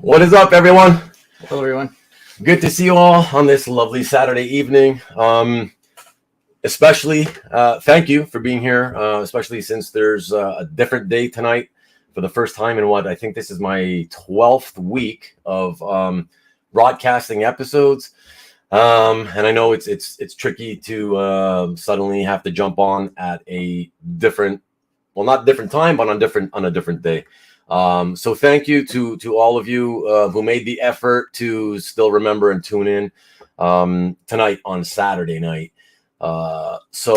What is up, everyone? Hello, everyone. Good to see you all on this lovely Saturday evening. Especially, thank you for being here, especially since there's a different day tonight for the first time in what I think this is my 12th week of broadcasting episodes. And I know it's tricky to suddenly have to jump on at a different, well, not different time, but on a different day. So thank you to all of you who made the effort to still remember and tune in tonight on Saturday night. Just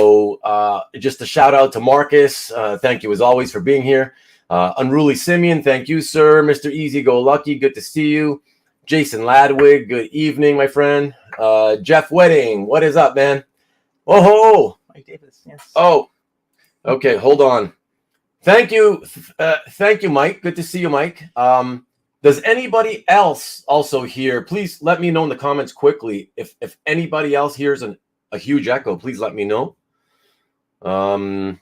a shout out to Marcus. Thank you as always for being here. Unruly Simeon, thank you, sir. Mr. Easy Go Lucky, good to see you. Jason Ladwig, good evening, my friend. Jeff Wedding, what is up, man? Oh, Mike Davis, yes. Oh, okay, hold on. Thank you, Mike. Good to see you, Mike. Does anybody else also hear? Please let me know in the comments quickly. If anybody else hears a huge echo, please let me know. Yeah,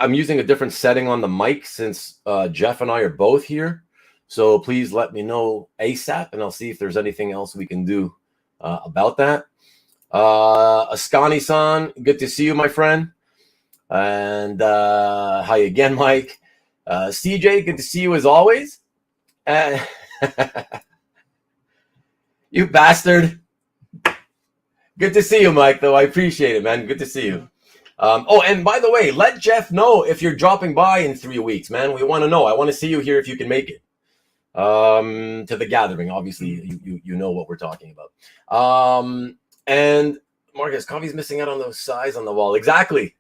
I'm using a different setting on the mic since Jeff and I are both here. So please let me know ASAP, and I'll see if there's anything else we can do about that. Ascani-san, good to see you, my friend. And hi again, Mike. CJ, good to see you as always. You bastard. Good to see you, Mike, though. I appreciate it, man. Good to see you. Oh, and by the way, let Jeff know if you're dropping by in 3 weeks, man. We want to know. I want to see you here if you can make it. To the gathering. Obviously, you know what we're talking about. And Marcus, coffee's missing out on those size on the wall. Exactly.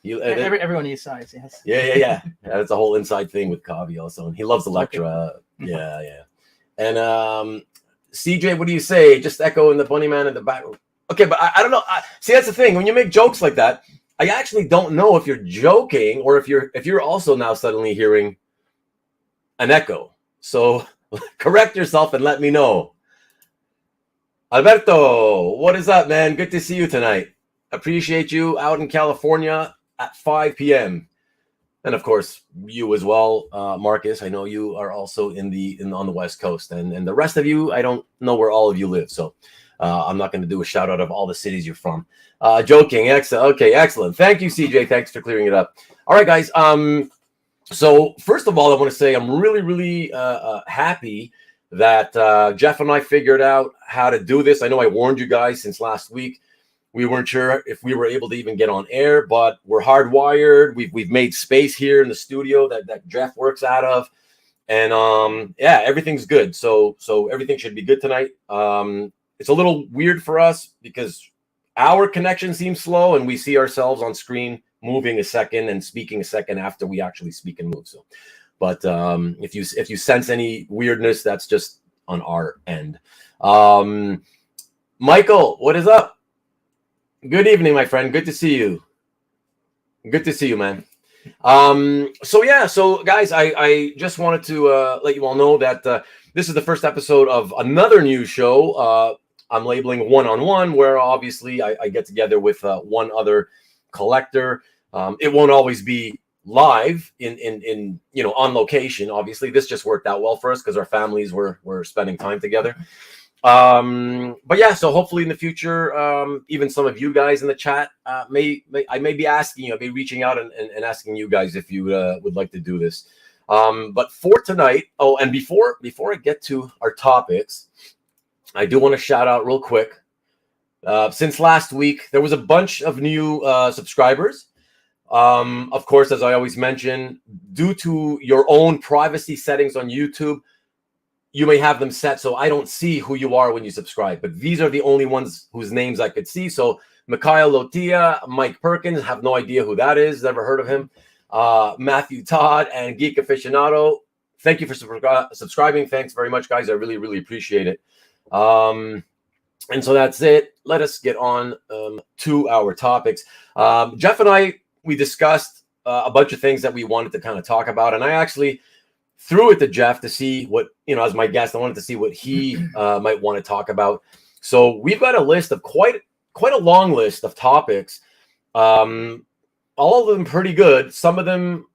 Everyone needs size, yes. Yeah. That's a whole inside thing with Kavi also. And he loves Electra. Yeah. And CJ, what do you say? Just echoing the bunny man in the back. Okay, but I don't know. See, that's the thing. When you make jokes like that, I actually don't know if you're joking or if you're also now suddenly hearing an echo. So correct yourself and let me know. Alberto, what is up, man? Good to see you tonight. Appreciate you out in California at 5 p.m. And of course, you as well, Marcus. I know you are also on the West Coast, and the rest of you, I don't know where all of you live, so I'm not going to do a shout out of all the cities you're from. Joking, excellent. Okay, excellent. Thank you, CJ. Thanks for clearing it up. All right, guys. So first of all, I want to say I'm really happy that Jeff and I figured out how to do this. I know I warned you guys since last week. We weren't sure if we were able to even get on air, but we're hardwired. We've made space here in the studio that Jeff works out of, and yeah, everything's good. So everything should be good tonight. It's a little weird for us because our connection seems slow, and we see ourselves on screen moving a second and speaking a second after we actually speak and move. So, but if you sense any weirdness, that's just on our end. Michael, what is up? Good evening, my friend. Good to see you. Good to see you, man. So guys, I just wanted to let you all know that this is the first episode of another new show. I'm labeling One-on-One, where obviously I get together with one other collector. It won't always be live in on location. Obviously, this just worked out well for us because our families were spending time together. But yeah, so hopefully in the future, even some of you guys in the chat I may be asking you, I'll be reaching out and asking you guys if you would like to do this. But for tonight, and before I get to our topics, I do want to shout out real quick. Since last week, there was a bunch of new subscribers. Of course, as I always mention, due to your own privacy settings on YouTube, you may have them set so I don't see who you are when you subscribe, but these are the only ones whose names I could see. So Mikhail Lotia, Mike Perkins, have no idea who that is, never heard of him. Matthew Todd and Geek Aficionado, thank you for subscribing. Thanks very much, guys. I really appreciate it. And so that's it. Let us get on to our topics. Jeff and I, we discussed a bunch of things that we wanted to kind of talk about, and I actually threw it to Jeff to see what, as my guest, I wanted to see what he might want to talk about. So we've got a list of quite a long list of topics. All of them pretty good. Some of them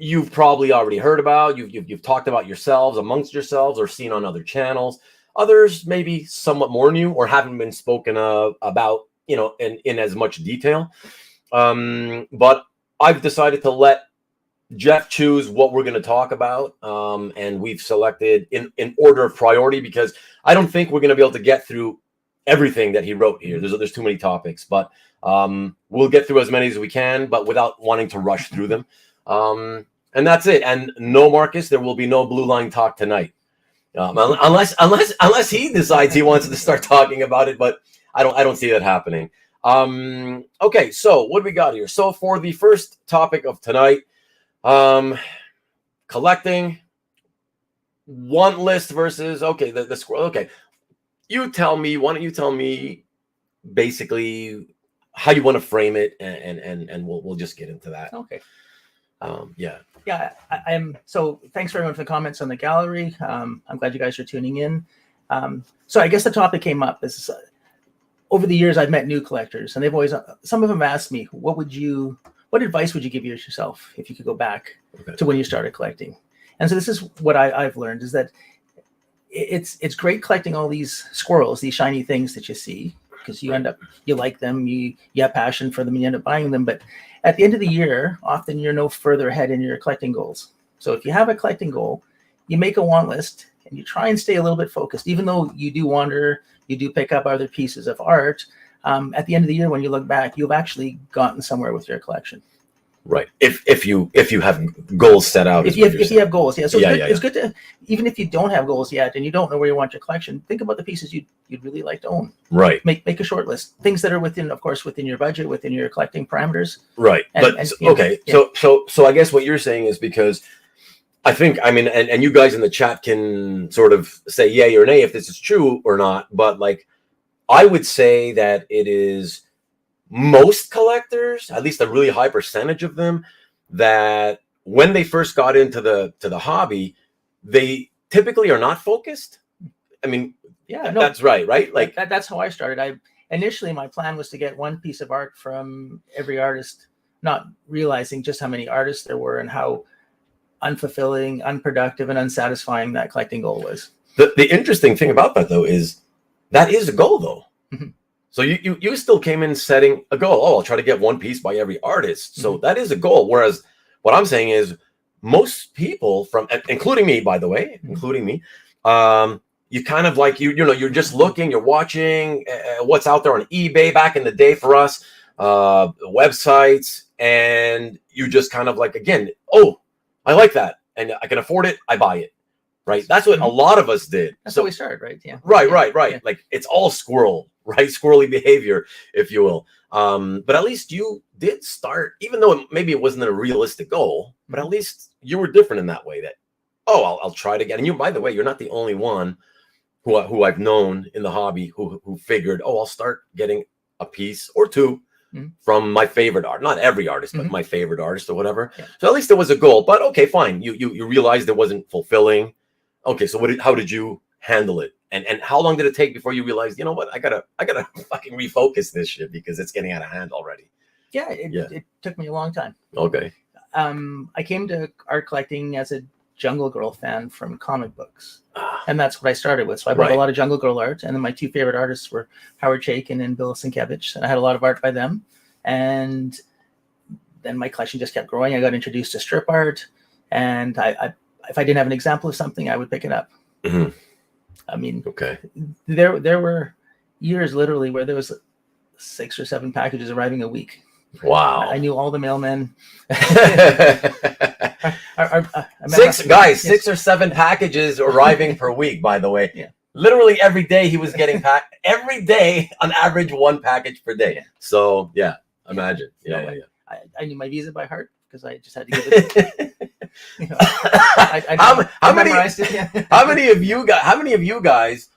you've probably already heard about. You've talked about yourselves amongst yourselves or seen on other channels. Others maybe somewhat more new or haven't been spoken about, in as much detail. But I've decided to let Jeff choose what we're going to talk about, and we've selected in order of priority because I don't think we're going to be able to get through everything that he wrote here. There's too many topics, but we'll get through as many as we can, but without wanting to rush through them. And that's it. And no, Marcus, there will be no blue line talk tonight, unless he decides he wants to start talking about it. But I don't see that happening. Okay, so what do we got here? So for the first topic of tonight, collecting want list versus the squirrel. Okay, why don't you tell me basically how you want to frame it, and we'll just get into that. Okay. Yeah, I am. So thanks everyone for the comments on the gallery. I'm glad you guys are tuning in. So I guess the topic came up is over the years I've met new collectors, and they've always, some of them asked me, what advice would you give yourself if you could go back to when you started collecting? And so this is what I've learned is that it's great collecting all these squirrels, these shiny things that you see, because you like them, you have passion for them, and you end up buying them. But at the end of the year, often you're no further ahead in your collecting goals. So if you have a collecting goal, you make a want list and you try and stay a little bit focused, even though you do wander, you do pick up other pieces of art. At the end of the year, when you look back, you've actually gotten somewhere with your collection. Right. If you have goals set out. If you have goals, yeah. So it's good to, even if you don't have goals yet and you don't know where you want your collection, think about the pieces you'd really like to own. Right. Make a short list. Things that are within your budget, within your collecting parameters. Right. So I guess what you're saying is because I think, and you guys in the chat can sort of say yay or nay if this is true or not, but like I would say that it is most collectors, at least a really high percentage of them, that when they first got into the hobby, they typically are not focused. That's right? Like that's how I started. Initially my plan was to get one piece of art from every artist, not realizing just how many artists there were and how unfulfilling, unproductive, and unsatisfying that collecting goal was. The interesting thing about that though is that is a goal though. Mm-hmm. So you still came in setting a goal. Oh, I'll try to get one piece by every artist. So that is a goal. Whereas what I'm saying is most people including me, by the way, you kind of like, you're just looking, you're watching what's out there on eBay back in the day for us, websites, and you just kind of like, again, oh, I like that and I can afford it. I buy it. Right. That's what a lot of us did. That's how we started, right? Yeah. Right. Yeah. Like it's all squirrel, right? Squirrely behavior, if you will. But at least you did start, even though maybe it wasn't a realistic goal, but at least you were different in that way that, I'll try to get. And you, by the way, you're not the only one who I've known in the hobby who figured, I'll start getting a piece or two from my favorite art. Not every artist, but my favorite artist or whatever. Yeah. So at least there was a goal. But okay, fine. You realized it wasn't fulfilling. Okay, so how did you handle it? And how long did it take before you realized, you know what, I gotta fucking refocus this shit because it's getting out of hand already? Yeah, it took me a long time. Okay. I came to art collecting as a Jungle Girl fan from comic books. And that's what I started with. So I bought a lot of Jungle Girl art. And then my two favorite artists were Howard Chaykin and Bill Sienkiewicz. And I had a lot of art by them. And then my collection just kept growing. I got introduced to strip art. And if I didn't have an example of something, I would pick it up. Mm-hmm. Okay. There were years literally where there was 6 or 7 packages arriving a week. Wow. I knew all the mailmen. 6 or 7 packages arriving per week, by the way. Yeah. Literally every day he was getting every day on average 1 package per day. Yeah. So yeah, imagine. Yeah. I knew my visa by heart because I just had to give it. How many of you guys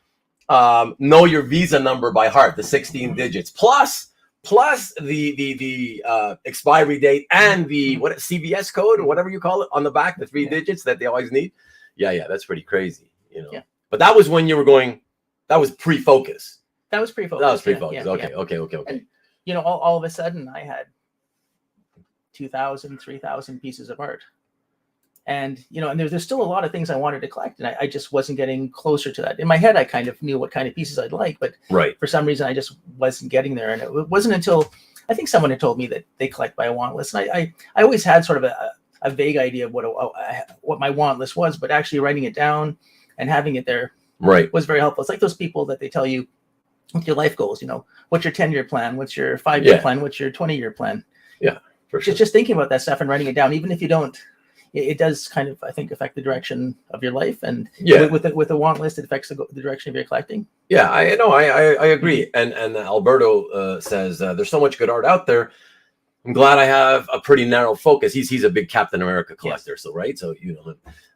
know your visa number by heart, the 16 digits plus the expiry date and the CVS code or whatever you call it on the back, the 3 digits that they always need? Yeah, that's pretty crazy, Yeah. But that was when you were going. That was pre-focus. That was pre-focus. Okay. And, all of a sudden, I had 2,000, 3,000 pieces of art. And, and there's still a lot of things I wanted to collect, and I just wasn't getting closer to that. In my head, I kind of knew what kind of pieces I'd like, but for some reason, I just wasn't getting there. And it wasn't until I think someone had told me that they collect by a want list. And I always had sort of a vague idea of what my want list was, but actually writing it down and having it there was very helpful. It's like those people that they tell you with your life goals, what's your 10-year plan? What's your 5-year plan? What's your 20-year plan? Yeah, for sure. Just thinking about that stuff and writing it down, even if you don't, it does kind of, I think, affect the direction of your life. And with a want list, it affects the direction of your collecting. Yeah, I agree. And Alberto says there's so much good art out there. I'm glad I have a pretty narrow focus. He's a big Captain America collector, so so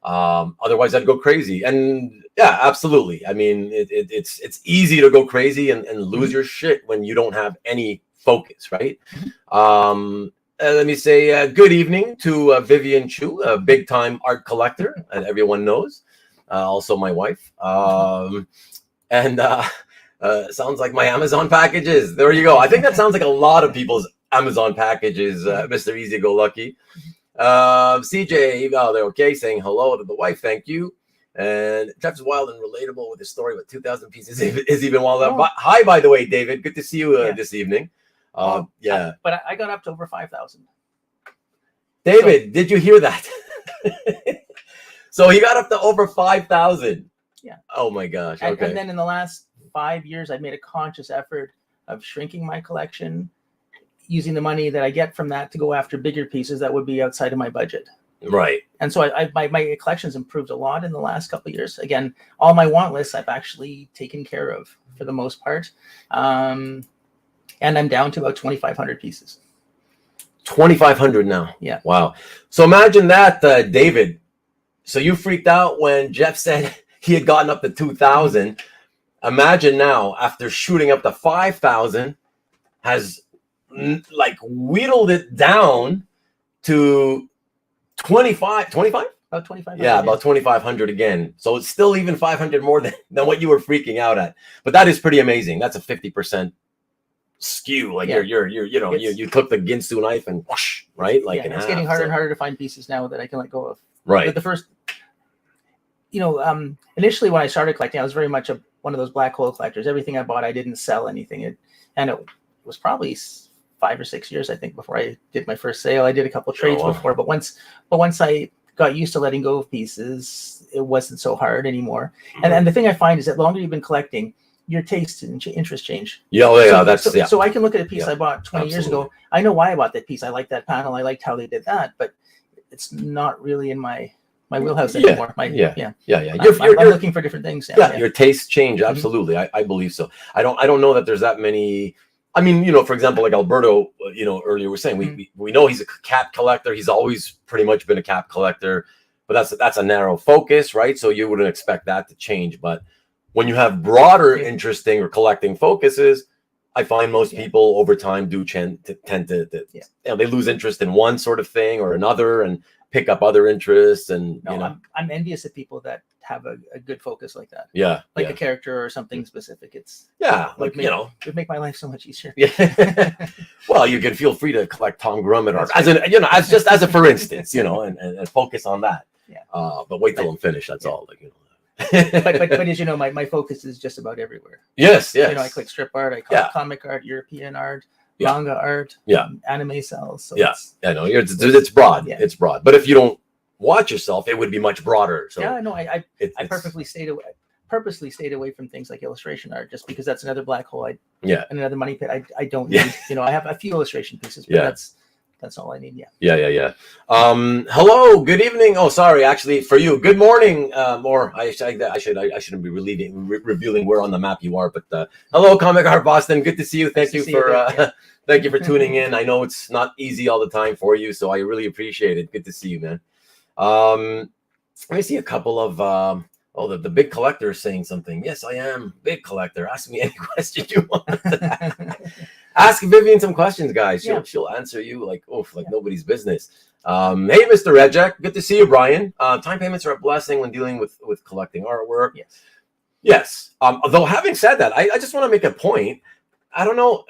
otherwise I'd go crazy. And yeah, absolutely. I mean, it's easy to go crazy and lose your shit when you don't have any focus, right? Let me say good evening to Vivian Chu, a big time art collector, and everyone knows. Also my wife. And sounds like my Amazon packages. There you go. I think that sounds like a lot of people's Amazon packages, Mr. Easy Go Lucky. CJ, they're okay, saying hello to the wife. Thank you. And Jeff's wild and relatable with his story, but 2,000 pieces is even wild. Hi, by the way, David. Good to see you this evening. But I got up to over 5,000. David, did you hear that? So he got up to over 5,000. Yeah. Oh my gosh. And then in the last 5 years, I've made a conscious effort of shrinking my collection, using the money that I get from that to go after bigger pieces that would be outside of my budget. Right. And so my collection's improved a lot in the last couple of years. Again, all my want lists I've actually taken care of for the most part. And I'm down to about 2,500 pieces. 2,500 now. Yeah. Wow. So imagine that, David. So you freaked out when Jeff said he had gotten up to 2,000. Imagine now, after shooting up to 5,000, has wheedled it down to 25. About 2,500. Yeah, about 2,500 again. So it's still even 500 more than what you were freaking out at. But that is pretty amazing. That's a 50% skew. Like you took the Ginsu knife and whoosh, right? It's getting harder and harder to find pieces now that I can let go of. Right. But the first, initially when I started collecting, I was very much one of those black hole collectors. Everything I bought, I didn't sell anything. And it was probably 5 or 6 years, I think, before I did my first sale. I did a couple of trades before, but once I got used to letting go of pieces, it wasn't so hard anymore. And the thing I find is that the longer you've been collecting, your taste and interest change. So I can look at a piece I bought 20 years ago. I know why I bought that piece. I like that panel. I liked how they did that, but it's not really in my wheelhouse anymore. I'm looking for different things. Your tastes change. Absolutely. I believe so. I don't know that there's that many. I mean, for example, like Alberto, earlier was saying, we know he's a cap collector. He's always pretty much been a cap collector, but that's a narrow focus, right? So you wouldn't expect that to change. But when you have broader interesting or collecting focuses, I find most people over time do tend to they lose interest in one sort of thing or another and pick up other interests. And I'm envious of people that have a good focus like that. Yeah. A character or something specific. It's it would make my life so much easier. Yeah. Well, you can feel free to collect Tom Grummett art as a for instance, and focus on that. Yeah. But wait till I'm finished. That's all. But as you know, my focus is just about everywhere. Yes. I collect strip art, I collect comic art, European art, manga art, anime cells. So it's broad. Yeah. It's broad. But if you don't watch yourself, it would be much broader. So I purposely stayed away from things like illustration art just because that's another black hole. And another money pit. I don't need. I have a few illustration pieces, but that's all I need. Yeah. Hello, good evening. Oh, sorry, actually, for you, good morning. I shouldn't be revealing where on the map you are, but hello, Comic Art Boston. Good to see you. Thank you for tuning in. I know it's not easy all the time for you, so I really appreciate it. Good to see you, man. Let me see a couple of the big collector is saying something. Yes, I am big collector. Ask me any question you want. Ask Vivian some questions, guys. She'll answer you like nobody's business. Hey, Mr. Rejek, good to see you, Brian. Time payments are a blessing when dealing with collecting artwork. Yes. Though having said that, I just want to make a point. I don't know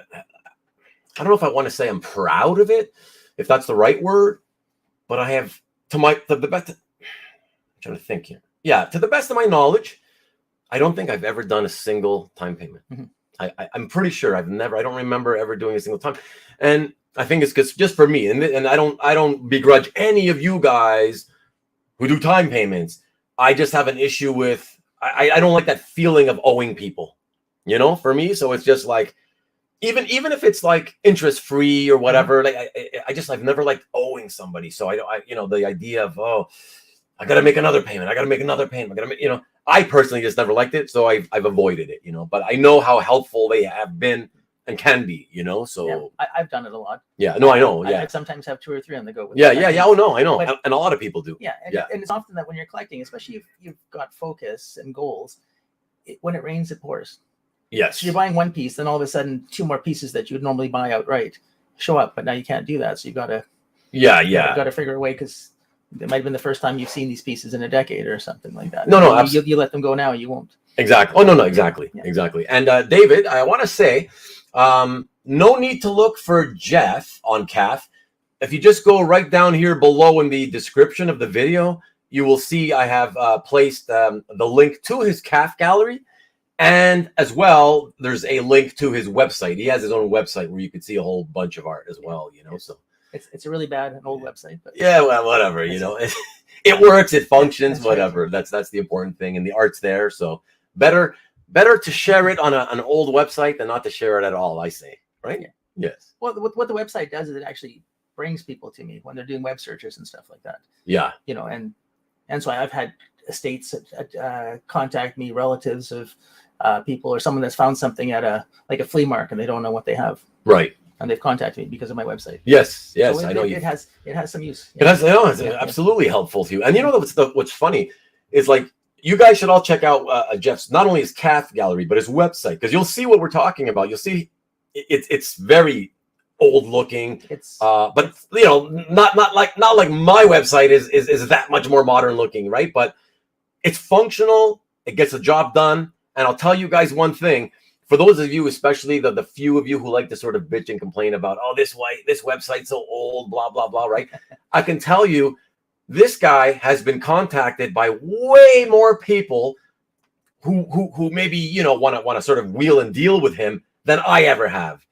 if I want to say I'm proud of it, if that's the right word, but I have the trying to think here. Yeah, to the best of my knowledge, I don't think I've ever done a single time payment. I'm pretty sure I don't remember ever doing a single time. And I think it's just for me. And I don't begrudge any of you guys who do time payments. I just have an issue with, I don't like that feeling of owing people, for me. So it's just like, even if it's like interest free or whatever, like I've never liked owing somebody. So the idea of, I got to make another payment. I personally just never liked it. So I've avoided it, but I know how helpful they have been and can be, so. Yeah, I've done it a lot. Yeah, no, I know. Yeah. I sometimes have 2 or 3 on the go. Yeah. Oh, no, I know. And a lot of people do. Yeah. And it's often that when you're collecting, especially if you've got focus and goals, when it rains, it pours. Yes. So you're buying one piece, then all of a sudden 2 more pieces that you would normally buy outright show up, but now you can't do that. So you've got to, you've got to figure a way, because it might have been the first time you've seen these pieces in a decade or something like that. No, you let them go now, you won't. Exactly. Oh, no, exactly. Yeah. Exactly. And David, I want to say, no need to look for Jeff on CAF. If you just go right down here below in the description of the video, you will see I have placed the link to his CAF gallery. And as well, there's a link to his website. He has his own website where you can see a whole bunch of art as well, so. It's a really bad and old website. But yeah, well, whatever, it works, it functions, whatever. Right. That's the important thing. And the art's there. So better to share it on an old website than not to share it at all, I say. Right? Yeah. Yes. Well, what the website does is it actually brings people to me when they're doing web searches and stuff like that. Yeah. And so I've had estates contact me, relatives of people, or someone that's found something at a flea market and they don't know what they have. Right. And they've contacted me because of my website. Yes. So I know it has some use. It has. It's absolutely helpful to you. And what's funny is, like, you guys should all check out Jeff's, not only his CAF gallery, but his website, because you'll see what we're talking about. You'll see it's very old looking. But not like my website is that much more modern looking, right? But it's functional. It gets the job done. And I'll tell you guys one thing. For those of you, especially the few of you who like to sort of bitch and complain about, this website's so old, blah, blah, blah, right? I can tell you, this guy has been contacted by way more people who maybe, want to sort of wheel and deal with him than I ever have.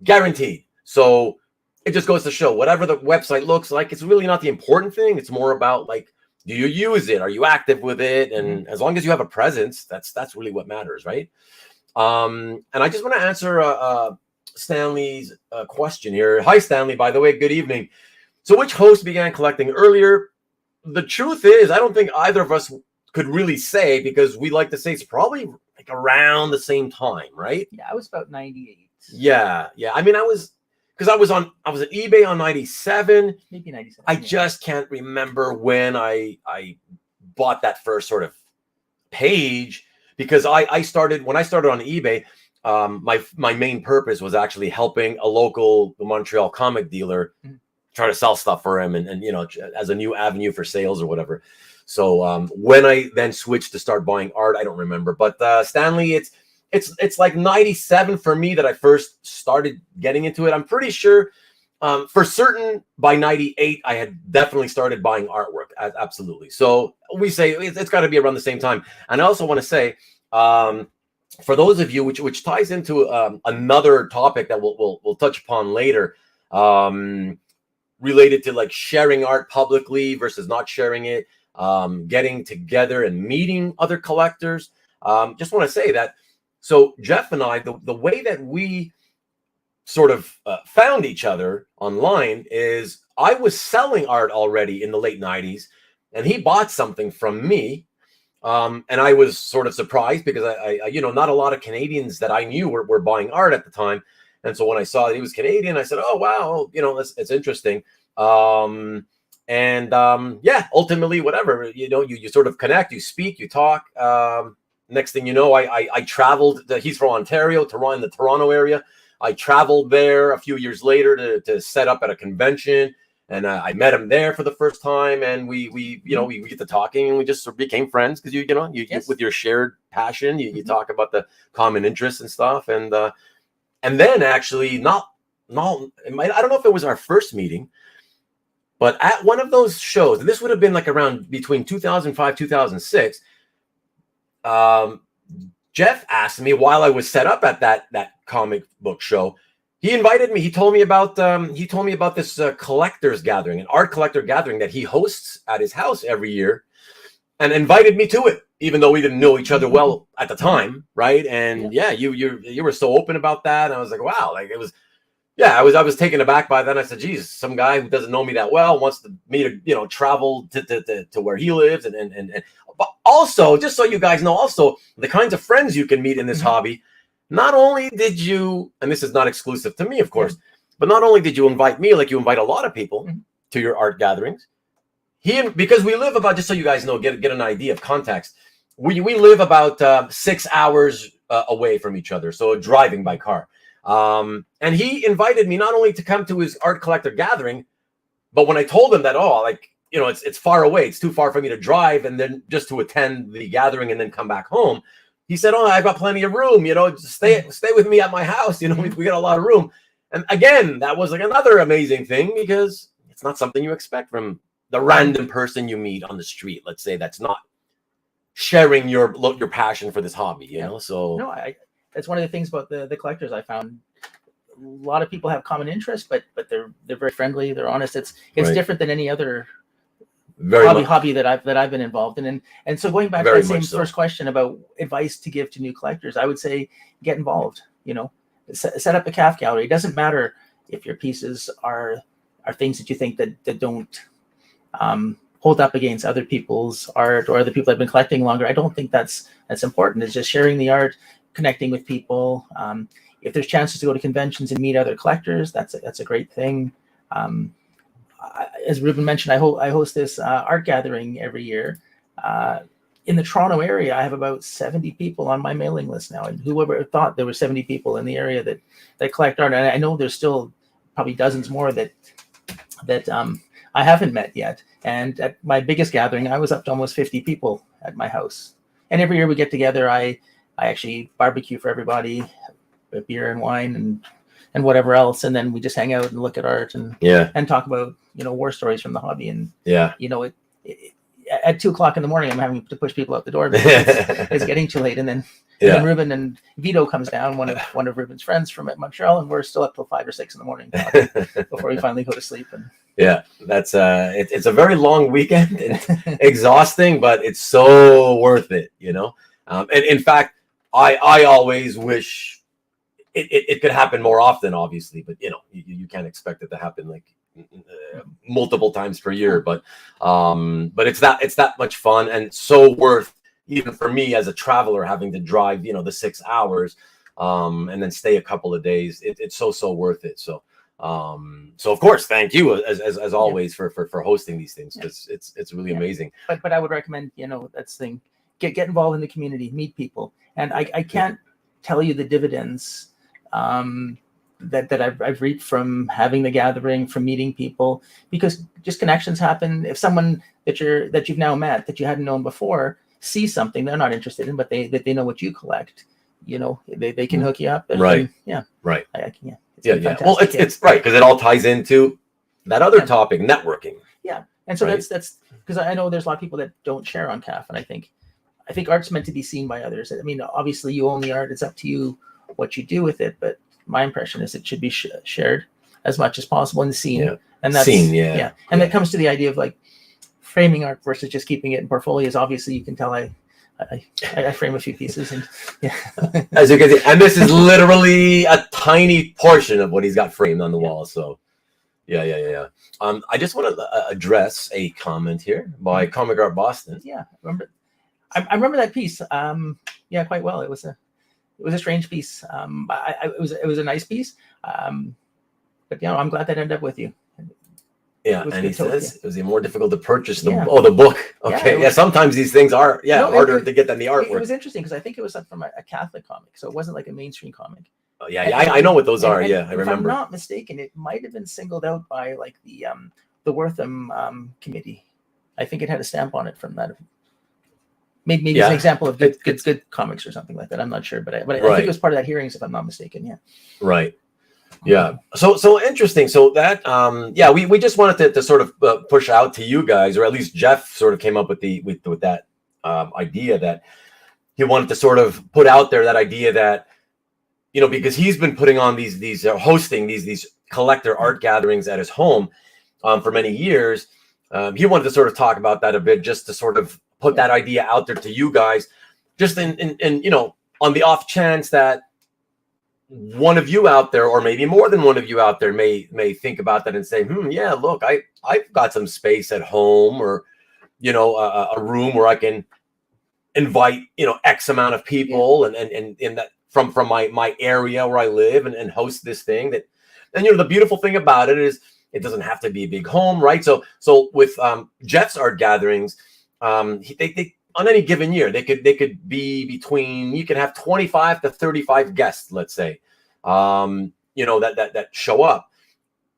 Guaranteed. So it just goes to show, whatever the website looks like, it's really not the important thing. It's more about, like, do you use it? Are you active with it? And as long as you have a presence, that's really what matters, right? And I just want to answer Stanley's question here. Hi, Stanley, by the way, good evening. So which host began collecting earlier? The truth is, I don't think either of us could really say, because we like to say it's probably like around the same time, right? Yeah, I was about 98. Yeah. I mean, I was at eBay on 97. Maybe 97. I just can't remember when I bought that first sort of page. Because when I started on eBay, my main purpose was actually helping a local Montreal comic dealer try to sell stuff for him, and as a new avenue for sales or whatever. So when I then switched to start buying art, I don't remember, but Stanley, it's like 97 for me that I first started getting into it. I'm pretty sure for certain by 98 I had definitely started buying artwork. Absolutely. So we say it's got to be around the same time. And I also want to say, for those of you, which ties into another topic that we'll touch upon later, related to like sharing art publicly versus not sharing it, getting together and meeting other collectors. Just want to say that, so Jeff and I, the way that we sort of found each other online is I was selling art already in the late 90s, and he bought something from me. And I was sort of surprised because I not a lot of Canadians that I knew were buying art at the time. And so when I saw that he was Canadian, I said, oh, wow, it's interesting. Yeah, ultimately, whatever, you sort of connect, you speak, you talk. Next thing you know, I traveled. He's from Ontario, in the Toronto area. I traveled there a few years later to set up at a convention, and I met him there for the first time, and we get to talking, and we just sort of became friends because you with your shared passion, you talk about the common interests and stuff, and then actually I don't know if it was our first meeting, But at one of those shows, and this would have been like around between 2005, 2006, Jeff asked me while I was set up at that comic book show. He invited me. He told me about this collectors gathering, an art collector gathering that he hosts at his house every year, and invited me to it, even though we didn't know each other well at the time, right? And yeah, you were so open about that, and I was like, wow, like it was. Yeah, I was taken aback by that. I said, geez, some guy who doesn't know me that well wants me to travel to where he lives, and but also, just so you guys know, also the kinds of friends you can meet in this hobby. Not only did you, and this is not exclusive to me, of course, but not only did you invite me, like you invite a lot of people to your art gatherings. Because we live about, just so you guys know, get an idea of context. We live about 6 hours away from each other, so driving by car. And he invited me not only to come to his art collector gathering, but when I told him that, it's far away, it's too far for me to drive, and then just to attend the gathering and then come back home, he said, "Oh, I've got plenty of room. Just stay with me at my house. We got a lot of room." And again, that was like another amazing thing, because it's not something you expect from the random person you meet on the street. Let's say that's not sharing your passion for this hobby. So no, that's one of the things about the collectors I found. A lot of people have common interests, but they're very friendly. They're honest. It's different than any other hobby that I've been involved in. And so going back to that same first question about advice to give to new collectors, I would say get involved. Set up a calf gallery. It doesn't matter if your pieces are things that you think that don't hold up against other people's art or other people that have been collecting longer. I don't think that's important. It's just sharing the art, connecting with people. If there's chances to go to conventions and meet other collectors, that's a great thing. As Rubén mentioned, I host this art gathering every year. In the Toronto area, I have about 70 people on my mailing list now. And whoever thought there were 70 people in the area that collect art. And I know there's still probably dozens more that I haven't met yet. And at my biggest gathering, I was up to almost 50 people at my house. And every year we get together, I actually barbecue for everybody, beer and wine and whatever else, and then we just hang out and look at art and talk about war stories from the hobby. And at 2:00 in the morning, I'm having to push people out the door because it's getting too late. And then Rubén and Vito comes down, one of Rubén's friends from Montreal, and we're still up till 5 or 6 in the morning before we finally go to sleep. And that's it's a very long weekend and exhausting, but it's so worth it. And in fact, I always wish it could happen more often, obviously, but you can't expect it to happen like multiple times per year. But it's that much fun, and so worth, even for me as a traveler, having to drive the 6 hours and then stay a couple of days. It's so worth it. So of course, thank you as always for hosting these things, because it's really amazing. But I would recommend that's the thing, get involved in the community, meet people. And I can't tell you the dividends that I've reaped from having the gathering, from meeting people, because just connections happen. If someone that you've now met that you hadn't known before sees something they're not interested in, but they know what you collect, they can hook you up. And, right. Right. Well, it's right, because it all ties into that other topic, networking. Yeah. And so that's because I know there's a lot of people that don't share on CAF, and I think art's meant to be seen by others. I mean, obviously you own the art. It's up to you what you do with it. But my impression is it should be shared as much as possible and seen. Yeah. And that's seen, And that comes to the idea of like framing art versus just keeping it in portfolios. Obviously, you can tell I frame a few pieces, and as you can see, and this is literally a tiny portion of what he's got framed on the wall. So yeah. I just want to address a comment here by Comic Art Boston. I remember that piece. Quite well. It was a strange piece. It was a nice piece. But I'm glad that ended up with you. Yeah, and he says it was more difficult to purchase the book. Okay, sometimes these things are harder to get than the artwork. It was interesting because I think it was from a Catholic comic, so it wasn't like a mainstream comic. Oh, I know what those are. I remember. If I'm not mistaken, it might have been singled out by like the Wortham committee. I think it had a stamp on it from that. Maybe it's an example of good comics or something like that. I'm not sure, but I think it was part of that hearings, if I'm not mistaken. Yeah. Right. Yeah. So interesting. So that yeah, we just wanted to sort of push out to you guys, or at least Jeff sort of came up with with that idea that he wanted to sort of put out there, that idea that, you know, because he's been putting on these hosting these collector art gatherings at his home for many years. He wanted to sort of talk about that a bit, just to sort of put that idea out there to you guys, just in you know, on the off chance that one of you out there, or maybe more than one of you out there, may think about that and say, yeah, look, I've got some space at home, or, you know, a room where I can invite, you know, X amount of people, and in that from my area where I live, and host this thing. That, and you know, the beautiful thing about it is it doesn't have to be a big home, right? So with Jeff's art gatherings, they on any given year, they could be between, you can have 25 to 35 guests, let's say, you know, that show up.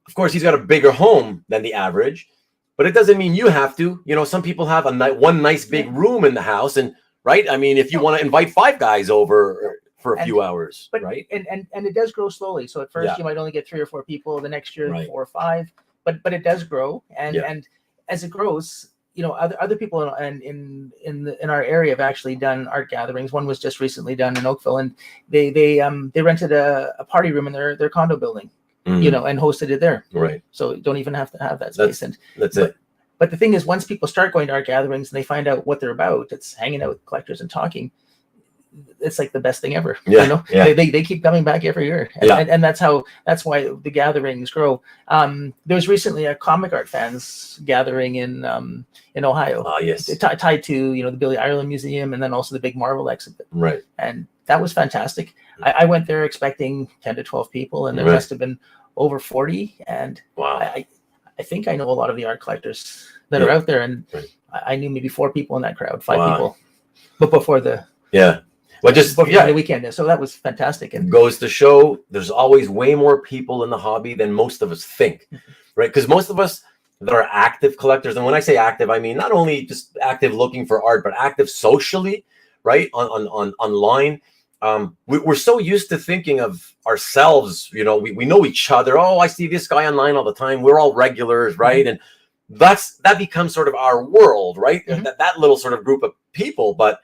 Of course, he's got a bigger home than the average, but it doesn't mean you have to. You know, some people have one nice big room in the house, and right. I mean, if you want to invite 5 guys over for a few hours, but, right? And it does grow slowly. So at first you might only get 3 or 4 people. The next year, 4 or 5. But it does grow, and as it grows, you know, other people in our area have actually done art gatherings. One was just recently done in Oakville, and they rented a party room in their condo building, you know, and hosted it there. Right. So you don't even have to have that space. That's it. But the thing is, once people start going to art gatherings and they find out what they're about, it's hanging out with collectors and talking. It's like the best thing ever. Yeah, you know, they keep coming back every year, and that's why the gatherings grow. There was recently a comic art fans gathering in Ohio. Ah, yes. Tied to, you know, the Billy Ireland Museum, and then also the big Marvel exhibit. Right. And that was fantastic. I went there expecting 10 to 12 people, and there must have been over 40. And wow. I think I know a lot of the art collectors that are out there, and I knew maybe 4 people in that crowd, 5 people, but before the well, just the weekend. So that was fantastic. And goes to show there's always way more people in the hobby than most of us think, right? Because most of us that are active collectors, and when I say active, I mean not only just active looking for art, but active socially, right? On online. We're so used to thinking of ourselves, you know, we know each other. Oh, I see this guy online all the time. We're all regulars, right? And that becomes sort of our world, right? That little sort of group of people, but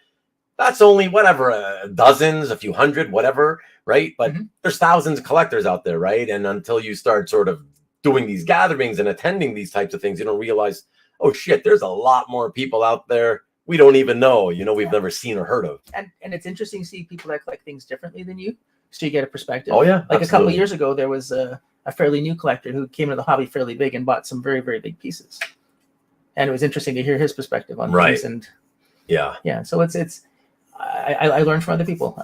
that's only whatever, dozens, a few hundred, whatever, right? But there's thousands of collectors out there, right? And until you start sort of doing these gatherings and attending these types of things, you don't realize, oh shit, there's a lot more people out there we don't even know, you know, we've never seen or heard of. And it's interesting to see people that collect things differently than you, so you get a perspective. Oh yeah, like absolutely. A couple of years ago, there was a fairly new collector who came into the hobby fairly big and bought some very, very big pieces, and it was interesting to hear his perspective on things. And so it's I learned from other people.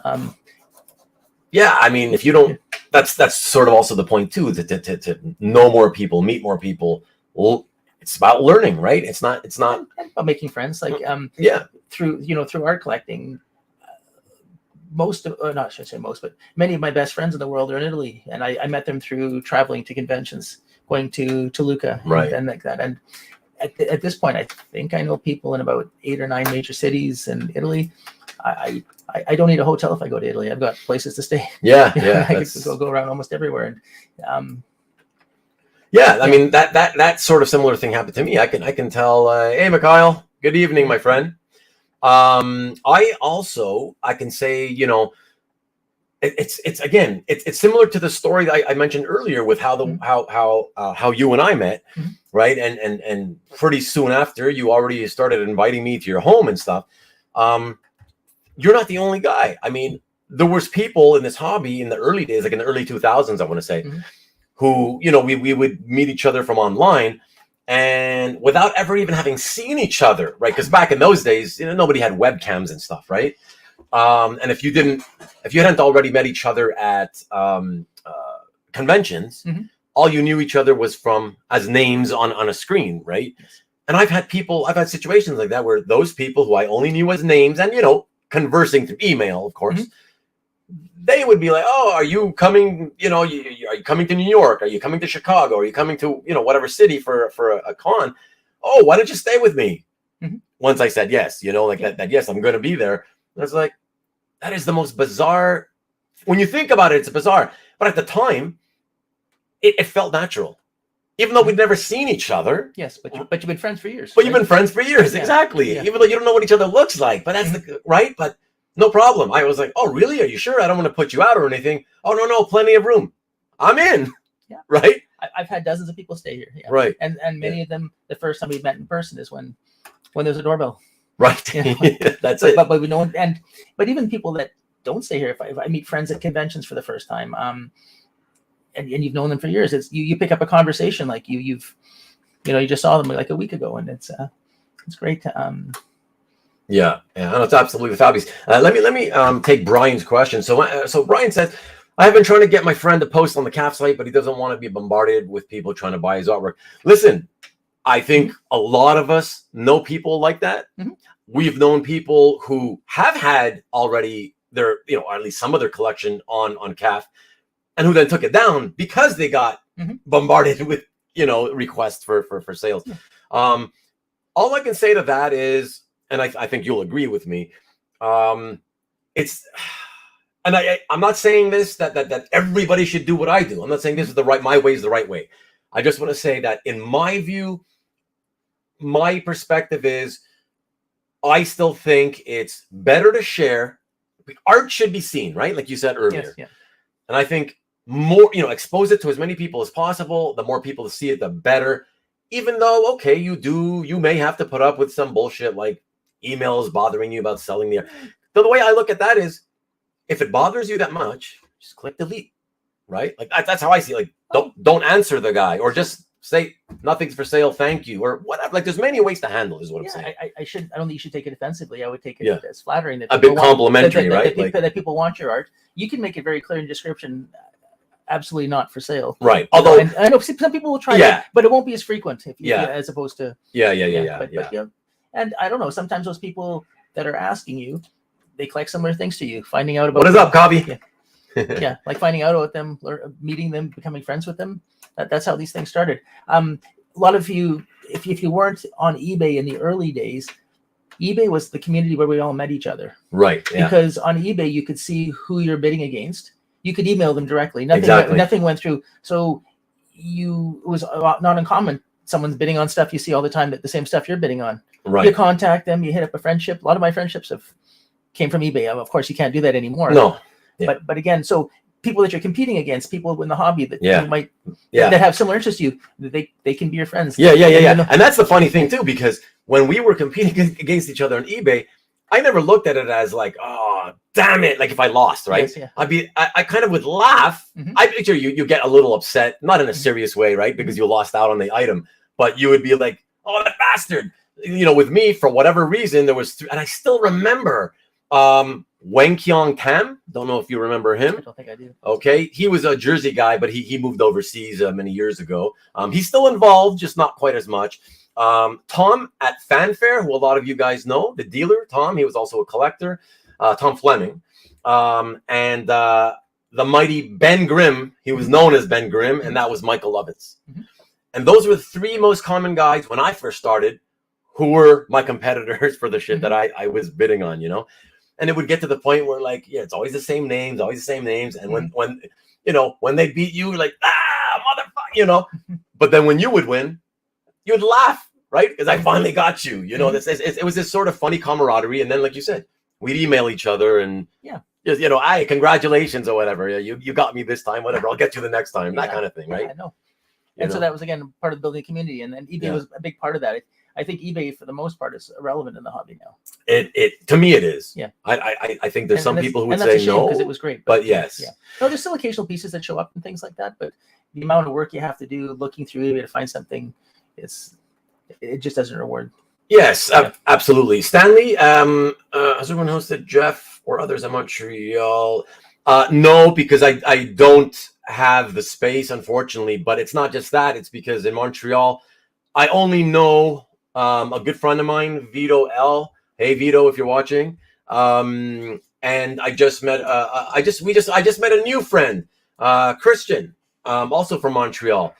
Yeah, I mean, if you don't, that's sort of also the point too, to know more people, meet more people. Well, it's about learning, right? It's not about making friends. Like through art collecting, many of my best friends in the world are in Italy, and I met them through traveling to conventions, going to Lucca, and like that. And at this point, I think I know people in about 8 or 9 major cities in Italy. I don't need a hotel if I go to Italy. I've got places to stay. Yeah, I could go around almost everywhere. And I mean that sort of similar thing happened to me. I can tell. Hey, Mikhail, good evening, my friend. I can say, you know, it's similar to the story that I mentioned earlier with how you and I met, right? And pretty soon after, you already started inviting me to your home and stuff. You're not the only guy. I mean, there was people in this hobby in the early days, like in the early 2000s, I want to say, who, you know, we would meet each other from online, and without ever even having seen each other, right? Because back in those days, you know, nobody had webcams and stuff, right? And if you hadn't already met each other at conventions, all you knew each other was from as names on a screen, right? And I've had situations like that where those people who I only knew as names, and, you know, conversing through email, of course, they would be like, oh, are you coming, you know, are you coming to New York? Are you coming to Chicago? Are you coming to, you know, whatever city for a con? Oh, why don't you stay with me? Once I said yes, you know, like that yes, I'm going to be there. And I was like, that is the most bizarre, when you think about it, it's bizarre. But at the time, it felt natural, even though we'd never seen each other. Yes, but you've been friends for years. But you've been friends for years, exactly. Even though you don't know what each other looks like, but that's right. But no problem. I was like, oh, really? Are you sure? I don't want to put you out or anything. Oh, no, plenty of room. I'm in. Yeah. Right. I've had dozens of people stay here. Yeah. Right. And many of them, the first time we met in person is when there's a doorbell. Right. You know? That's it. But we know, but even people that don't stay here, if I meet friends at conventions for the first time, and you've known them for years, it's you pick up a conversation like you just saw them like a week ago, and it's great to, Yeah, no, it's absolutely fabulous. Let me take Brian's question. So Brian says, I have been trying to get my friend to post on the CAF site, but he doesn't want to be bombarded with people trying to buy his artwork. Listen, I think a lot of us know people like that. Mm-hmm. We've known people who have had already their, or at least some of their collection on CAF, and who then took it down because they got bombarded with, requests for sales. Yeah. All I can say to that is, and I think you'll agree with me, it's, and I'm not saying this that everybody should do what I do. I'm not saying this is my way is the right way. I just want to say that in my view, my perspective is, I still think it's better to share. Art should be seen, right? Like you said earlier. Yes, yeah. And I think more, expose it to as many people as possible. The more people to see it, the better. Even though, okay, you may have to put up with some bullshit like emails bothering you about selling the art. So the way I look at that is, if it bothers you that much, just click delete, right? Like that's how I see it. Like don't answer the guy, or just say nothing's for sale, thank you, or whatever. Like there's many ways to handle is what I'm saying. I don't think you should take it offensively. I would take it as flattering. That a bit complimentary, right? That people want your art. You can make it very clear in description. Absolutely not for sale. Right. Although and I know some people will try that, but it won't be as frequent as opposed to. Yeah. But, and I don't know. Sometimes those people that are asking you, they collect similar things to you, finding out about what is up, Cobby. Yeah, like finding out about them, meeting them, becoming friends with them. That's how these things started. A lot of you, if you weren't on eBay in the early days, eBay was the community where we all met each other. Right. Yeah. Because on eBay you could see who you're bidding against. You could email them directly. Nothing went through. So it was not uncommon. Someone's bidding on stuff you see all the time, that the same stuff you're bidding on. Right. You contact them. You hit up a friendship. A lot of my friendships came from eBay. Of course, you can't do that anymore. No. Yeah. But again, so people that you're competing against, people in the hobby that you might that have similar interests to you, they can be your friends. Yeah. And that's the funny thing too, because when we were competing against each other on eBay, I never looked at it as like, oh, damn it. Like if I lost, right? Yes, yeah. I kind of would laugh. Mm-hmm. I picture you get a little upset, not in a serious way, right? Because you lost out on the item, but you would be like, oh, that bastard. With me, for whatever reason, there was and I still remember Wang Kyong Tam. Don't know if you remember him. I don't think I do. Okay. He was a Jersey guy, but he moved overseas many years ago. He's still involved, just not quite as much. Tom at Fanfare, who a lot of you guys know, the dealer, Tom, he was also a collector, Tom Fleming. And the mighty Ben Grimm, he was known as Ben Grimm, and that was Michael Lovitz. Mm-hmm. And those were the three most common guys when I first started, who were my competitors for the shit that I was bidding on, And it would get to the point where it's always the same names. And when they beat you, like, motherfucker, But then when you would win, you'd laugh, right? Because I finally got you. It was this sort of funny camaraderie. And then, like you said, we'd email each other and hey, congratulations or whatever. You got me this time, whatever. I'll get you the next time. That kind of thing, right? I know. And so that was, again, part of the building community. And then eBay was a big part of that. I think eBay, for the most part, is irrelevant in the hobby now. It to me, it is. Yeah. I think there's some people who would say no, because it was great. But yes. Yeah. No, there's still occasional pieces that show up and things like that. But the amount of work you have to do looking through eBay to find something, it just doesn't reward. Yes, absolutely. Stanley, has everyone hosted Jeff or others in Montreal? No, because I don't have the space, unfortunately. But it's not just that. It's because in Montreal, I only know a good friend of mine, Vito L. Hey, Vito, if you're watching. And I just met I just met a new friend, Christian, also from Montreal.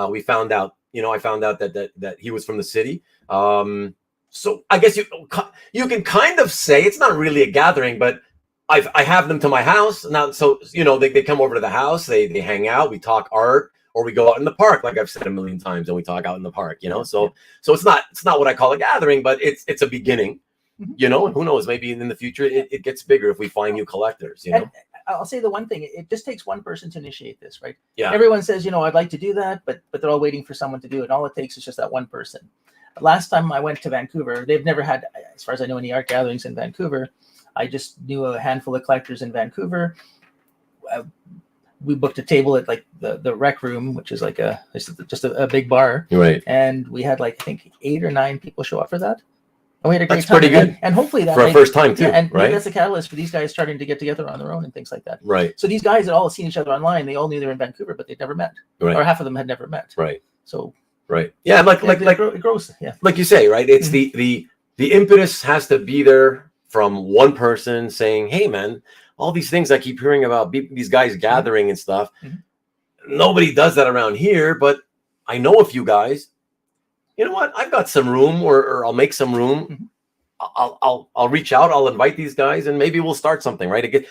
We found out, I found out that he was from the city. So I guess you can kind of say it's not really a gathering, but I have them to my house now. So, they come over to the house, they hang out, we talk art, or we go out in the park, like I've said a million times, and we talk out in the park, so it's not what I call a gathering, but it's a beginning, and who knows, maybe in the future it gets bigger if we find new collectors, And I'll say the one thing, it just takes one person to initiate this, right? Yeah. Everyone says, I'd like to do that, but they're all waiting for someone to do it. All it takes is just that one person. Last time I went to Vancouver, they've never had, as far as I know, any art gatherings in Vancouver. I just knew a handful of collectors in Vancouver. We booked a table at like the rec room, which is like just a big bar. Right. And we had like, I think 8 or 9 people show up for that. And we had a great That's time. pretty good. And hopefully that for a first time too, and right? maybe that's a catalyst for these guys starting to get together on their own and things like that. Right. So these guys had all seen each other online. They all knew they were in Vancouver, but they'd never met. Right. Or half of them had never met. Right. So right. Yeah, it grows. Yeah. Like you say, right? It's the impetus has to be there from one person saying, "Hey, man, all these things I keep hearing about these guys gathering and stuff. Nobody does that around here, but I know a few guys. You know what? I've got some room, or I'll make some room. I'll reach out. I'll invite these guys, and maybe we'll start something, right? Again,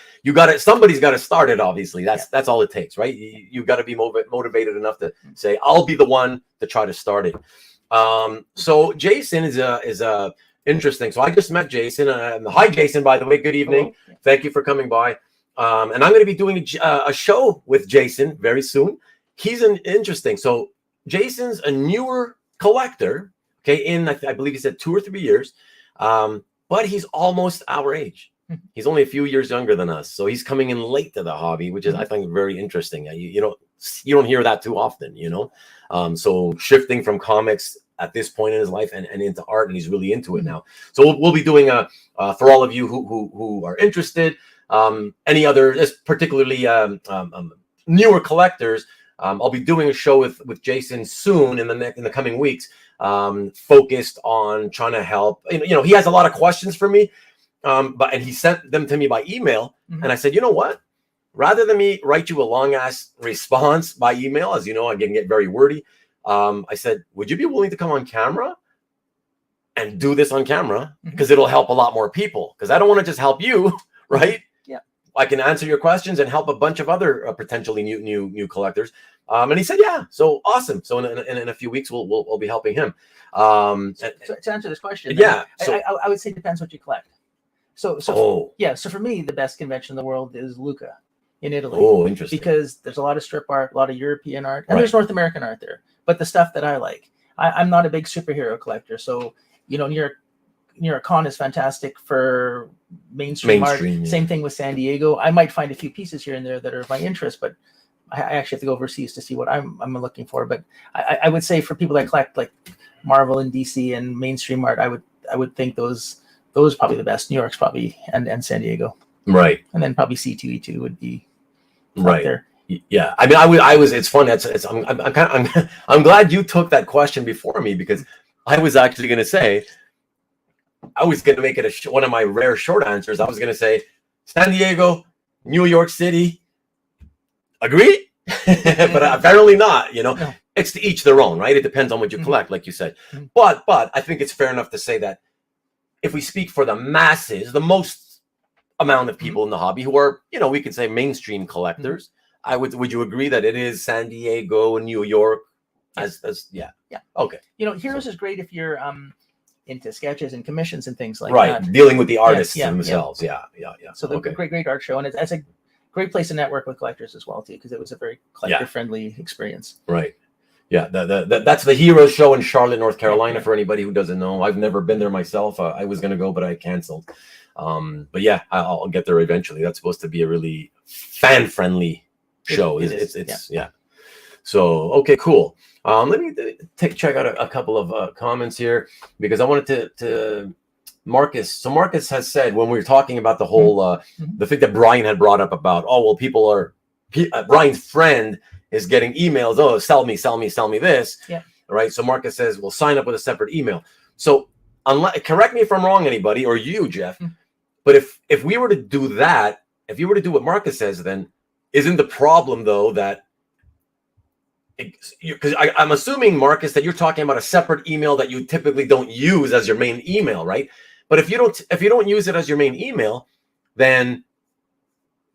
somebody's got to start it. Obviously, that's all it takes, right? You got to be motivated enough to say, I'll be the one to try to start it. So Jason is interesting. So I just met Jason. Hi, Jason. By the way, good evening. Hello. Thank you for coming by. And I'm going to be doing a show with Jason very soon. He's interesting. So Jason's a newer collector. Okay, I believe he said 2 or 3 years. But he's almost our age. He's only a few years younger than us, so he's coming in late to the hobby, which is I think very interesting. You don't hear that too often, So shifting from comics at this point in his life and into art, and he's really into it now. So we'll be doing for all of you who are interested, any other, particularly newer collectors. I'll be doing a show with Jason soon in the coming weeks. Focused on trying to help. He has a lot of questions for me, and he sent them to me by email. And I said, you know what? Rather than me write you a long ass response by email, as you know, I can get very wordy. I said, would you be willing to come on camera and do this on camera? Because it'll help a lot more people. Because I don't want to just help you, right? Yeah. I can answer your questions and help a bunch of other potentially new collectors. And he said, yeah, so awesome. So in a few weeks, we'll be helping him. So to answer this question, yeah, I would say it depends what you collect. So for me, the best convention in the world is Lucca in Italy. Oh, interesting. Because there's a lot of strip art, a lot of European art, and there's North American art there. But the stuff that I like, I'm not a big superhero collector. So, New York Con is fantastic for mainstream art. Yeah. Same thing with San Diego. I might find a few pieces here and there that are of my interest, but I actually have to go overseas to see what I'm looking for. But I would say for people that collect like Marvel and DC and mainstream art, I would think those are probably the best. New York's probably and San Diego. Right. And then probably C2E2 would be right there. Yeah. I mean, I was. It's funny. I'm glad you took that question before me, because I was actually going to say, I was going to make it one of my rare short answers. I was going to say San Diego, New York City. Agree? But apparently not. No. It's to each their own, right? It depends on what you collect, like you said. But I think it's fair enough to say that if we speak for the masses, the most amount of people in the hobby who are, we could say mainstream collectors, would you agree that it is San Diego and New York? Yeah. Okay. Heroes is great if you're into sketches and commissions and things like that. Right. Dealing with the artists themselves. Yeah. So the great art show, and it's a great place to network with collectors as well too, because it was a very collector friendly experience. Right. Yeah. That's the Heroes show in Charlotte, North Carolina. For anybody who doesn't know, I've never been there myself. I was going to go, but I canceled. But yeah, I'll get there eventually. That's supposed to be a really fan friendly show. It's So, okay, cool. Let me check out a couple of comments here, because I wanted to Marcus. So Marcus has said, when we were talking about the whole, the thing that Brian had brought up about, Brian's friend is getting emails. Oh, sell me this. Yeah. Right. So Marcus says, well, sign up with a separate email. So correct me if I'm wrong, anybody, or you, Jeff, but if we were to do that, if you were to do what Marcus says, then isn't the problem though that, because I'm assuming, Marcus, that you're talking about a separate email that you typically don't use as your main email, right? But if you don't use it as your main email, then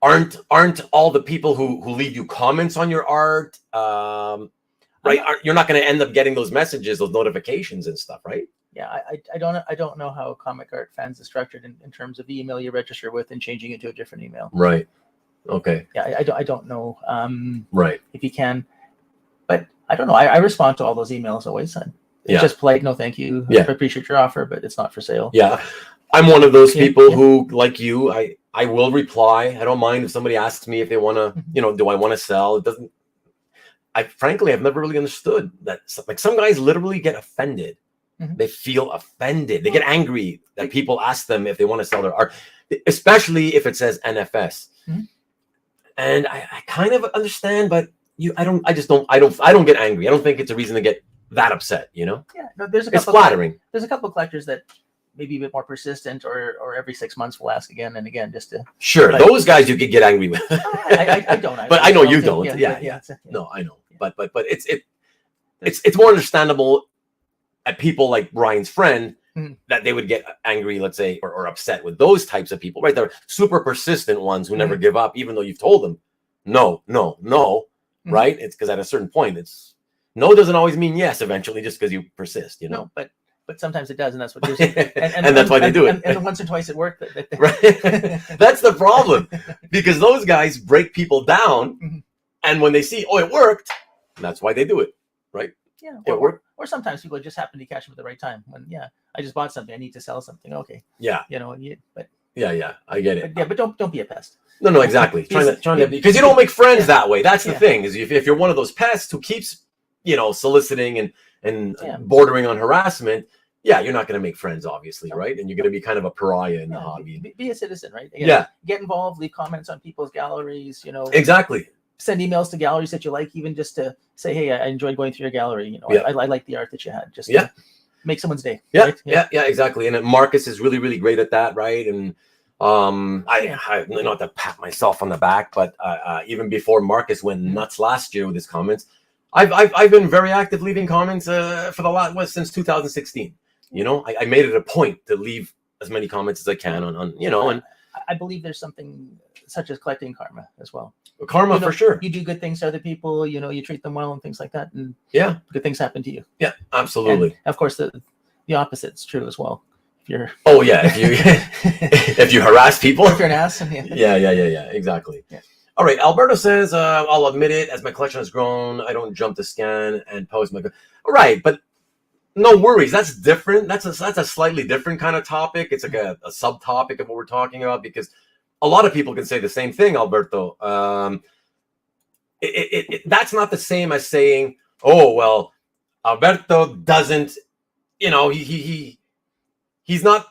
aren't all the people who leave you comments on your art, right? You're not going to end up getting those messages, those notifications and stuff, right? Yeah, I don't know how comic art fans is structured in terms of the email you register with and changing it to a different email. Right. Okay. Yeah, I don't know. Right. If you can, but I don't know. I respond to all those emails always. It's just polite. No, thank you. Yeah. I appreciate your offer, but it's not for sale. Yeah. I'm one of those people who, like you, I will reply. I don't mind if somebody asks me if they want to, do I want to sell? It doesn't. Frankly, I've never really understood that. Like, some guys literally get offended. They feel offended. They get angry that people ask them if they want to sell their art, especially if it says NFS. And I kind of understand, but I don't get angry. I don't think it's a reason to get that upset, Yeah, no, there's a couple. It's flattering. There's a couple of collectors that maybe a bit more persistent, or every 6 months will ask again and again just to. Sure, like, those guys you could get angry with. I don't. But I know you don't. Yeah. No, I know. But it's more understandable at people like Brian's friend that they would get angry, let's say, or upset with those types of people, right? They're super persistent ones who never give up, even though you've told them no, right? It's because at a certain point, it's no doesn't always mean yes eventually, just because you persist, No, but sometimes it does, and that's what you're saying. And that's why they do it. And once or twice it worked. Right. That's the problem, because those guys break people down, and when they see, oh, it worked, that's why they do it, right? Yeah, it worked. Or sometimes people just happen to catch them at the right time. When I just bought something, I need to sell something. Okay. Yeah. But yeah, I get it. But don't be a pest. No, exactly. Trying to because you don't make friends that way. That's the thing, is if you're one of those pests who keeps soliciting and bordering on harassment, you're not going to make friends, obviously, right? And you're going to be kind of a pariah in the hobby. Be a citizen, right? Again, get involved, leave comments on people's galleries. Exactly. Send emails to galleries that you like, even just to say, hey, I enjoyed going through your gallery. I like the art that you had. Just to make someone's day. Right? Yeah, exactly. And Marcus is really, really great at that, right? And I not to pat myself on the back, but even before Marcus went nuts last year with his comments, I've been very active leaving comments for the last since 2016. I made it a point to leave as many comments as I can on and I believe there's something such as collecting karma as well. Karma, for sure. You do good things to other people, you treat them well and things like that, and good things happen to you. Yeah, absolutely. And of course, the opposite's true as well. If you're if you harass people, if you're an ass. Yeah, exactly. Yeah. All right, Alberto says, I'll admit it, as my collection has grown, I don't jump to scan and post my. All right, but no worries. That's different. That's a slightly different kind of topic. It's like a subtopic of what we're talking about, because a lot of people can say the same thing, Alberto. That's not the same as saying, oh, well, Alberto doesn't, he's not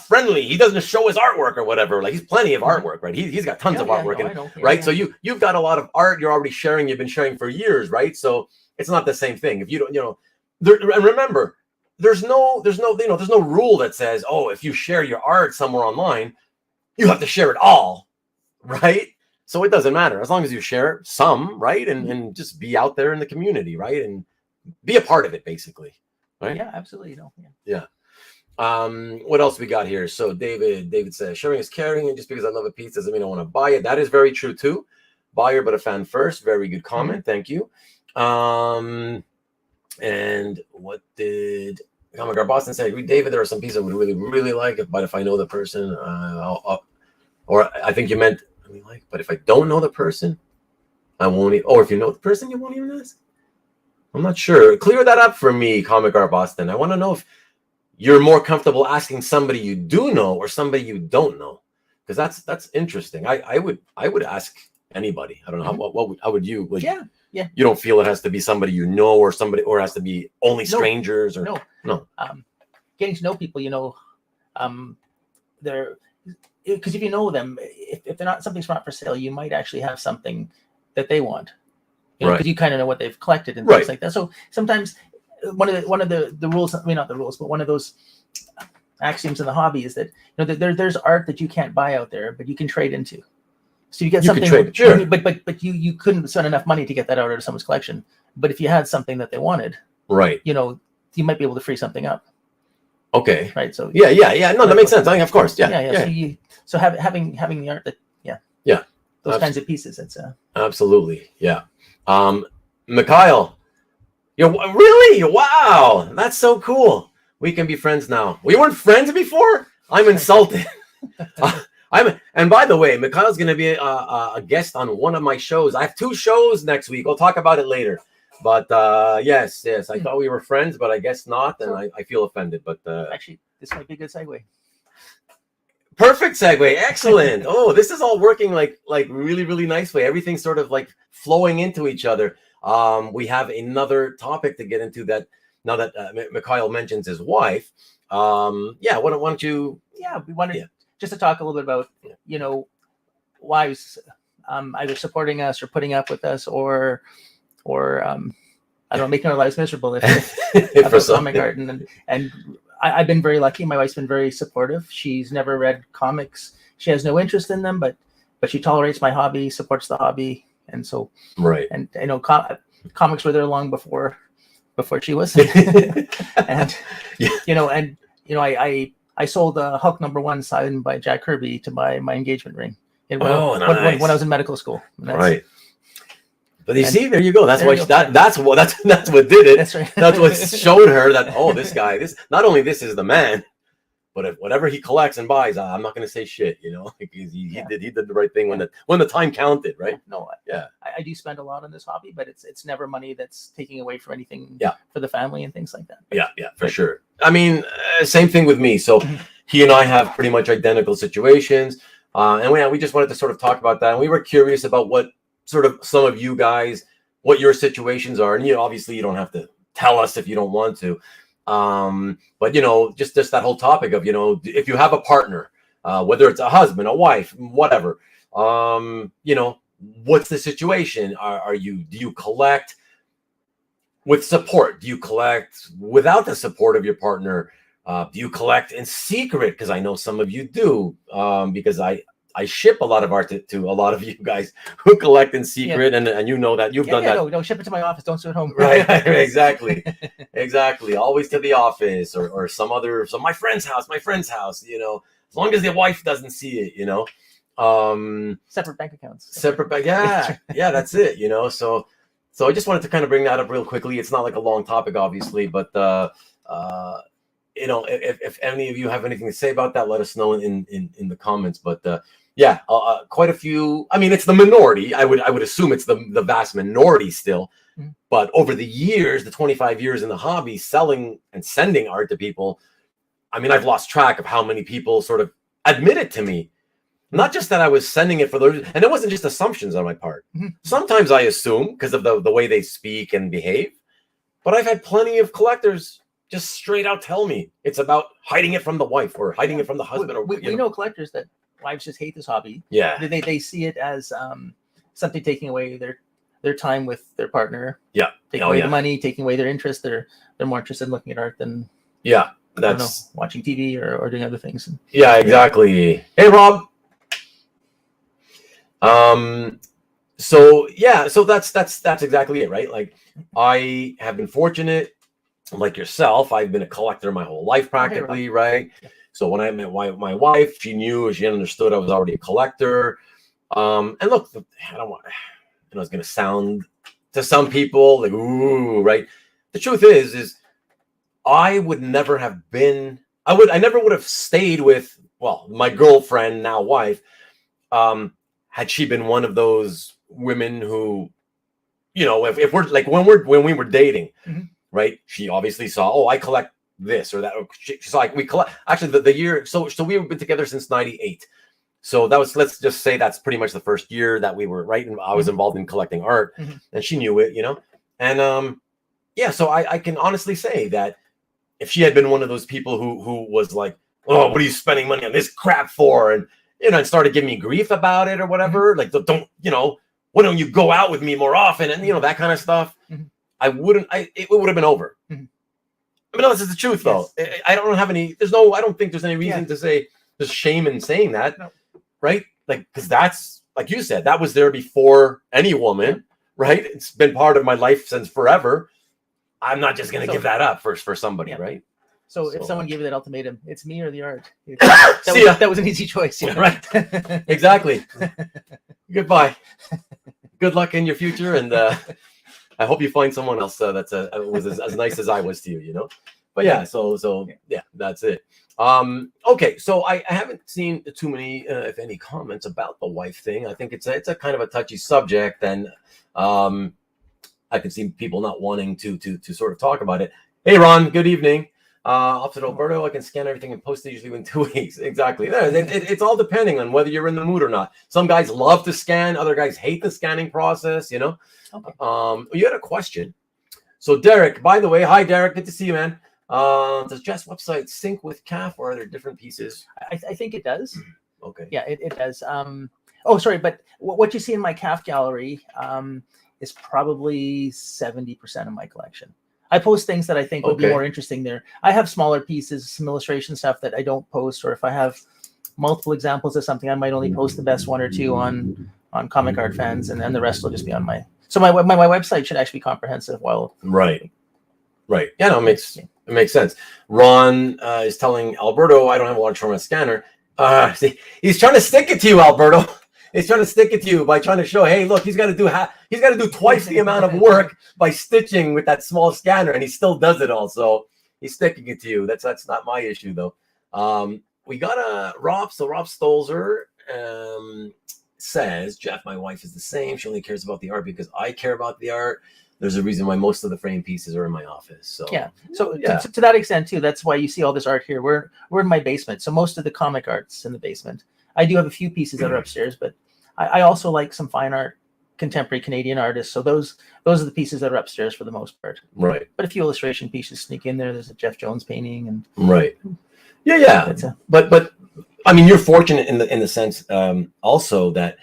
friendly. He doesn't show his artwork or whatever. Like, he's plenty of artwork, right? He's got tons of artwork, I know. Right? So you've got a lot of art you're already sharing. You've been sharing for years, right? So it's not the same thing. If you don't, and remember, there's no rule that says, oh, if you share your art somewhere online, you have to share it all, right? So it doesn't matter as long as you share some, right? And just be out there in the community, right? And be a part of it, basically, right? Yeah, absolutely. Yeah. What else we got here? So David says, sharing is caring, and just because I love a piece doesn't mean I want to buy it. That is very true too. Buyer but a fan first. Very good comment. Thank you. And what did Comic Art Boston say? David, there are some pieces I would really, really like, but if I know the person, or I think you meant really like, but if I don't know the person, I won't. Or if you know the person, you won't even ask. I'm not sure. Clear that up for me, Comic Art Boston. I want to know if you're more comfortable asking somebody you do know or somebody you don't know, because that's interesting. I would ask anybody. I don't know how would you? Yeah. You don't feel it has to be somebody you know, or it has to be only strangers, or no. Getting to know people, they're, because if you know them, if they're not, something's not for sale, you might actually have something that they want, because you kind of know what they've collected and things like that. So sometimes one of the rules, not the rules, but one of those axioms in the hobby is that there's art that you can't buy out there, but you can trade into. So you get something, sure. But you couldn't spend enough money to get that out of someone's collection. But if you had something that they wanted, right, you might be able to free something up. Okay. Right. So yeah. No, that makes sense. I think, of course. Yeah. So having the art that those kinds of pieces. It's absolutely, yeah. Mikhail, you're really, wow, that's so cool. We can be friends now. We weren't friends before. I'm insulted. And by the way, Mikhail's going to be a guest on one of my shows. I have 2 shows next week. We'll talk about it later. But yes, I thought we were friends, but I guess not, and I feel offended. But actually, this might be a good segue. Perfect segue, excellent. Oh, this is all working like really, really nice way. Everything's sort of like flowing into each other. We have another topic to get into that now that Mikhail mentions his wife. Yeah, why don't you? Yeah, we wanted just to talk a little bit about wives either supporting us or putting up with us or I don't know, making our lives miserable if about comic art. And I've been very lucky. My wife's been very supportive. She's never read comics. She has no interest in them, but she tolerates my hobby, supports the hobby, and so right. And I know comics were there long before she was. And I sold Hulk #1 signed by Jack Kirby to buy my engagement ring. Nice. When I was in medical school. Right. But you see, there you go. That's why that's what did it. That's right. That's what showed her that this guy, not only this is the man, but if whatever he collects and buys, I'm not going to say shit. He did the right thing when the time counted, right? No, yeah. I do spend a lot on this hobby, but it's never money that's taking away from anything. Yeah. For the family and things like that. Yeah, for sure. I mean, same thing with me. So he and I have pretty much identical situations, and we just wanted to sort of talk about that, and we were curious about what sort of some of you guys, what your situations are. And obviously you don't have to tell us if you don't want to. But just that whole topic of, if you have a partner, whether it's a husband, a wife, whatever, what's the situation? Do you collect with support? Do you collect without the support of your partner? Do you collect in secret? Because I know some of you do, because I ship a lot of art to a lot of you guys who collect in secret, and that you've done that. No, ship it to my office. Don't sit at home. Right, exactly. Always to the office or my friend's house. As long as the wife doesn't see it, Separate bank accounts. Yeah, that's it. So I just wanted to kind of bring that up real quickly. It's not like a long topic, obviously, but if any of you have anything to say about that, let us know in the comments. But quite a few. I mean, it's the minority. I would assume it's the vast minority still. Mm-hmm. But over the years, the 25 years in the hobby, selling and sending art to people, I mean, I've lost track of how many people sort of admitted to me, not just that I was sending it for those, and it wasn't just assumptions on my part. Mm-hmm. Sometimes I assume because of the way they speak and behave, but I've had plenty of collectors just straight out tell me it's about hiding it from the wife or hiding it from the husband. We know collectors that wives just hate this hobby. Yeah. They see it as something taking away their time with their partner. Yeah. Taking away the money, taking away their interest. They're more interested in looking at art than watching TV or doing other things. Yeah, exactly. Hey, Rob. So that's exactly it, right? Like, I have been fortunate. Like yourself, I've been a collector my whole life practically, right? Yeah. So when I met my wife, she understood I was already a collector. And look, I don't want, it's going to sound to some people like, ooh, right? The truth is I would never have been, I never would have stayed with, my girlfriend, now wife, had she been one of those women who, if we're like, when we were dating, mm-hmm. Right? She obviously saw, I collect this or that. She saw like we collect. Actually, the year. So we've been together since '98. So that was, let's just say that's pretty much the first year that we were right. And I was involved in collecting art, mm-hmm. and she knew it, And so I can honestly say that if she had been one of those people who was like, oh, what are you spending money on this crap for, and and started giving me grief about it or whatever, mm-hmm. like don't why don't you go out with me more often, and that kind of stuff. Mm-hmm. It would have been over. Mm-hmm. I mean, no, this is the truth, though. Yes. I don't have any. I don't think there's any reason to say there's shame in saying that, right? Like, because that's, like you said, that was there before any woman, right? It's been part of my life since forever. I'm not just going to give that up for somebody, right? So if someone gave you that ultimatum, it's me or the art. That was an easy choice, right? Exactly. Goodbye. Good luck in your future, and I hope you find someone else that's was as nice as I was to you. You know. But yeah, so yeah, that's it. Okay, so I haven't seen too many, if any, comments about the wife thing. I think it's a kind of a touchy subject, and I can see people not wanting to sort of talk about it. Hey, Ron, good evening. Opposite Alberto, I can scan everything and post it usually within 2 weeks. Exactly. It's all depending on whether you're in the mood or not. Some guys love to scan, other guys hate the scanning process. You know. Okay. You had a question. So Derek, by the way, hi Derek, good to see you, man. Does Jeff's website sync with CAF, or are there different pieces? I think it does. Okay. Yeah, it does. Oh, sorry, but what you see in my CAF gallery is probably 70% of my collection. I post things that I think would be more interesting there. I have smaller pieces, some illustration stuff that I don't post, or if I have multiple examples of something, I might only post the best one or two on Comic Art Fans, and then the rest will just be on my. So my website should actually be comprehensive. While right. Yeah, no, it makes sense. Ron is telling Alberto, I don't have a large format scanner. See, he's trying to stick it to you, Alberto. He's trying to stick it to you by trying to show, hey, look, he's got to do twice the amount of work by stitching with that small scanner, and he still does it all. So he's sticking it to you. That's not my issue though. We got a Rob. So Rob Stolzer says, Jeff, my wife is the same. She only cares about the art because I care about the art. There's a reason why most of the frame pieces are in my office. So yeah. So yeah. To that extent too, that's why you see all this art here. We're in my basement, so most of the comic art's in the basement. I do have a few pieces that are upstairs, but I also like some fine art, contemporary Canadian artists. So those are the pieces that are upstairs for the most part. Right. But a few illustration pieces sneak in there. There's a Jeff Jones painting and right. Yeah. But I mean, you're fortunate in the sense also that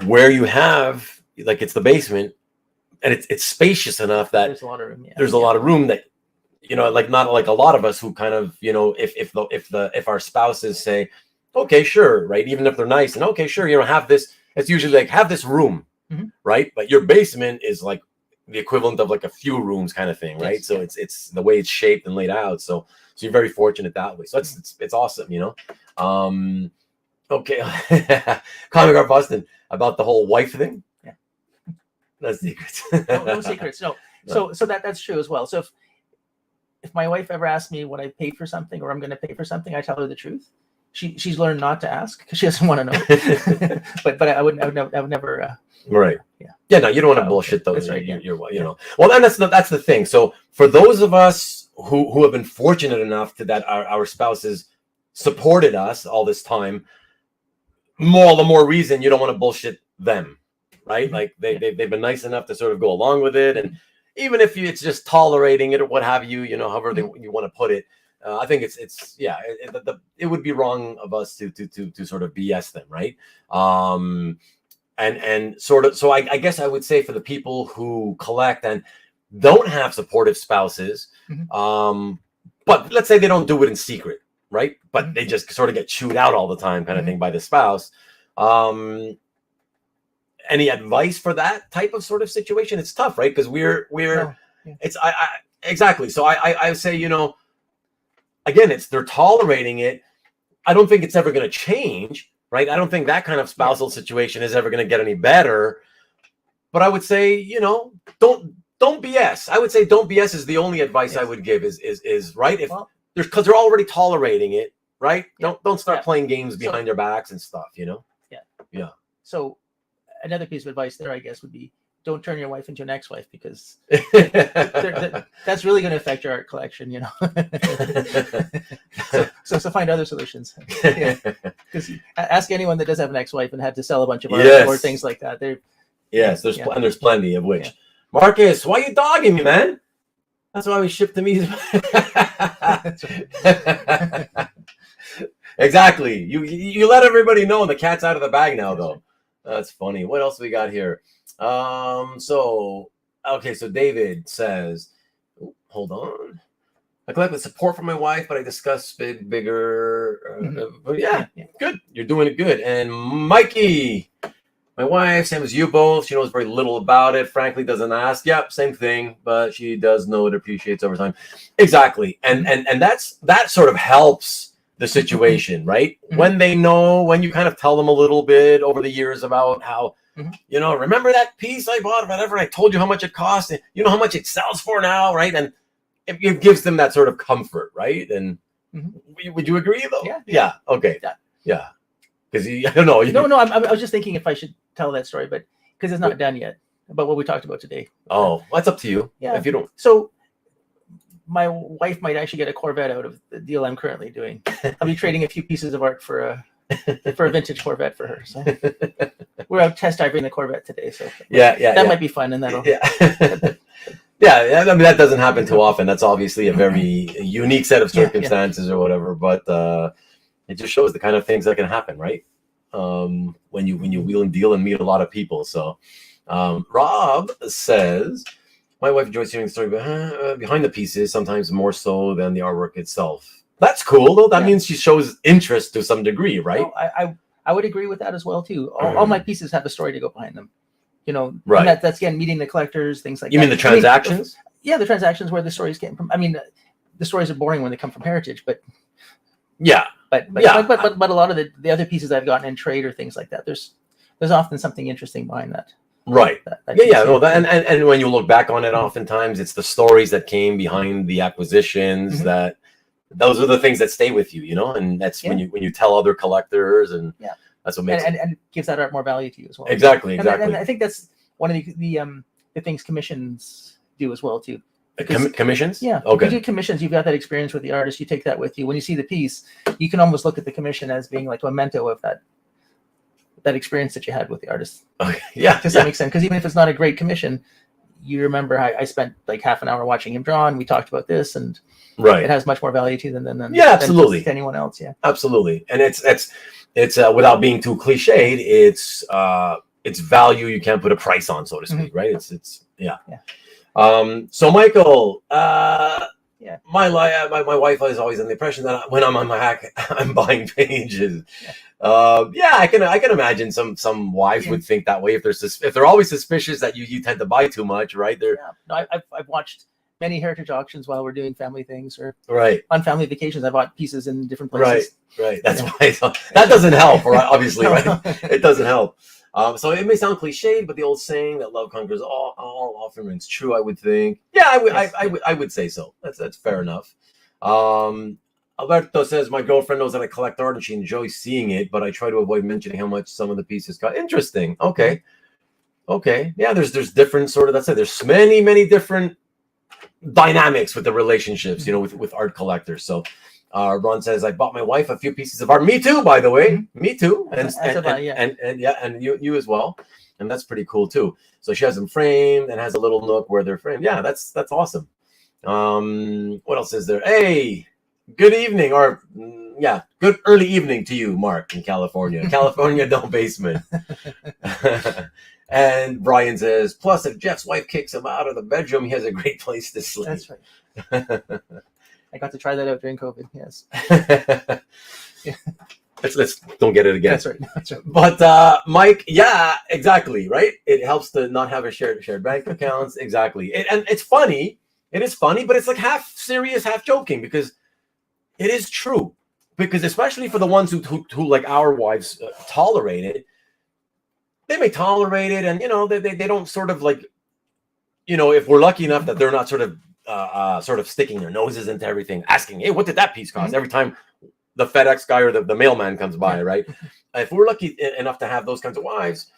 where you have, like, it's the basement. And it's spacious enough that there's a lot of room. Yeah. There's a lot of room that, you know, like not like a lot of us who kind of, you know, if our spouses say, okay, sure, right, even if they're nice and okay, sure, you know, have this. It's usually like have this room, right? But your basement is like the equivalent of like a few rooms kind of thing, right? Yes, so it's the way it's shaped and laid out. So you're very fortunate that way. So it's awesome, you know. Okay, Comic Art Boston about the whole wife thing. No secrets. no secrets. No. So that's true as well. So if my wife ever asks me what I paid for something or I'm going to pay for something, I tell her the truth. She's learned not to ask because she doesn't want to know. but I would never. Right. Yeah. No, you don't want to bullshit those. Right. You know. Well, then that's the thing. So for those of us who have been fortunate enough that our spouses supported us all this time, the more reason you don't want to bullshit them. Right, like they've been nice enough to sort of go along with it, and even if it's just tolerating it or what have you, you know, however you want to put it, I think it would be wrong of us to sort of BS them, right? And sort of, so I guess I would say for the people who collect and don't have supportive spouses, but let's say they don't do it in secret, right? But they just sort of get chewed out all the time, kind of thing, by the spouse. Any advice for that type of sort of situation? It's tough, right? Because exactly. So I say, you know, again, they're tolerating it. I don't think it's ever going to change, right? I don't think that kind of spousal situation is ever going to get any better. But I would say, you know, don't BS. I would say don't BS is the only advice I would give is right. Because they're already tolerating it, right? Don't start playing games behind their backs and stuff, you know? Yeah. So another piece of advice there, I guess, would be don't turn your wife into an ex-wife because that's really going to affect your art collection, you know. so find other solutions. Because ask anyone that does have an ex-wife and had to sell a bunch of art or things like that. There's plenty of which. Marcus, why are you dogging me, man? That's why we ship to me. Exactly. You let everybody know the cat's out of the bag now, though. That's funny. What else we got here? So David says, hold on. I collect with support from my wife, but I discuss bigger. But good. You're doing it good. And Mikey, my wife, same as you both. She knows very little about it. Frankly, doesn't ask. Yep, same thing. But she does know it appreciates over time. Exactly. And that sort of helps the situation, right? Mhm. When they know, when you kind of tell them a little bit over the years about how, you know, remember that piece I bought, whatever, I told you how much it cost, and you know how much it sells for now, right? And it gives them that sort of comfort, right? And would you agree, though? Yeah. Yeah. Okay. Yeah. Yeah. Because I don't know. No. I was just thinking if I should tell that story, but because it's not done yet about what we talked about today. Oh, that's up to you. Yeah. If you don't. So my wife might actually get a Corvette out of the deal I'm currently doing. I'll be trading a few pieces of art for a vintage Corvette for her. So we're out test driving the Corvette today. So that might be fun, and that'll Yeah, I mean that doesn't happen too often. That's obviously a very unique set of circumstances or whatever, but it just shows the kind of things that can happen, right? When you wheel and deal and meet a lot of people. So Rob says, my wife enjoys hearing the story behind the pieces, sometimes more so than the artwork itself. That's cool, though. That means she shows interest to some degree, right? No, I would agree with that as well too. All my pieces have a story to go behind them. You know, right? And that's again meeting the collectors, things like that. You mean the transactions? The transactions where the stories came from. I mean, the stories are boring when they come from heritage, but but a lot of the other pieces I've gotten in trade or things like that, there's often something interesting behind that. Right. And when you look back on it, oftentimes it's the stories that came behind the acquisitions that those are the things that stay with you, you know, and that's when you tell other collectors, and that's what makes and gives that art more value to you as well. Exactly. And I think that's one of the things commissions do as well too. Commissions? Yeah. Okay. If you do commissions, you've got that experience with the artist. You take that with you. When you see the piece, you can almost look at the commission as being like a memento of that experience that you had with the artist. Okay. Yeah. To some extent, because even if it's not a great commission, you remember I spent like half an hour watching him draw, and we talked about this, and it has much more value to you than absolutely to anyone else. Yeah, absolutely. And it's without being too cliched, it's value you can't put a price on, so to speak, right? It's. So Michael, my wife is always in the impression that when I'm on my hack, I'm buying pages. I can imagine some wives would think that way if they're always suspicious that you tend to buy too much, right? I've watched many heritage auctions while we're doing family things or on family vacations. I bought pieces in different places. Right. That's why that doesn't help, right? Obviously, right? It doesn't help. So it may sound cliched, but the old saying that love conquers all often rings true, I would think. Yeah, I would say so. That's fair enough. Alberto says, my girlfriend knows that I collect art and she enjoys seeing it, but I try to avoid mentioning how much some of the pieces cost. Interesting. Okay. Yeah, there's different sort of, that's it. There's many different dynamics with the relationships, you know, with art collectors. So Ron says, I bought my wife a few pieces of art. Me too, by the way. Me too. And you as well. And that's pretty cool too. So she has them framed and has a little nook where they're framed. Yeah, that's awesome. What else is there? Hey, good evening, or good early evening to you, Mark, in California. California, no basement. And Brian says, plus if Jeff's wife kicks him out of the bedroom, he has a great place to sleep. That's right. I got to try that out during COVID. Yes. Let's don't get it again. That's right. But Mike, yeah, exactly, right? It helps to not have a shared bank accounts. Exactly. And it's funny. It is funny, but it's like half serious, half joking, because it is true. Because especially for the ones who like our wives tolerate it, they may tolerate it, and you know they don't sort of like, you know, if we're lucky enough that they're not sort of sticking their noses into everything, asking, hey, what did that piece cost? Every time the FedEx guy or the mailman comes by, right? If we're lucky enough to have those kinds of wives,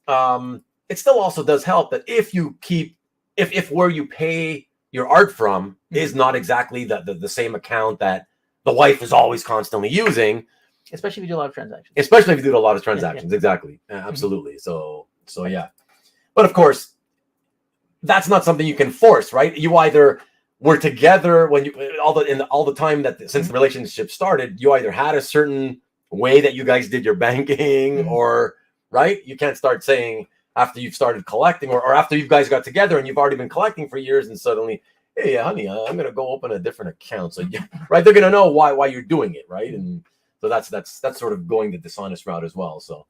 it still also does help that if you keep, if where you pay your art from is not exactly the same account that the wife is always constantly using. Especially if you do a lot of transactions. Exactly. Absolutely. So yeah. But of course, that's not something you can force, right? You either were together when you all the time that since the relationship started, you either had a certain way that you guys did your banking, or right? You can't start saying after you've started collecting, or after you guys got together and you've already been collecting for years, and suddenly, hey, honey, I'm gonna go open a different account. So right, they're gonna know why you're doing it, right? And so that's sort of going the dishonest route as well. So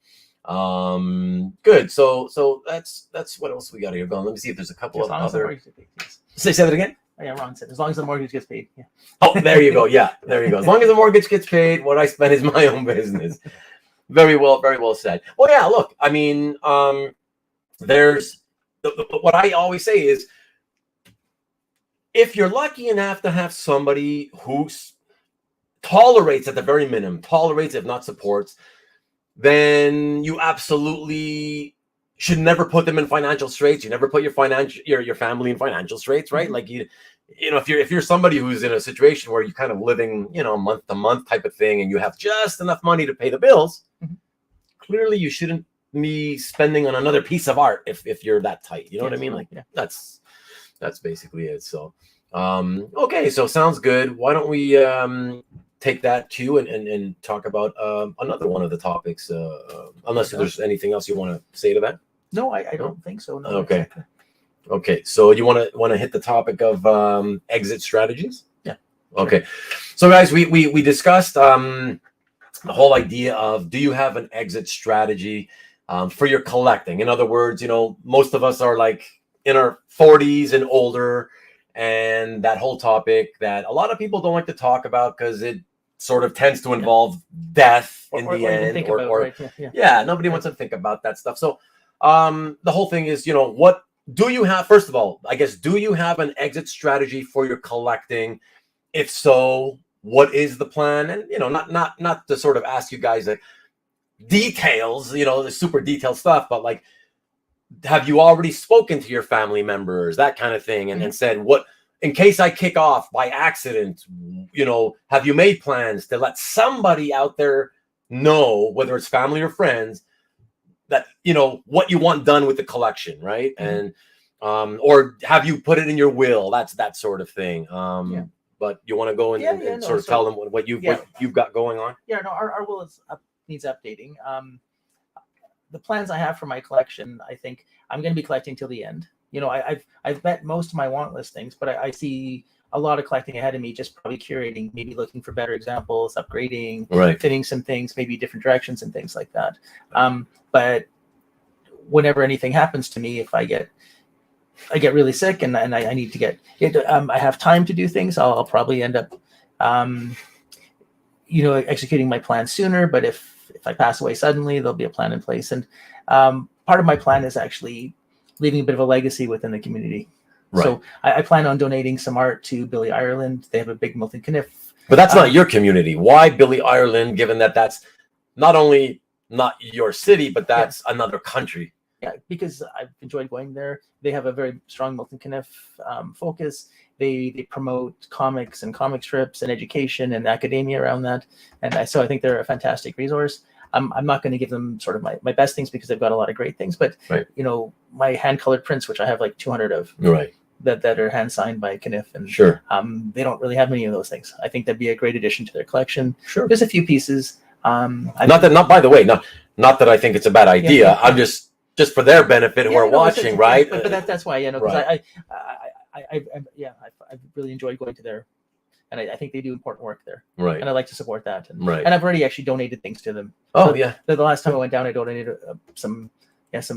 good. So that's what else we got here going. Let me see if there's a couple of other. Say that again. Oh, yeah, Ron said, as long as the mortgage gets paid. Yeah. Oh, there you go. Yeah, there you go. As long as the mortgage gets paid, what I spend is my own business. Very well said. Well, yeah, look, I mean, there's what I always say is, if you're lucky enough to have somebody who tolerates, at the very minimum, tolerates, if not supports, then you absolutely should never put them in financial straits. You never put your family in financial straits, right? Like you know, if you're somebody who's in a situation where you're kind of living, you know, month to month type of thing, and you have just enough money to pay the bills, clearly you shouldn't be spending on another piece of art if you're that tight. You know what I mean? Like that's basically it. So okay, so sounds good. Why don't we take that too and talk about another one of the topics, unless there's anything else you want to say to that? No, I don't think so. No. Okay. Exactly. Okay. So you want to hit the topic of exit strategies? Yeah. Okay. So guys, we discussed the whole idea of, do you have an exit strategy for your collecting? In other words, you know, most of us are like in our 40s and older, and that whole topic that a lot of people don't like to talk about because it sort of tends to involve death in the end, nobody wants to think about that stuff. So the whole thing is, you know, what do you have? First of all, I guess, do you have an exit strategy for your collecting? If so, what is the plan? And, you know, not to sort of ask you guys like details, you know, the super detailed stuff, but like, have you already spoken to your family members, that kind of thing, and said, what, in case I kick off by accident, you know, have you made plans to let somebody out there know, whether it's family or friends, that, you know, what you want done with the collection, right? And or have you put it in your will? That's that sort of thing. But you want to go and sort of tell them what you've got going on? Yeah, no, our will needs updating. The plans I have for my collection, I think I'm going to be collecting till the end. You know, I've met most of my want listings, but I see a lot of collecting ahead of me, just probably curating, maybe looking for better examples, upgrading, fitting some things, maybe different directions and things like that. But whenever anything happens to me, if I get really sick and I need to get it, I have time to do things, I'll probably end up, you know, executing my plan sooner. But if I pass away suddenly, there'll be a plan in place. And part of my plan is actually leaving a bit of a legacy within the community. Right. So I plan on donating some art to Billy Ireland. They have a big Milton Caniff. But that's not your community. Why Billy Ireland, given that that's not only not your city, but that's another country? Yeah, because I've enjoyed going there. They have a very strong Milton Caniff focus. They promote comics and comic strips and education and academia around that. And so I think they're a fantastic resource. I'm not going to give them sort of my best things because they've got a lot of great things, but you know, my hand colored prints, which I have like 200 of, that are hand signed by Caniff, and they don't really have many of those things. I think that'd be a great addition to their collection. There's a few pieces. By the way, not that I think it's a bad idea. I'm just for their benefit who are watching, right? But that's why, you know, because I've really enjoyed going to their, and I think they do important work there. Right. And I like to support that. And I've already actually donated things to them. Oh, so the last time I went down, I donated some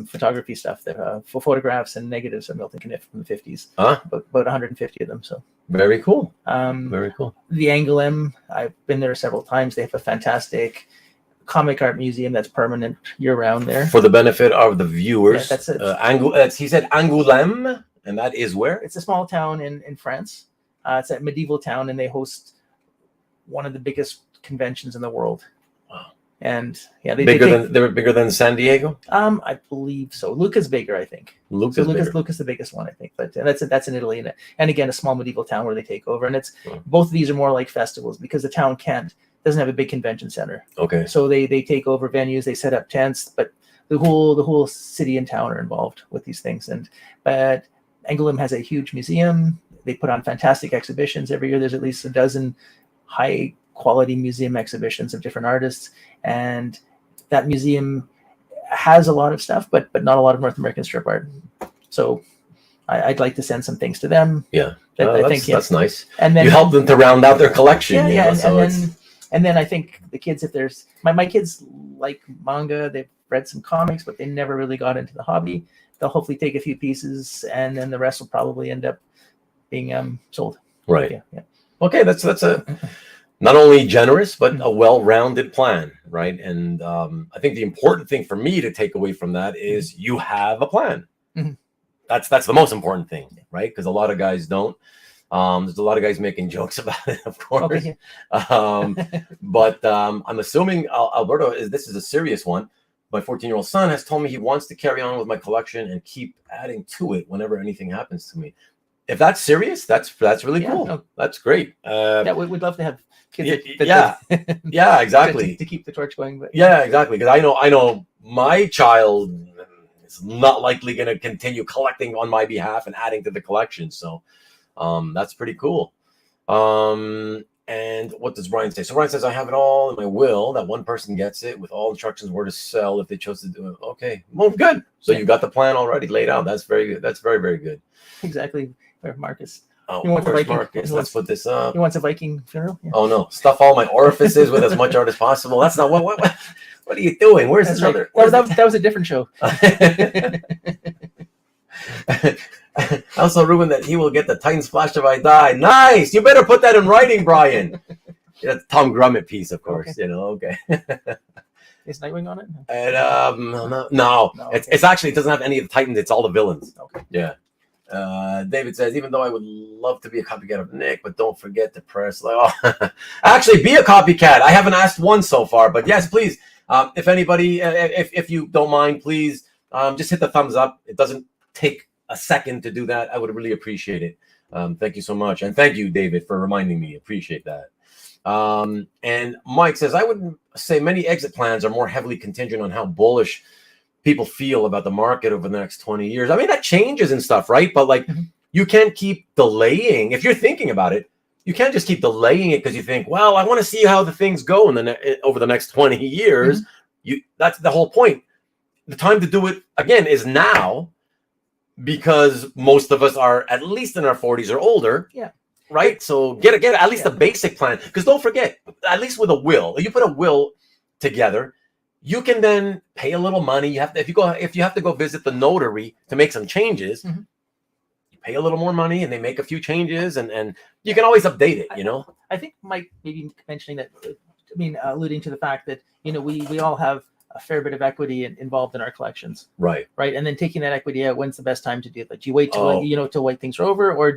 photography stuff, for photographs and negatives of Milton Caniff from the 50s. About 150 of them. So very cool. Very cool. The Angle M, I've been there several times. They have a fantastic comic art museum that's permanent year round there. For the benefit of the viewers. Yeah, that's it. He said Angoulême, and that is where? It's a small town in France. It's a medieval town, and they host one of the biggest conventions in the world. Wow! And they're bigger than San Diego. I believe so. Lucca's bigger, I think. Lucca's the biggest one, I think. But that's in Italy, and again, a small medieval town where they take over. And it's both of these are more like festivals because the town doesn't have a big convention center. Okay. So they take over venues, they set up tents, but the whole city and town are involved with these things. But Angoulême has a huge museum. They put on fantastic exhibitions every year. There's at least a dozen high quality museum exhibitions of different artists. And that museum has a lot of stuff, but not a lot of North American strip art. So I'd like to send some things to them. Yeah. That's nice. And then you help them to round out their collection. And then I think the kids, if there's my kids like manga, they've read some comics, but they never really got into the hobby. They'll hopefully take a few pieces, and then the rest will probably end up being sold. Right. Yeah. Okay, that's a not only generous but a well-rounded plan, right? And I think the important thing for me to take away from that is you have a plan. Mhm. That's the most important thing, right? Because a lot of guys don't. There's a lot of guys making jokes about it, of course. Okay. But I'm assuming Alberto this is a serious one. My 14-year-old son has told me he wants to carry on with my collection and keep adding to it whenever anything happens to me. If that's serious, that's really cool. No. That's great. Yeah, we'd love to have kids. Yeah, exactly. To keep the torch going. But yeah, exactly. Because I know my child is not likely going to continue collecting on my behalf and adding to the collection. So that's pretty cool. And what does Brian say? So Brian says, I have it all in my will that one person gets it with all instructions where to sell if they chose to do it. Okay, well, good. So you got the plan already laid out. That's very good. That's very, very good. Exactly. Where Marcus? Oh, He wants a where's Viking- Marcus? he Let's put this up. He wants a Viking funeral. Yeah. Oh no! Stuff all my orifices with as much art as possible. That's not what are you doing? Where's That's this right. other? Well, that was a different show. Also, Ruben, that he will get the Titan splash if I die. Nice. You better put that in writing, Brian. Yeah, Tom Grummett piece, of course. Okay. You know. Okay. Is Nightwing on it? And no. It's actually, it doesn't have any of the Titans. It's all the villains. Okay. Yeah. David says, even though I would love to be a copycat of Nick, but don't forget to press actually be a copycat. I haven't asked one so far, but yes, please. If anybody, if you don't mind, please just hit the thumbs up. It doesn't take a second to do that. I would really appreciate it. Thank you so much. And thank you, David, for reminding me. Appreciate that. And Mike says, I would say many exit plans are more heavily contingent on how bullish people feel about the market over the next 20 years. I mean, that changes and stuff, right? But like, you can't keep delaying. If you're thinking about it, you can't just keep delaying it because you think, well, I want to see how the things go over the next 20 years. That's the whole point. The time to do it again is now, because most of us are at least in our 40s or older. Yeah. Right. So get at least a basic plan. Because don't forget, at least with a will, you put a will together, you can then pay a little money. You have to, if you have to go visit the notary to make some changes, you pay a little more money and they make a few changes, and you can always update it, you know. I think Mike maybe mentioning that, I mean, alluding to the fact that, you know, we all have a fair bit of equity involved in our collections. Right. And then taking that equity out, when's the best time to do that? Do you wait till till wait things are over, or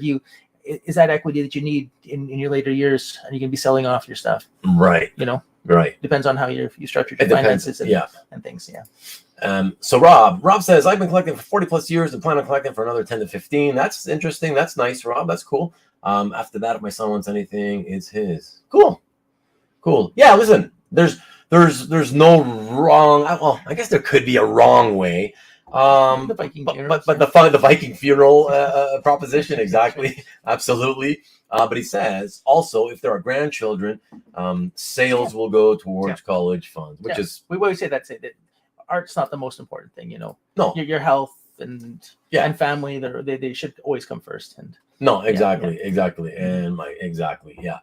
is that equity that you need in your later years, and you can be selling off your stuff? Right. You know. Right. Depends on how you structured your finances and things. Yeah. So Rob says, I've been collecting for 40 plus years and plan on collecting for another 10 to 15. That's interesting. That's nice, Rob. That's cool. After that, if my son wants anything, it's his. Cool. Yeah. Listen, there's no wrong. Well, I guess there could be a wrong way. The Viking funeral. But the Viking funeral proposition, exactly. Absolutely. But he says also, if there are grandchildren, sales will go towards college funds, which is, we always say that art's not the most important thing, you know. No, your health and family, they should always come first. And no, exactly. And exactly. Yeah.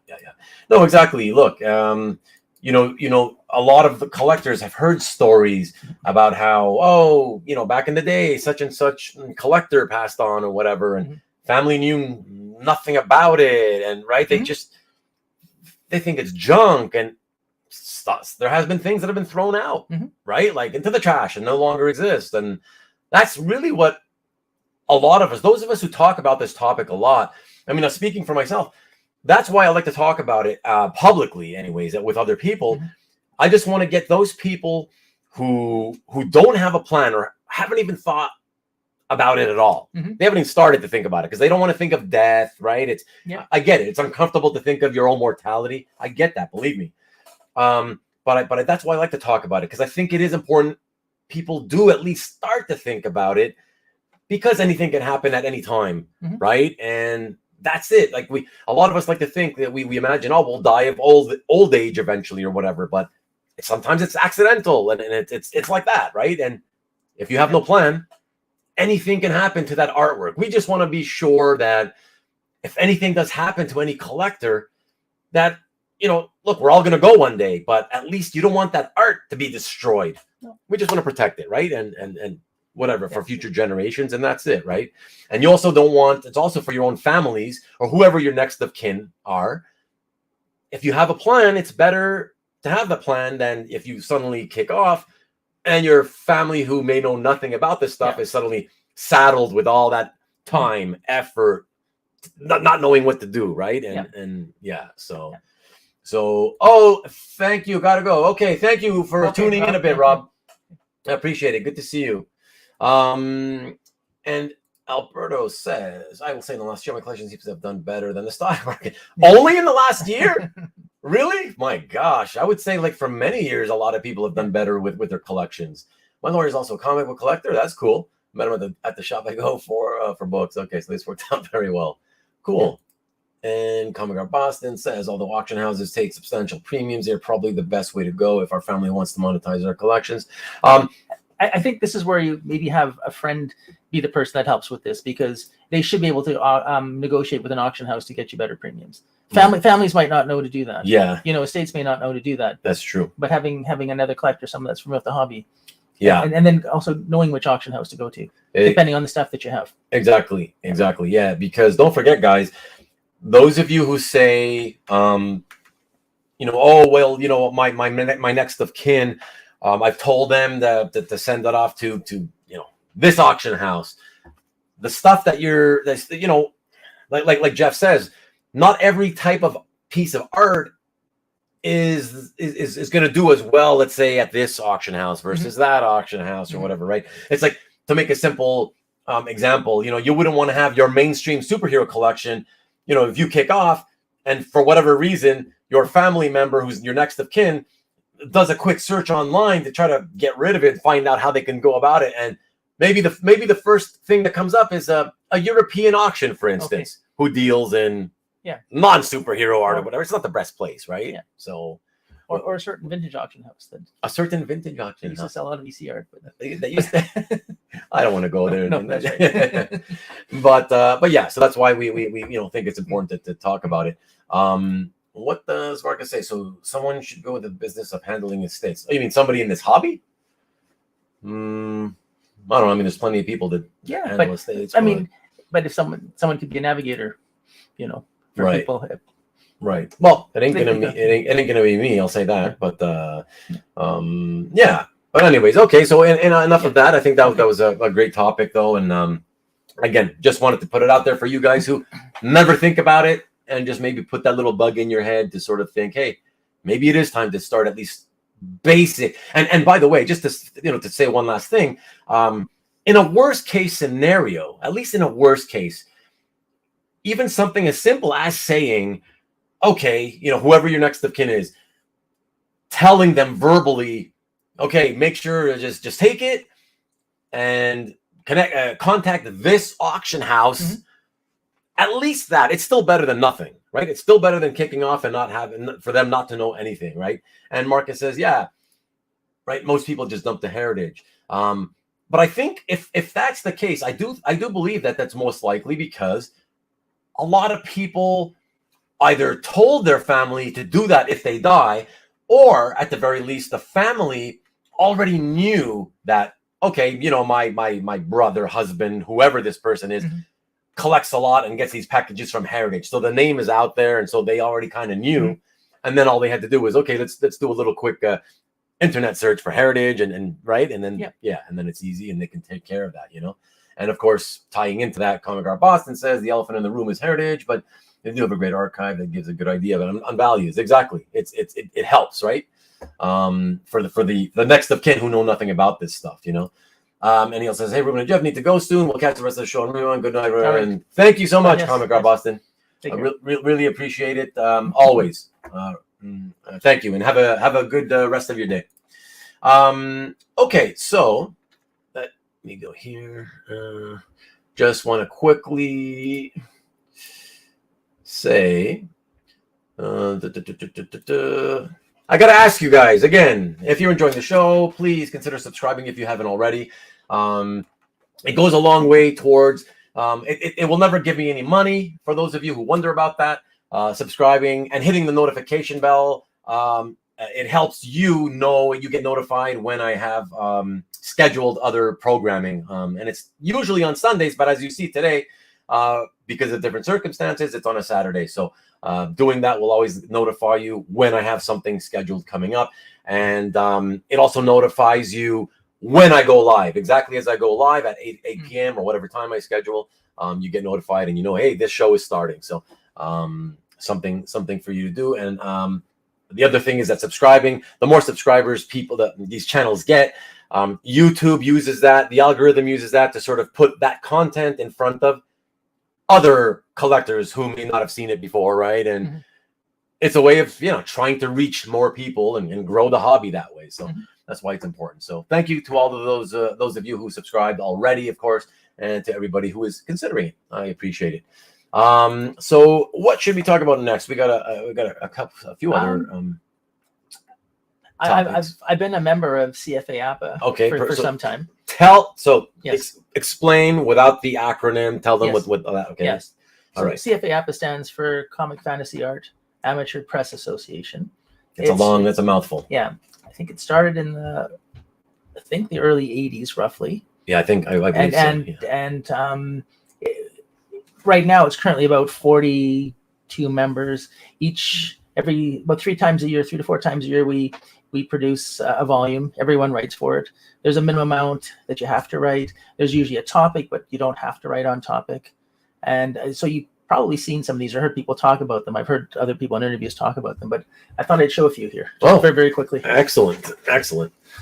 No, exactly. Look, you know, a lot of the collectors have heard stories about how, back in the day, such and such collector passed on or whatever, and family knew nothing about it, and they think it's junk, and there has been things that have been thrown out, right, like into the trash and no longer exist. And that's really what a lot of us, those of us who talk about this topic a lot, I mean, speaking for myself, that's why I like to talk about it publicly, anyways, with other people. I just want to get those people who don't have a plan or haven't even thought about it at all. They haven't even started to think about it because they don't want to think of death, right? I get it. It's uncomfortable to think of your own mortality. I get that, believe me. But that's why I like to talk about it, because I think it is important people do at least start to think about it, because anything can happen at any time, right? And that's it. Like a lot of us like to think that we imagine, we'll die of old age eventually or whatever, but sometimes it's accidental, and it's like that, right? And if you have no plan, anything can happen to that artwork. We just want to be sure that if anything does happen to any collector, that, look, we're all going to go one day, but at least you don't want that art to be destroyed. No. We just want to protect it, right? And whatever for future generations, and that's it, right? And you also don't want, it's also for your own families or whoever your next of kin are. If you have a plan, it's better to have the plan than if you suddenly kick off and your family who may know nothing about this stuff is suddenly saddled with all that time, effort, not knowing what to do, right? So oh, thank you, gotta go. Okay, thank you for tuning in a bit, Rob. I appreciate it. Good to see you. And Alberto says, I will say in the last year, my collection seems to have done better than the stock market. Only in the last year? Really? My gosh. I would say like for many years, a lot of people have done better with their collections. My lawyer is also a comic book collector. That's cool. Met him at the shop I go for books. Okay, so this worked out very well. Cool. And Comic Art Boston says, although auction houses take substantial premiums, they're probably the best way to go if our family wants to monetize their collections. I think this is where you maybe have a friend be the person that helps with this, because they should be able to negotiate with an auction house to get you better premiums. Families might not know to do that. Yeah. You know, estates may not know to do that. That's true. But having another collector, someone that's familiar with the hobby. Yeah. And then also knowing which auction house to go to, depending on the stuff that you have. Exactly. Yeah. Because don't forget, guys, those of you who say, oh, well, my next of kin, I've told them that to send that off to this auction house. The stuff that like Jeff says, not every type of piece of art is going to do as well, let's say, at this auction house versus that auction house or whatever, right? It's like, to make a simple example, you wouldn't want to have your mainstream superhero collection, if you kick off and for whatever reason, your family member who's your next of kin does a quick search online to try to get rid of it and find out how they can go about it. And maybe the first thing that comes up is a European auction, for instance, who deals in non-superhero art or whatever. It's not the best place, right? Yeah. So, or a certain vintage auction house. A certain vintage auction house. They used to sell a lot of VC art, but they used to. I don't want to go there. No, that's right. but yeah, so that's why we think it's important to talk about it. What does Marcus say? So someone should go with the business of handling estates. Oh, you mean somebody in this hobby? I don't know. I mean, there's plenty of people that handle estates. I mean, but if someone could be a navigator, for people. Right. Well, it ain't gonna be me. I'll say that. But yeah. But anyways, okay. So enough of that. I think that was a great topic, though. And again, just wanted to put it out there for you guys who never think about it, and just maybe put that little bug in your head to sort of think, hey, maybe it is time to start at least basic. And by the way, just to say one last thing, in a worst case scenario, at least in a worst case, even something as simple as saying, okay, whoever your next of kin is, telling them verbally, okay, make sure to just take it and contact this auction house. At least that, it's still better than nothing, right? It's still better than kicking off and for them not to know anything, right? And Marcus says, yeah, right. Most people just dump the heritage. But I think if that's the case, I do believe that that's most likely because a lot of people either told their family to do that if they die, or at the very least, the family already knew that, okay, my brother, husband, whoever this person is, collects a lot and gets these packages from Heritage. So the name is out there. And so they already kind of knew. And then all they had to do was, okay, let's do a little quick internet search for Heritage and right. And then, and then it's easy and they can take care of that, And of course, tying into that, Comic Art Boston says the elephant in the room is Heritage, but they do have a great archive that gives a good idea on values. Exactly. It helps, right? For the next of kin who know nothing about this stuff, And he also says, hey, Rubén and Jeff need to go soon. We'll catch the rest of the show. Everyone, good night, everyone. Right. And thank you so much, Comic Art Boston. I really appreciate it. Always. Thank you, and have a good rest of your day. Okay, so let me go here. Just want to quickly say, I got to ask you guys again, if you're enjoying the show, please consider subscribing if you haven't already. It goes a long way towards, it will never give me any money for those of you who wonder about that. Subscribing and hitting the notification bell it helps you know, you get notified when I have scheduled other programming. And it's usually on Sundays, but as you see today, because of different circumstances, it's on a Saturday. So doing that will always notify you when I have something scheduled coming up. And it also notifies you when I go live, exactly as I go live at 8 p.m. or whatever time I schedule. You get notified and you know, hey, this show is starting. So something for you to do. And the other thing is that subscribing, the more subscribers people that these channels get, YouTube uses that, the algorithm uses that to sort of put that content in front of other collectors who may not have seen it before, right? And it's a way of, you know, trying to reach more people and grow the hobby that way. So that's why it's important. So thank you to all of those of you who subscribed already, of course, and to everybody who is considering it. I appreciate it. So what should we talk about next? We got a few other topics. I've been a member of CFA APA for some time. Explain without the acronym. Tell them what that. Okay. Yes. All right. CFA APA stands for Comic Fantasy Art Amateur Press Association. That's a mouthful. Yeah, I think it started in the early about roughly. Yeah, I think I believe so. And right now it's currently about 42 members. About 3 to 4 times a year, we produce a volume. Everyone writes for it. There's a minimum amount that you have to write. There's usually a topic, but you don't have to write on topic. And so you've probably seen some of these or heard people talk about them. I've heard other people in interviews talk about them, but I thought I'd show a few here very, very quickly. Excellent.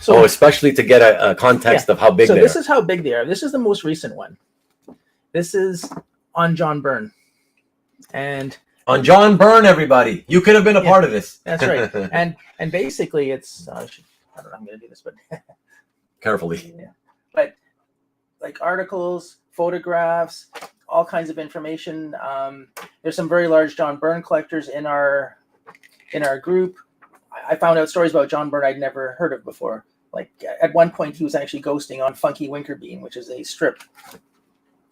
So especially to get a context of how big they are. So this is how big they are. This is the most recent one. This is on John Byrne. And on John Byrne, everybody, you could have been a part of this. That's right. And basically it's, I don't know, I'm going to do this, but carefully. Yeah. But like articles, photographs, all kinds of information. There's some very large John Byrne collectors in our group. I found out stories about John Byrne I'd never heard of before. Like at one point, he was actually ghosting on Funky Winkerbean, which is a strip.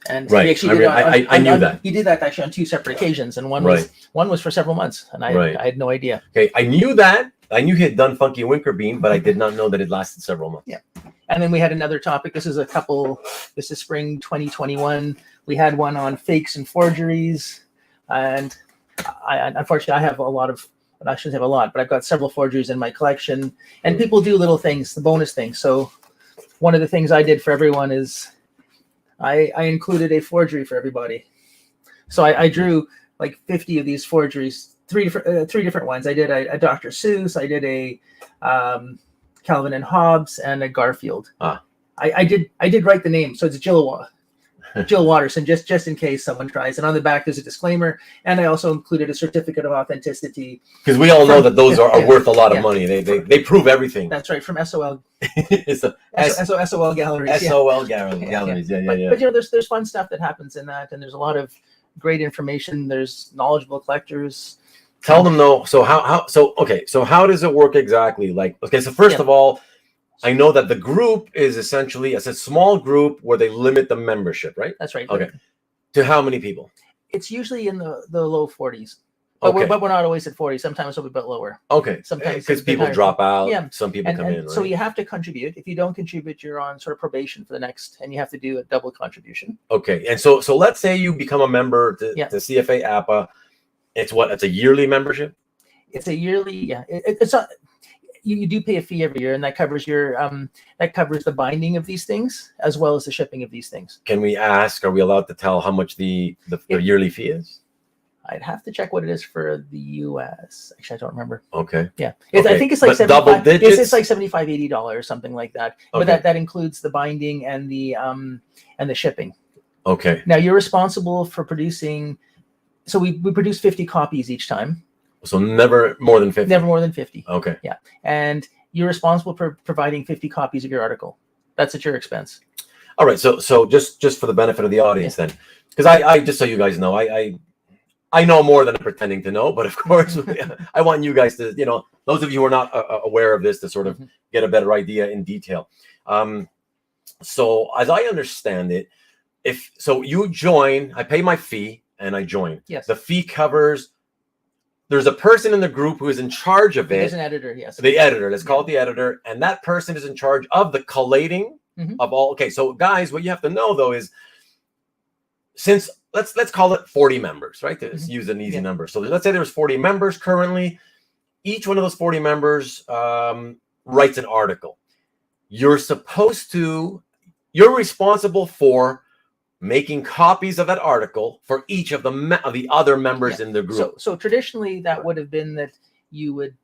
And right. He actually I knew that. He did that actually on 2 separate occasions, and one was for several months, and I had no idea. Okay, I knew that. I knew he had done Funky Winkerbean, but I did not know that it lasted several months. Yeah. And then we had another topic. This is spring 2021. We had one on fakes and forgeries. And unfortunately, I have a lot of, I shouldn't have a lot, but I've got several forgeries in my collection. And people do little things, the bonus things. So one of the things I did for everyone is I included a forgery for everybody. So I drew like 50 of these forgeries, three different ones. I did a Dr. Seuss, I did a Calvin and Hobbes, and a Garfield. I did write the name, so it's Jill Watterson, just in case someone tries. And on the back there's a disclaimer, and I also included a certificate of authenticity. Because we all know that those are worth a lot of money. They prove everything. That's right, from SOL. SOL Galleries. SOL Galleries. Yeah. But you know, there's fun stuff that happens in that, and there's a lot of great information. There's knowledgeable collectors. Tell them though. So how does it work exactly? So first of all, I know that the group is essentially a small group where they limit the membership, right? That's right. Okay. To how many people? It's usually in the low 40s. But we're not always at 40. Sometimes we'll be a bit lower. Okay. Sometimes because people drop out. Yeah. Some people come in. Right? So you have to contribute. If you don't contribute, you're on sort of probation for the next, and you have to do a double contribution. Okay. And so let's say you become a member to CFA APA. It's a yearly membership? It's a yearly, yeah. It's not. You do pay a fee every year, and that covers the binding of these things as well as the shipping of these things. Can we ask? Are we allowed to tell how much the yearly fee is? I'd have to check what it is for the U.S. Actually, I don't remember. Okay. Yeah, I think it's like double digits. It's like $75, $80, something like that. Okay. But that includes the binding and the shipping. Okay. Now you're responsible for producing. So we produce 50 copies each time. So never more than 50. Never more than 50. Okay. Yeah, and you're responsible for providing 50 copies of your article. That's at your expense. All right. So just for the benefit of the audience, then, because I just so you guys know, I know more than I'm pretending to know, but of course I want you guys to, those of you who are not aware of this, to sort of get a better idea in detail. So as I understand it, you join, I pay my fee and I join. Yes. The fee covers there's a person in the group who is in charge of it. There's an editor, yes. The editor, let's call it the editor. And that person is in charge of the collating of all. Okay, so guys, what you have to know though is, since let's call it 40 members, right? Let's use an easy number. So let's say there's 40 members currently. Each one of those 40 members writes an article. You're responsible for making copies of that article for each of the other members in the group. So traditionally that would have been that you would,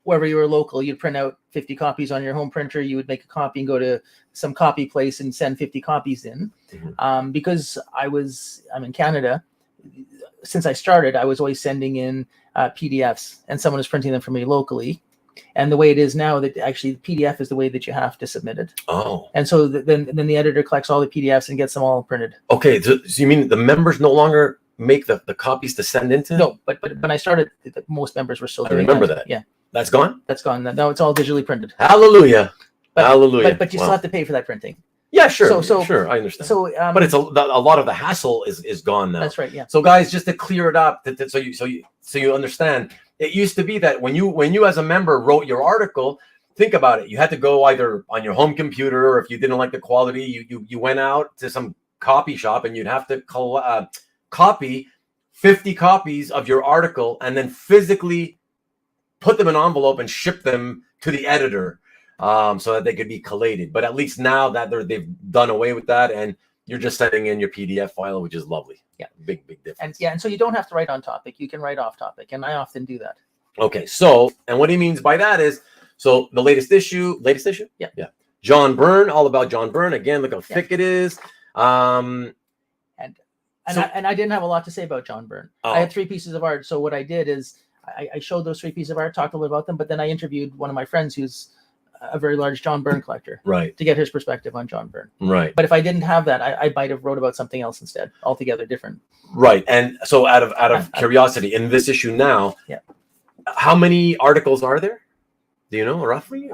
wherever you were local, you'd print out 50 copies on your home printer. You would make a copy and go to some copy place and send 50 copies in. Because I'm in Canada, since I started, I was always sending in PDFs, and someone was printing them for me locally. And the way it is now, that actually the PDF is the way that you have to submit it. Oh. And so then the editor collects all the PDFs and gets them all printed. Okay, so you mean the members no longer make the copies to send into? No, but when I started, most members were still doing remember that. Yeah. That's gone? That's gone. Now it's all digitally printed. Hallelujah. Hallelujah. But you still have to pay for that printing. Yeah, sure. Sure, I understand. So, but it's a lot of the hassle is gone now. That's right. Yeah. So, guys, just to clear it up, so you understand, it used to be that when you as a member wrote your article, think about it. You had to go either on your home computer, or if you didn't like the quality, you went out to some copy shop and you'd have to copy 50 copies of your article and then physically put them in an envelope and ship them to the editor. So that they could be collated. But at least now that they've done away with that, and you're just sending in your PDF file, which is lovely. Yeah, big difference. And so you don't have to write on topic; you can write off topic, and I often do that. Okay, so and what he means by that is, so the latest issue, yeah, John Byrne, all about John Byrne. Again, look how thick it is. And I didn't have a lot to say about John Byrne. I had 3 pieces of art. So what I did is I showed those 3 pieces of art, talked a little about them, but then I interviewed one of my friends who's a very large John Byrne collector, right, to get his perspective on John Byrne, right. But if I didn't have that, I might have wrote about something else instead, altogether different, right. And so out of curiosity, in this issue now, how many articles are there? Do you know roughly?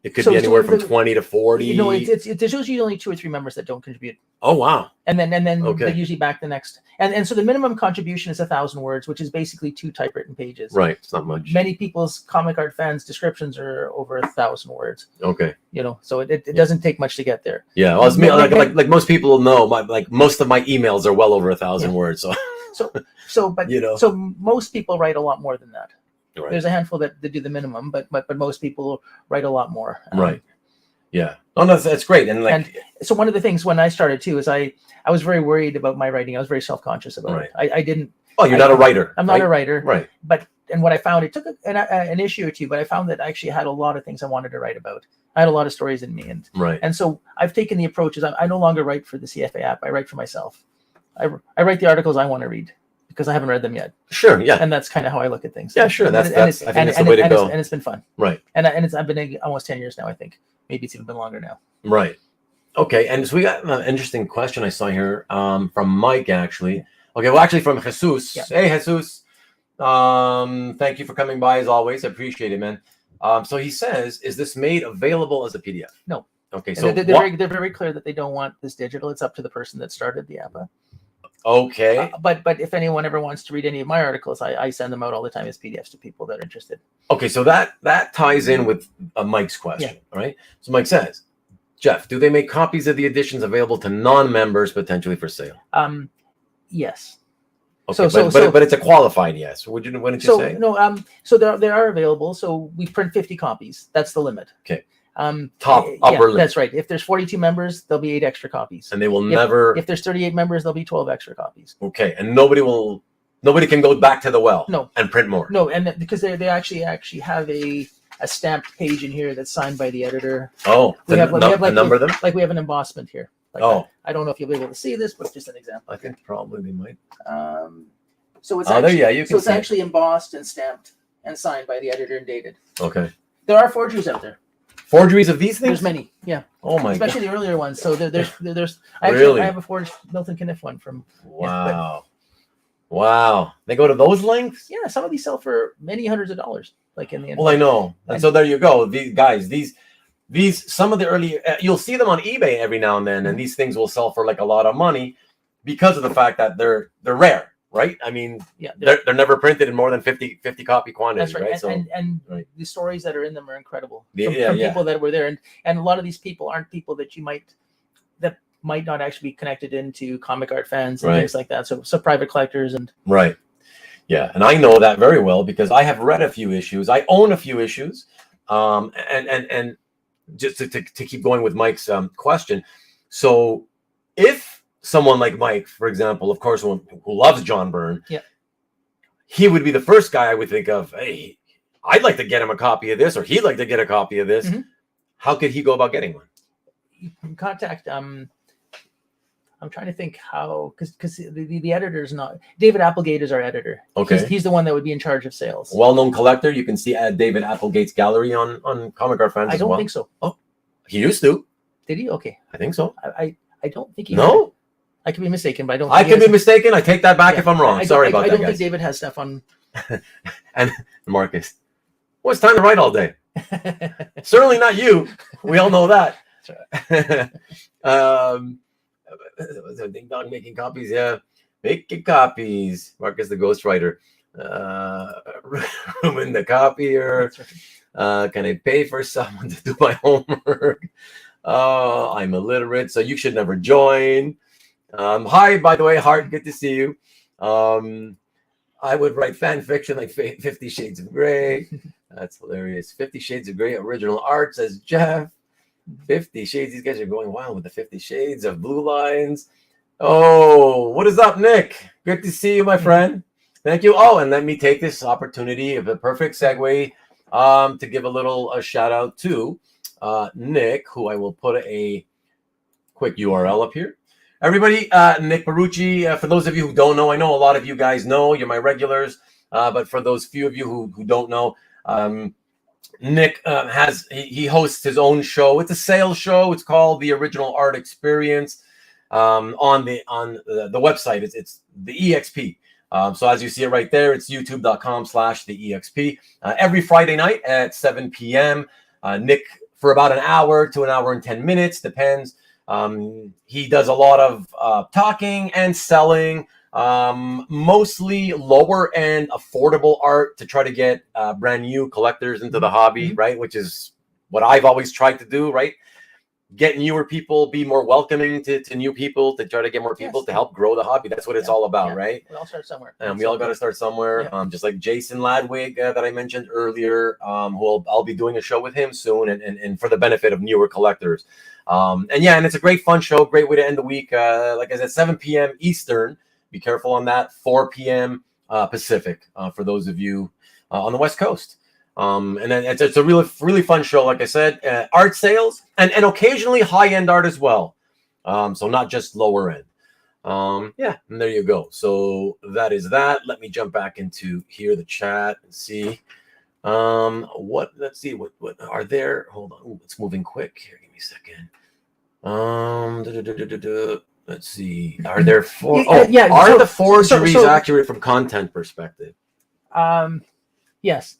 It could be anywhere from 20 to 40. There's usually only 2 or 3 members that don't contribute. Oh wow! And then they usually back the next. And so the minimum contribution is 1,000 words, which is basically 2 typewritten pages. Right, it's not much. Many people's comic art fans' descriptions are over 1,000 words. Okay. So it doesn't take much to get there. Yeah, well, it's me. Like most people know, most of my emails are well over 1,000 words. So most people write a lot more than that. Right. There's a handful that do the minimum, but most people write a lot more. Right. Yeah. Oh no, that's great. And so one of the things when I started too is I was very worried about my writing. I was very self-conscious about it. I didn't. Oh, you're not a writer. I'm not a writer. Right. And what I found, it took an issue or 2, but I found that I actually had a lot of things I wanted to write about. I had a lot of stories in me, and so I've taken the approach is I no longer write for the CFA app. I write for myself. I write the articles I want to read, because I haven't read them yet. Sure, yeah. And that's kind of how I look at things. Yeah, sure. I think that's the way to go. And it's been fun. Right. And I've been almost 10 years now, I think. Maybe it's even been longer now. Right. Okay. And so we got an interesting question I saw here from Mike, actually. Okay, well, actually from Jesus. Yeah. Hey, Jesus. Thank you for coming by as always. I appreciate it, man. So he says, is this made available as a PDF? No. Okay, so they're very clear that they don't want this digital. It's up to the person that started the APA. Okay. But if anyone ever wants to read any of my articles, I send them out all the time as PDFs to people that are interested. Okay, so that ties in with Mike's question, right? So Mike says, Jeff, do they make copies of the editions available to non-members potentially for sale? Yes. Okay, but it's a qualified yes. Wouldn't you say? No, so they are available. So we print 50 copies. That's the limit. Okay. Upper limit. That's right. If there's 42 members, there'll be 8 extra copies. And they will never. If there's 38 members, there'll be 12 extra copies. Okay, and nobody can go back to the well. No. And print more. No, and because they actually have a stamped page in here that's signed by the editor. Oh, we have a number of them. Like we have an embossment here. I don't know if you'll be able to see this, but just an example. I think probably they might. So it's it's actually embossed and stamped and signed by the editor and dated. Okay. There are forgeries out there. Forgeries of these things? There's many, yeah. Oh my god. Especially the earlier ones. So there's I have a forged Milton Caniff one from. Wow. Wow. They go to those lengths? Yeah, some of these sell for many hundreds of dollars. Like in the end. Well, I know. And so there you go. These guys, these some of the early you'll see them on eBay every now and then, and these things will sell for like a lot of money because of the fact that they're rare. right? I mean, Yeah, they're never printed in more than 50 copy quantity, that's right. right? And right. the stories that are in them are incredible Yeah, from people that were there, and a lot of these people aren't people that might not actually be connected into comic art fans and things like that. So private collectors and right. Yeah, and I know that very well because I have read a few issues. I own a few issues, and just to keep going with Mike's question. So, if someone like Mike, for example, of course, who loves John Byrne, he would be the first guy I would think of. Hey, I'd like to get him a copy of this, or he'd like to get a copy of this. How could he go about getting one? You can contact. I'm trying to think how, because the editor's not, David Applegate is our editor. Okay. He's the one that would be in charge of sales. Well-known collector. You can see at David Applegate's gallery on Comic Art Fans. I don't think so. Oh, he used to. Did he? Okay. I think so. I don't think he. No. I could be mistaken, but I don't. I could be mistaken. I take that back if I'm wrong. Sorry about that, guys. I don't think David has stuff on. And Marcus, well, it's time to write all day. Certainly not you. We all know that. Ding Dong making copies, yeah. Making copies. Marcus the ghostwriter. Rubén the copier. Can I pay for someone to do my homework? I'm illiterate, so you should never join. Hi, by the way, Hart, good to see you. I would write fan fiction like 50 Shades of Grey. That's hilarious. 50 Shades of Grey original art, says Jeff. 50 Shades. These guys are going wild with the 50 Shades of Blue Lines. Oh, what is up, Nick? Good to see you, my friend. Thank you. Oh, and let me take this opportunity of a perfect segue to give a little shout out to Nick, who I will put a quick URL up here. Everybody, Nick Barucci, for those of you who don't know, I know a lot of you guys know, you're my regulars, but for those few of you who don't know, Nick he hosts his own show. It's a sales show. It's called The Original Art Experience. On the website, it's the EXP. So as you see it right there, it's youtube.com/the EXP. Every Friday night at 7 p.m. Nick, for about an hour to an hour and 10 minutes, depends. He does a lot of talking and selling, mostly lower end affordable art to try to get brand new collectors into the hobby, right? Which is what I've always tried to do, right? Get newer people, be more welcoming to new people, to try to get more people to help grow the hobby. That's what it's all about, right? We all start somewhere. And we all got to start somewhere. Just like Jason Ladwig that I mentioned earlier, who I'll be doing a show with him soon, and for the benefit of newer collectors. And it's a great fun show, great way to end the week. Like I said, 7 p.m. Eastern. Be careful on that. 4 p.m. Pacific for those of you on the West Coast. And then it's a really fun show. Like I said, art sales and occasionally high-end art as well. So not just lower end. And there you go. So that is that. Let me jump back into here, the chat, and see let's see what are there. Hold on. Ooh, it's moving quick here. Give me a second. Let's see. Are there are the forgeries accurate from content perspective? Yes.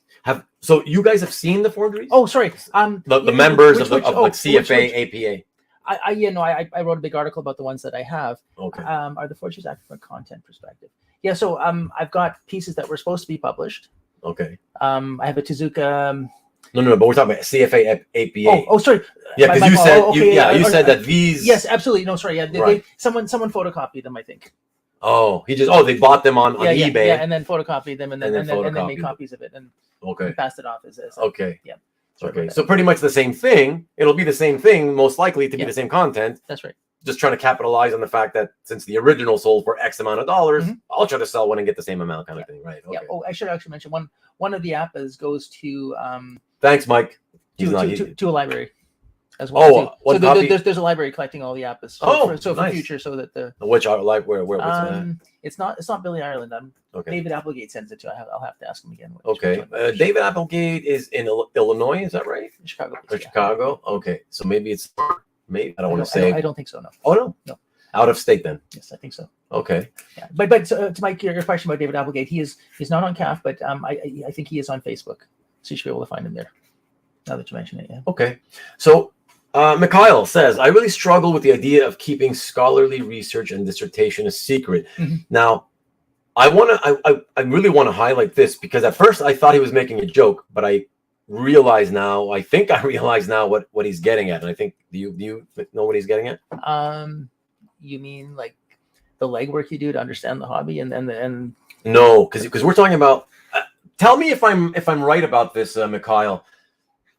So you guys have seen the forgeries? Oh, sorry. The members of CFA APA. I wrote a big article about the ones that I have. Okay. Are the forgeries accurate from a content perspective? Yeah. So I've got pieces that were supposed to be published. Okay. I have a Tezuka. No, but we're talking about CFA APA. Oh, sorry. Yeah, because you said you said that these. Yes, absolutely. No, sorry. Yeah, someone photocopied them, I think. Oh, they bought them on eBay. Yeah, and then photocopied them, and then made copies of it, and passed it off as okay. Yeah. Okay, so pretty much the same thing. It'll be the same thing, most likely to be the same content. That's right. Just trying to capitalize on the fact that since the original sold for X amount of dollars, I'll try to sell one and get the same amount, kind of thing, right? Okay. Yeah. Oh, I should actually mention one of the APAs goes to. Thanks, Mike. To a library. As well. Oh, there's a library collecting all the APAs. So for future, so that the which art where was it? It's not Billy Ireland. David Applegate sends it to. I'll have to ask him again. Okay, David Applegate is in Illinois. Is that right? Chicago. Chicago. Okay, so maybe it's I don't want to say. I don't think so. No. Oh no. Out of state then. Yes, I think so. Okay. Yeah, but to Mike, your question about David Applegate, he's not on CAF, but I think he is on Facebook, so you should be able to find him there. Now that you mention it, yeah. Okay, so. Mikhail says, I really struggle with the idea of keeping scholarly research and dissertation a secret. Now, I really want to highlight this because at first I thought he was making a joke, but I realize now, I think I realize now what he's getting at. And I think, do you know what he's getting at? You mean like the legwork you do to understand the hobby and No, because we're talking about, tell me if I'm right about this, Mikhail.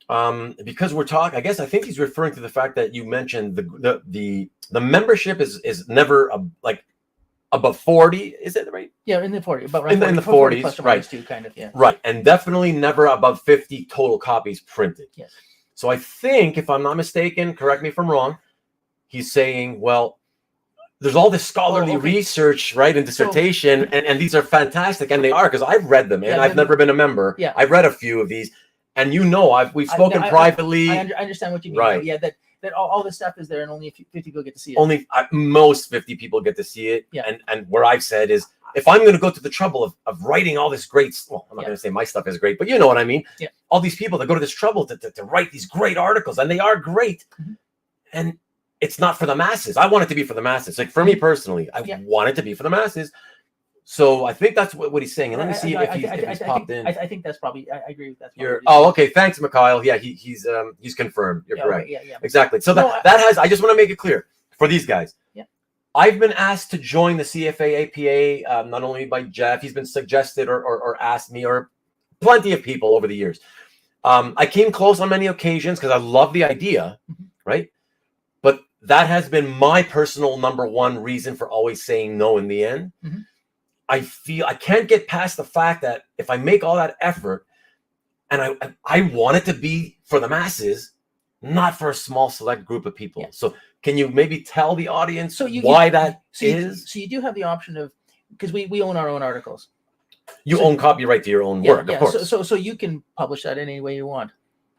Because we're talking, I think he's referring to the fact that you mentioned the membership is never like above 40, is it right? Yeah, in the 40, but in the 40s, plus or right? minus 2, kind of, yeah. Right, and definitely never above 50 total copies printed. Yes. So I think, if I'm not mistaken, correct me if I'm wrong, he's saying, well, there's all this scholarly research, right, and dissertation, and these are fantastic, and they are, because I've read them, and I've never been a member. Yeah, I've read a few of these, and we've spoken privately. I understand what you mean. Right. Yeah, that all this stuff is there, and only 50 people get to see it. Only most 50 people get to see it. Yeah. And where I've said is, if I'm going to go to the trouble of writing all this great, well, I'm not going to say my stuff is great, but you know what I mean. Yeah. All these people that go to this trouble to write these great articles, and they are great, and it's not for the masses. I want it to be for the masses. Like for me personally, I want it to be for the masses. So I think that's what he's saying. And let me see if he's popped in. I think that's probably. I agree with that. Okay. Thanks, Mikhail. Yeah, he's confirmed. You're correct. Okay, yeah. Exactly. So that has. I just want to make it clear for these guys. Yeah. I've been asked to join the CFA APA, not only by Jeff. He's been suggested or asked me, or plenty of people over the years. I came close on many occasions because I love the idea, right? But that has been my personal number one reason for always saying no in the end. I feel I can't get past the fact that if I make all that effort, and I want it to be for the masses, not for a small select group of people. Yeah. So can you maybe tell the audience why that is? So you do have the option of, because we own our own articles. You own copyright to your own work, of course. So you can publish that in any way you want,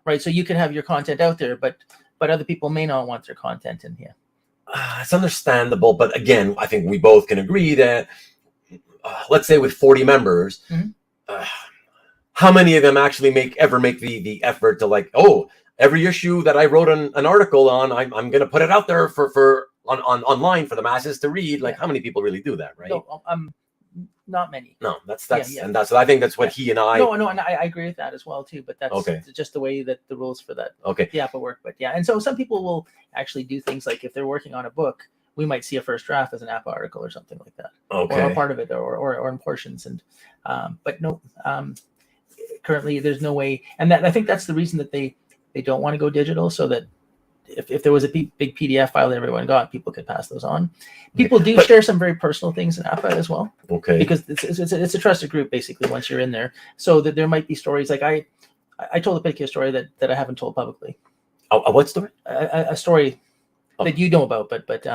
right? So you can have your content out there, but other people may not want their content in here. It's understandable, but again, I think we both can agree that, let's say with 40 members, how many of them actually ever make the effort to, like, oh, every issue that I wrote an article on, I'm going to put it out there for online for the masses to read. Like, how many people really do that, right? No, not many. No, that's and that's, I think that's what he and I. No, and I agree with that as well too. But that's just the way that the rules for that the APA work. But yeah, and so some people will actually do things like, if they're working on a book, we might see a first draft as an APA article or something like that, or a part of it, or in portions. And but no, currently there's no way, and that I think that's the reason that they don't want to go digital, so that if there was a big PDF file that everyone got, people could pass those on. People do share some very personal things in APA as well. Okay. Because it's a trusted group, basically, once you're in there. So that there might be stories, like I told a particular story that I haven't told publicly. What story? A story that you know about, but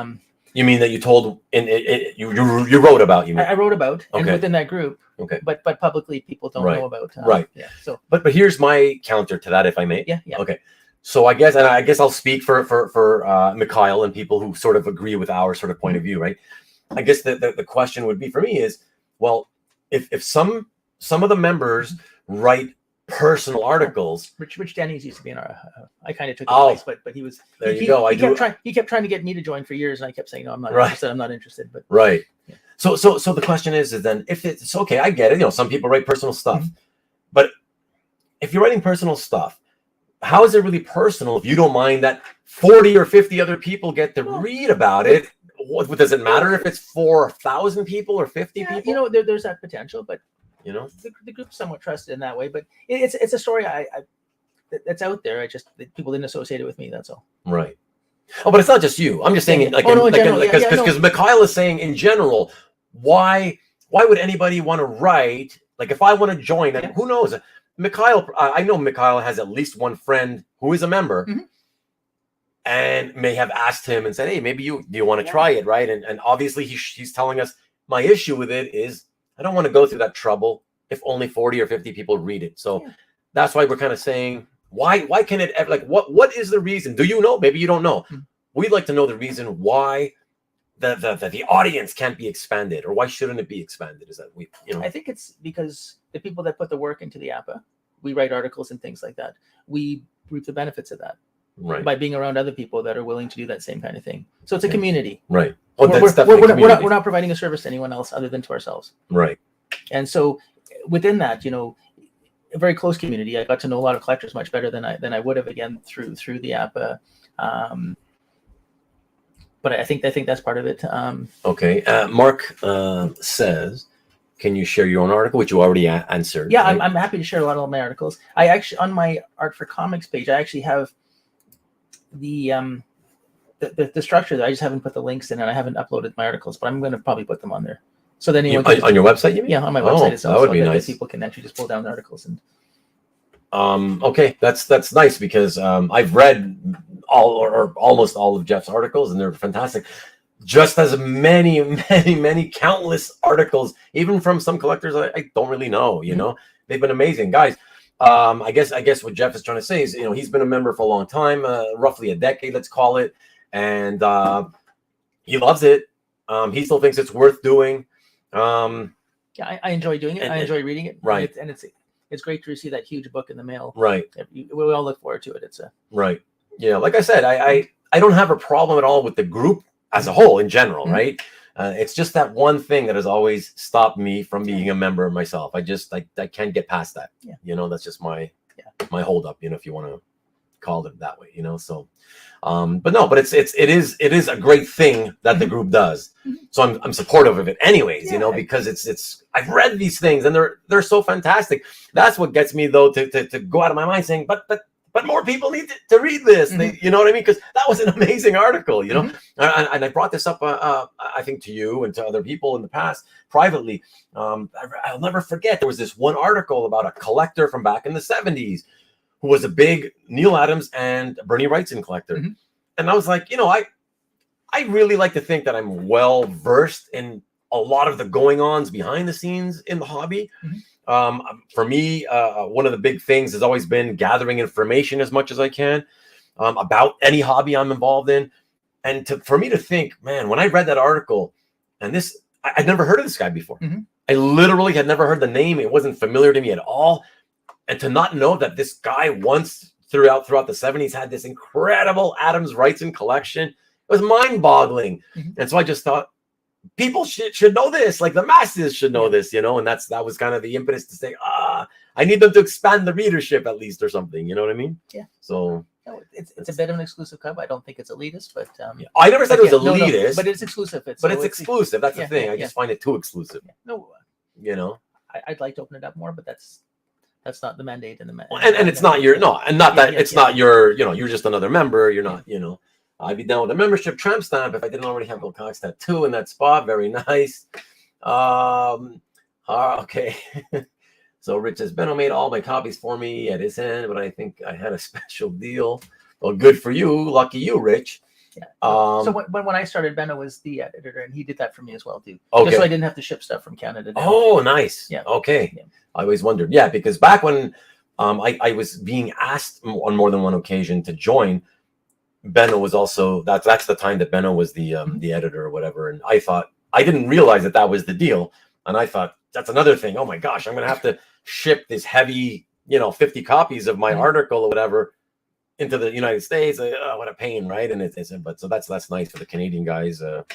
you mean that you told you wrote about? You mean I wrote about, and within that group. Okay. But publicly, people don't know about. Right. Yeah. So. But here's my counter to that, if I may. Yeah. Okay. So I guess I'll speak for Mikhail and people who sort of agree with our sort of point of view, right? I guess the question would be for me is, well, if some of the members write personal articles. Rich Denny's used to be in our. I kind of took his place, but he was. There you go. He kept trying to get me to join for years, and I kept saying, no, I'm not interested. I'm not interested. But right. Yeah. So the question is then, if it's okay, I get it. You know, some people write personal stuff, but if you're writing personal stuff, how is it really personal if you don't mind that 40 or 50 other people get to read about it? What does it matter if it's 4,000 people or 50 people? You know, there's that potential, but you know, the group's somewhat trusted in that way. But it's a story that's out there. People didn't associate it with me. That's all. Right. Oh, but it's not just you. I'm just saying, because Mikhail is saying in general, why would anybody want to write? Like, if I want to join, and who knows? Mikhail, I know Mikhail has at least one friend who is a member, and may have asked him and said, "Hey, maybe do you want to try it?" Right? And obviously he's telling us, my issue with it is I don't want to go through that trouble if only 40 or 50 people read it. So that's why we're kind of saying, why can it ever, like, what is the reason? Do you know? Maybe you don't know. We'd like to know the reason why the audience can't be expanded, or why shouldn't it be expanded? Is that I think it's because the people that put the work into the APA, we write articles and things like that, we reap the benefits of that. Right. by being around other people that are willing to do that same kind of thing. So it's a community. Right. Oh, We're not providing a service to anyone else other than to ourselves. Right. And so within that, you know, a very close community. I got to know a lot of collectors much better than I would have, again, through the APA. But I think that's part of it. Okay. Mark says, can you share your own article, which you already answered? Yeah, right? I'm happy to share a lot of my articles. I actually, on my Art for Comics page, I actually have the structure there. I just haven't put the links in, and I haven't uploaded my articles, but I'm going to probably put them on there. So then anyone on your website, you mean? Yeah, on my website itself. That would be nice. People can actually just pull down the articles. And okay, that's nice, because I've read all or almost all of Jeff's articles, and they're fantastic. Just as many countless articles, even from some collectors I don't really know. You know, they've been amazing, guys. I guess what Jeff is trying to say is, you know, he's been a member for a long time, roughly a decade, let's call it, and he loves it. He still thinks it's worth doing. Yeah, I enjoy doing it. I enjoy reading it. Right. And it's great to receive that huge book in the mail. Right. We all look forward to it. It's a right. Yeah. Like I said, I don't have a problem at all with the group as a whole in general. Right. It's just that one thing that has always stopped me from being a member myself. I can't get past that. Yeah. You know, that's just my hold up, you know, if you want to call it that way, you know. So but it is a great thing that the group does. So I'm supportive of it anyways, you know, because it's I've read these things and they're so fantastic. That's what gets me though to go out of my mind saying, but more people need to read this. You know what I mean? Because that was an amazing article, you know. And I brought this up, I think, to you and to other people in the past privately. I'll never forget. There was this one article about a collector from back in the 70s who was a big Neil Adams and Bernie Wrightson collector. And I was like, you know, I really like to think that I'm well versed in a lot of the going-ons behind the scenes in the hobby. For me, one of the big things has always been gathering information as much as I can about any hobby I'm involved in. And for me to think, man, when I read that article, and I'd never heard of this guy before. I literally had never heard the name. It wasn't familiar to me at all. And to not know that this guy once throughout the 70s had this incredible Adams Wrightson collection, it was mind-boggling. And so I just thought, people should know this, like the masses should know this, you know. And that was kind of the impetus to say, I need them to expand the readership at least, or something, you know what I mean? Yeah. So it's a bit of an exclusive club. I don't think it's elitist, but I never said it was elitist, but it's exclusive. It's exclusive. That's the thing. I just find it too exclusive. No, you know, I'd like to open it up more, but that's not the mandate in the and it's not your not your, you know, you're just another member. You're not, you know. I'd be down with a membership tramp stamp if I didn't already have Bill Cox tattoo in that spot. Very nice. Okay. So Rich says, Benno made all my copies for me at his end, but I think I had a special deal. Well, good for you. Lucky you, Rich. Yeah. So when I started, Benno was the editor, and he did that for me as well too. Okay. Just so I didn't have to ship stuff from Canada down. Oh, nice. Yeah. Okay. Yeah. I always wondered. Yeah, because back when I was being asked on more than one occasion to join, Benno was also that's the time that Benno was the editor or whatever, and I didn't realize that was the deal, and I thought that's another thing. Oh my gosh, I'm gonna have to ship this heavy, you know, 50 copies of my article or whatever into the United States. What a pain, right? And but so that's nice for the Canadian guys to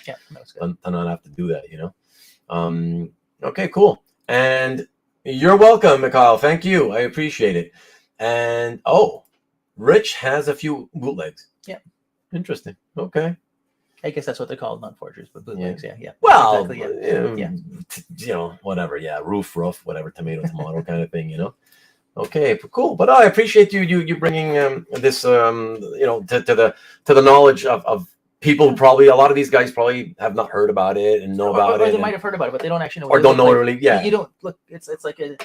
not have to do that, you know. Okay, cool. And you're welcome, Mikhail. Thank you. I appreciate it. And Rich has a few bootlegs. Yeah. Interesting. Okay. I guess that's what they're called, not forgeries, but bootlegs. Yeah. Well, exactly, you know, whatever. Yeah. Roof, whatever, tomato kind of thing, you know. Okay, cool. But I appreciate you bringing this, you know, to the knowledge of people who probably, a lot of these guys probably have not heard about it and know about it. Or they might have heard about it, but they don't actually know. Or don't know really. Yeah. You don't look. It's like a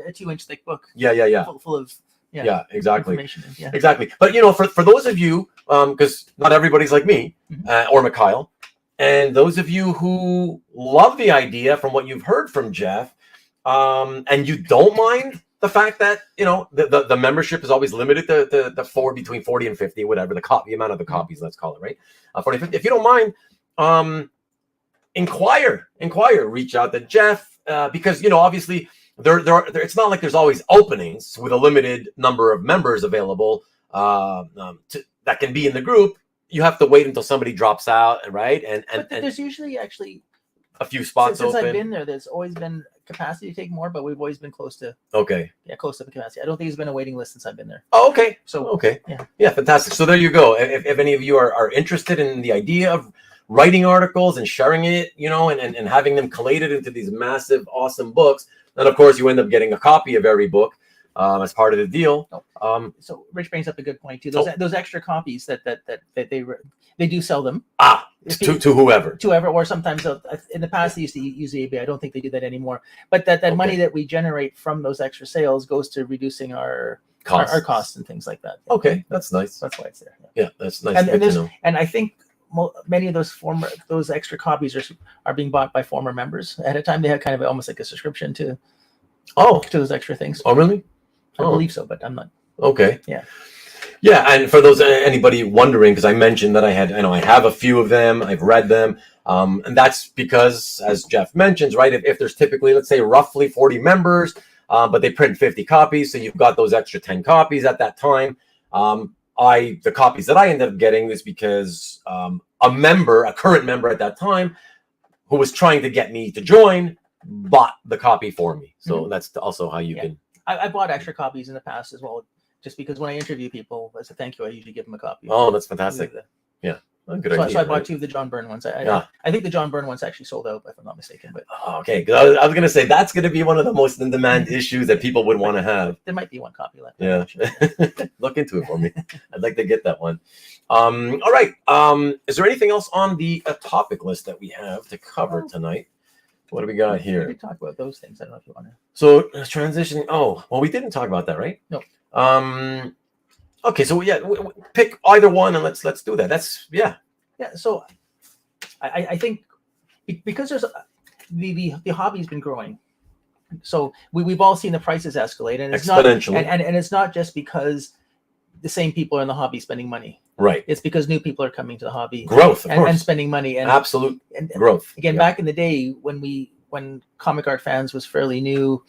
2-inch thick book. Yeah. Full of. Yeah, exactly. Yeah. Exactly. But you know, for those of you, because not everybody's like me or Mikhail, and those of you who love the idea from what you've heard from Jeff, and you don't mind the fact that, you know, the membership is always limited to the between 40 and 50, whatever the amount of the copies, let's call it, right? 40, 50. If you don't mind, inquire, reach out to Jeff, because, you know, obviously. There, it's not like there's always openings with a limited number of members available that can be in the group, you have to wait until somebody drops out, right? And there's usually actually a few spots since open. I've been there, there's always been capacity to take more, but we've always been close to close to the capacity. I don't think there's been a waiting list since I've been there. Oh, okay. So yeah, fantastic. So there you go. If any of you are interested in the idea of writing articles and sharing it, and having them collated into these massive, awesome books, then of course you end up getting a copy of every book as part of the deal. So Rich brings up a good point too. Those extra copies that they do sell them. To whoever, or sometimes in the past they used to use the ABA. I don't think they do that anymore. But that money that we generate from those extra sales goes to reducing our costs and things like that. Okay, that's nice. That's why it's there. Yeah, that's nice. To know. And I think many of those extra copies are being bought by former members at a time. They have kind of almost like a subscription to those extra things. Oh, really? I believe so, but I'm not. Okay. Yeah, and for those anybody wondering, because I mentioned that I have a few of them, I've read them, and that's because, as Jeff mentions, right, if there's typically, let's say, roughly 40 members, but they print 50 copies, so you've got those extra 10 copies at that time. The copies that I ended up getting is because a current member at that time, who was trying to get me to join, bought the copy for me. So that's also how you can. I bought extra copies in the past as well. Just because when I interview people as a thank you, I usually give them a copy. Oh, that's fantastic. Good idea. So I bought two of the John Byrne ones. I think the John Byrne ones actually sold out, if I'm not mistaken. But okay, because I was going to say that's going to be one of the most in-demand issues that people would want to have. There might be one copy left. Yeah, look into it for me. I'd like to get that one. All right. Is there anything else on the topic list that we have to cover tonight? What do we got here? We did talk about those things. I don't know if you want to. So transitioning. Oh, well, we didn't talk about that, right? No. Okay, so pick either one and let's do that. So I think because there's the hobby's been growing, so we've all seen the prices escalate, and it's exponentially, and it's not just because the same people are in the hobby spending money, right? It's because new people are coming to the hobby, growth, and spending money, and absolute growth. Again, back in the day when comic art fans was fairly new,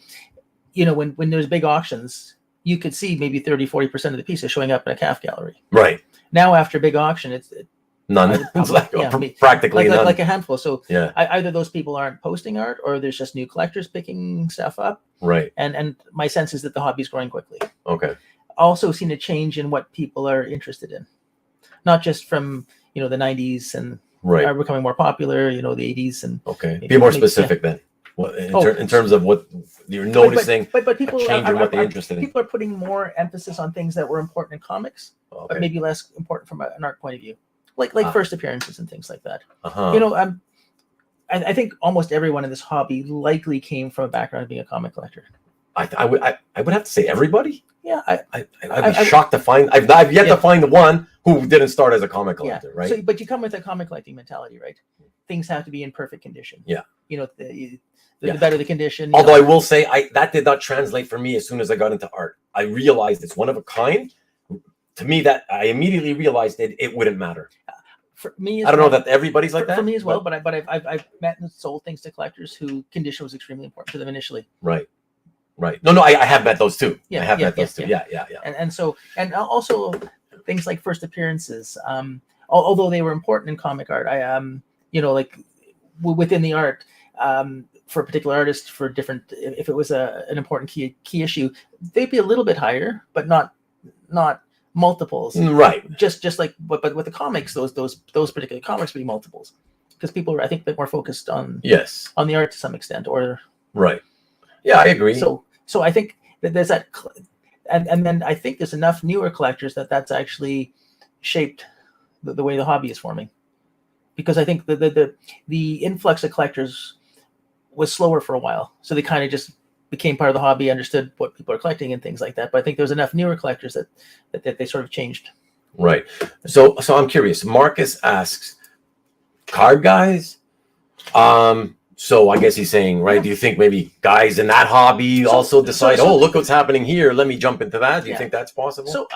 when there's big auctions, you could see maybe 30-40% of the pieces showing up in a CAF gallery. Right. Now, after big auction, it's none. It's practically none. Like a handful. So yeah, either those people aren't posting art, or there's just new collectors picking stuff up. Right. And my sense is that the hobby's growing quickly. Okay. Also seen a change in what people are interested in, not just from the 90s and are becoming more popular. The 80s and be more specific then. In terms of what you're noticing, but people change in what they're interested in. People are putting more emphasis on things that were important in comics, but maybe less important from an art point of view, like first appearances and things like that. I think almost everyone in this hobby likely came from a background of being a comic collector. I would have to say everybody. Yeah, I'd be shocked to find. I've yet to find the one who didn't start as a comic collector, right? So, but you come with a comic collecting mentality, right? Things have to be in perfect condition. Yeah. The better the condition. Although I will say that did not translate for me as soon as I got into art. I realized it's one of a kind. To me, that I immediately realized it wouldn't matter. For me, I don't know that everybody's like that. For me as well, but I've met and sold things to collectors who condition was extremely important to them initially. Right. No, I have met those too. Yeah, I have met those too. Yeah. And also things like first appearances. Although they were important in comic art, within the art. For a particular artist, for different, if it was an important key issue, they'd be a little bit higher, but not multiples. Right. Just like, but with the comics, those particular comics would be multiples, because people are, I think, a bit more focused on the art to some extent, or right. Yeah, I agree. So I think that there's that, and then I think there's enough newer collectors that's actually shaped the way the hobby is forming, because I think the influx of collectors was slower for a while, so they kind of just became part of the hobby, understood what people are collecting and things like that. But I think there's enough newer collectors that they sort of changed. Right. So I'm curious. Marcus asks, card guys. So I guess he's saying, right? Do you think maybe guys in that hobby also decide, look what's happening here, let me jump into that? Do you think that's possible? So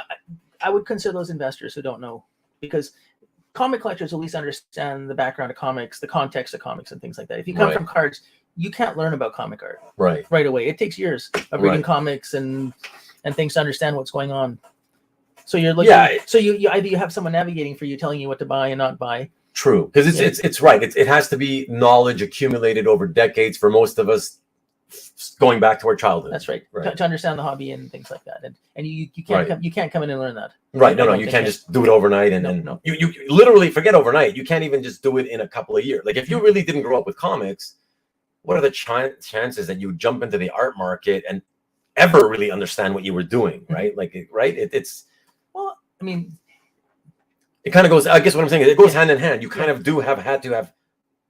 I would consider those investors who don't know, because comic collectors at least understand the background of comics, the context of comics and things like that. If you come from cards, you can't learn about comic art right away. It takes years of reading comics and things to understand what's going on. So you're looking. Yeah. So you either you have someone navigating for you, telling you what to buy and not buy. True, because it's right. It has to be knowledge accumulated over decades for most of us, going back to our childhood. That's right. To understand the hobby and things like that, and you can't Right. you can't come in and learn that. Right. No, you can't just do it overnight, and No. you literally forget overnight. You can't even just do it in a couple of years. Like if you really didn't grow up with comics, what are the chances that you jump into the art market and ever really understand what you were doing? Right. Like it's well, I mean. It kind of goes. I guess what I'm saying is it goes hand in hand. You kind of had to have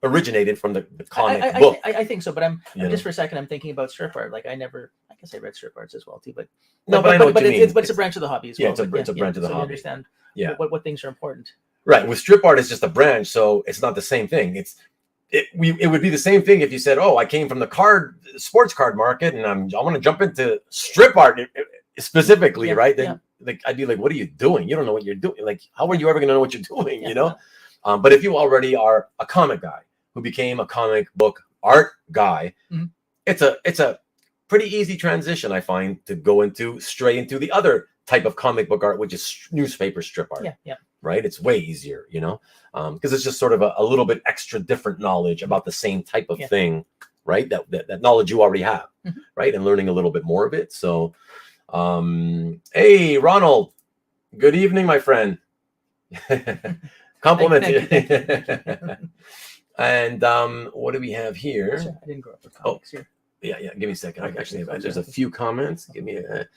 originated from the comic book. I think so, but I'm just for a second. I'm thinking about strip art. Like I guess I read strip arts as well too, but I know what you mean. It's a branch of the hobby as well. It's a branch of the hobby. You understand what things are important. Right. With strip art, it's just a branch, so it's not the same thing. It would be the same thing if you said, "Oh, I came from the sports card market, and I want to jump into strip art specifically," right? Then, like I'd be like, "What are you doing? You don't know what you're doing. Like, how are you ever going to know what you're doing?" You know. But if you already are a comic guy who became a comic book art guy, it's a pretty easy transition, I find, to go straight into the other type of comic book art, which is newspaper strip art. Yeah. Right. It's way easier, because it's just sort of a little bit extra different knowledge about the same type of thing, right? That knowledge you already have, right? And learning a little bit more of it. So, hey, Ronald, good evening, my friend. Compliment you. And what do we have here? Sorry, I didn't grow up with comics here. Yeah. Give me a second. There's a few comments. Give me a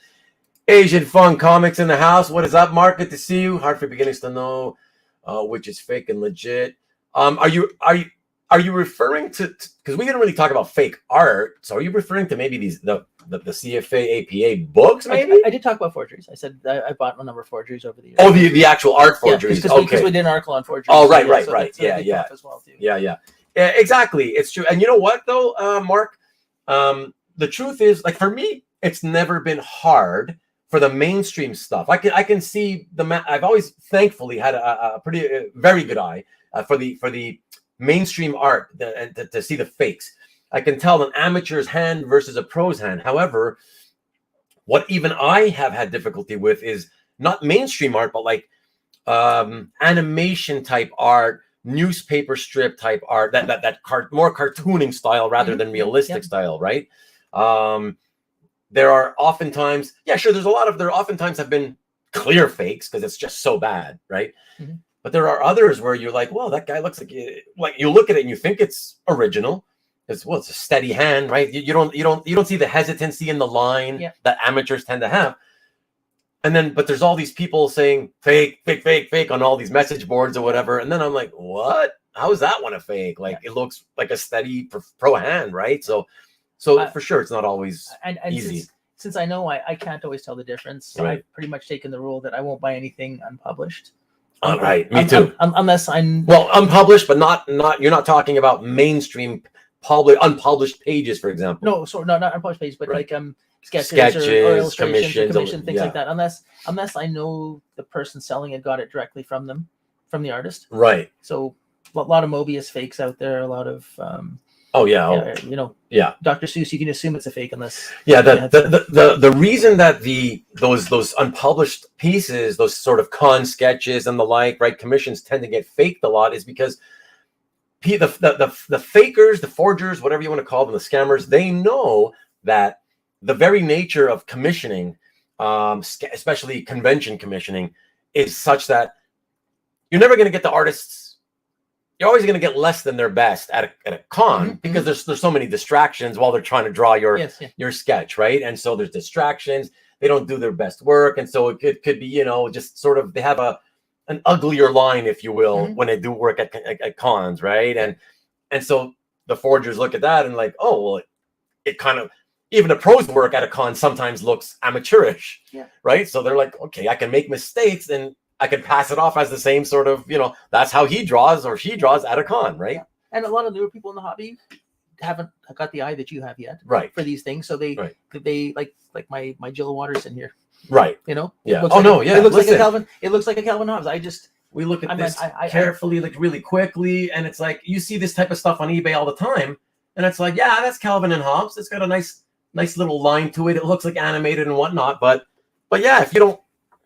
Asian Fun Comics in the house. What is up, Mark? Good to see you. Hard for beginners to know which is fake and legit. Are you referring to, because we didn't really talk about fake art? So are you referring to maybe the CFA APA books? Maybe I did talk about forgeries. I said I bought a number of forgeries over the years. Oh, the actual art forgeries. Because we did an article on forgeries. Oh, right. Yeah. As well too. Yeah. Exactly. It's true. And you know what though, Mark? The truth is, like for me, it's never been hard for the mainstream stuff. I can see I've always thankfully had a pretty very good eye for the mainstream art to see the fakes. I can tell an amateur's hand versus a pro's hand. However, what even I have had difficulty with is not mainstream art, but like animation type art, newspaper strip type art, that more cartooning style rather than realistic style, right? There are oftentimes, there oftentimes have been clear fakes because it's just so bad, right? But there are others where you're like, well, that guy looks like you look at it and you think it's original. It's a steady hand, right? You don't see the hesitancy in the line that amateurs tend to have. And then, but there's all these people saying fake on all these message boards or whatever. And then I'm like, what? How is that one a fake? Like it looks like a steady pro hand, right? So for sure, it's not always easy. Since I know I can't always tell the difference, I've pretty much taken the rule that I won't buy anything unpublished. Right, me too. Unless I'm unpublished, but not. You're not talking about mainstream, unpublished pages, for example. No, so not unpublished pages, but like sketches or illustrations, commission, things like that. Unless I know the person selling it got it directly from the artist. Right. So a lot of Mobius fakes out there. A lot of Dr. Seuss. You can assume it's a fake unless. Yeah. The reason that those unpublished pieces, those sort of con sketches and the like, right, commissions tend to get faked a lot is because the fakers, the forgers, whatever you want to call them, the scammers, they know that the very nature of commissioning, especially convention commissioning, is such that you're never going to get the artists. You're always going to get less than their best at a con because there's so many distractions while they're trying to draw your sketch, right? And so there's distractions. They don't do their best work, and so it could be just sort of they have an uglier line, if you will, when they do work at cons, right? And so the forgers look at that and like, oh well, it kind of even a pro's work at a con sometimes looks amateurish, right? So they're like, okay, I can make mistakes and I can pass it off as the same sort of, that's how he draws or she draws at a con, right? Yeah. And a lot of newer people in the hobby haven't got the eye that you have yet, right? For these things, so they like my Jill Watterson here, right? Yeah. It looks like a Calvin. It looks like a Calvin Hobbes. We look at this carefully, like really quickly, and it's like you see this type of stuff on eBay all the time, and it's like, yeah, that's Calvin and Hobbes. It's got a nice little line to it. It looks like animated and whatnot, but yeah, if you don't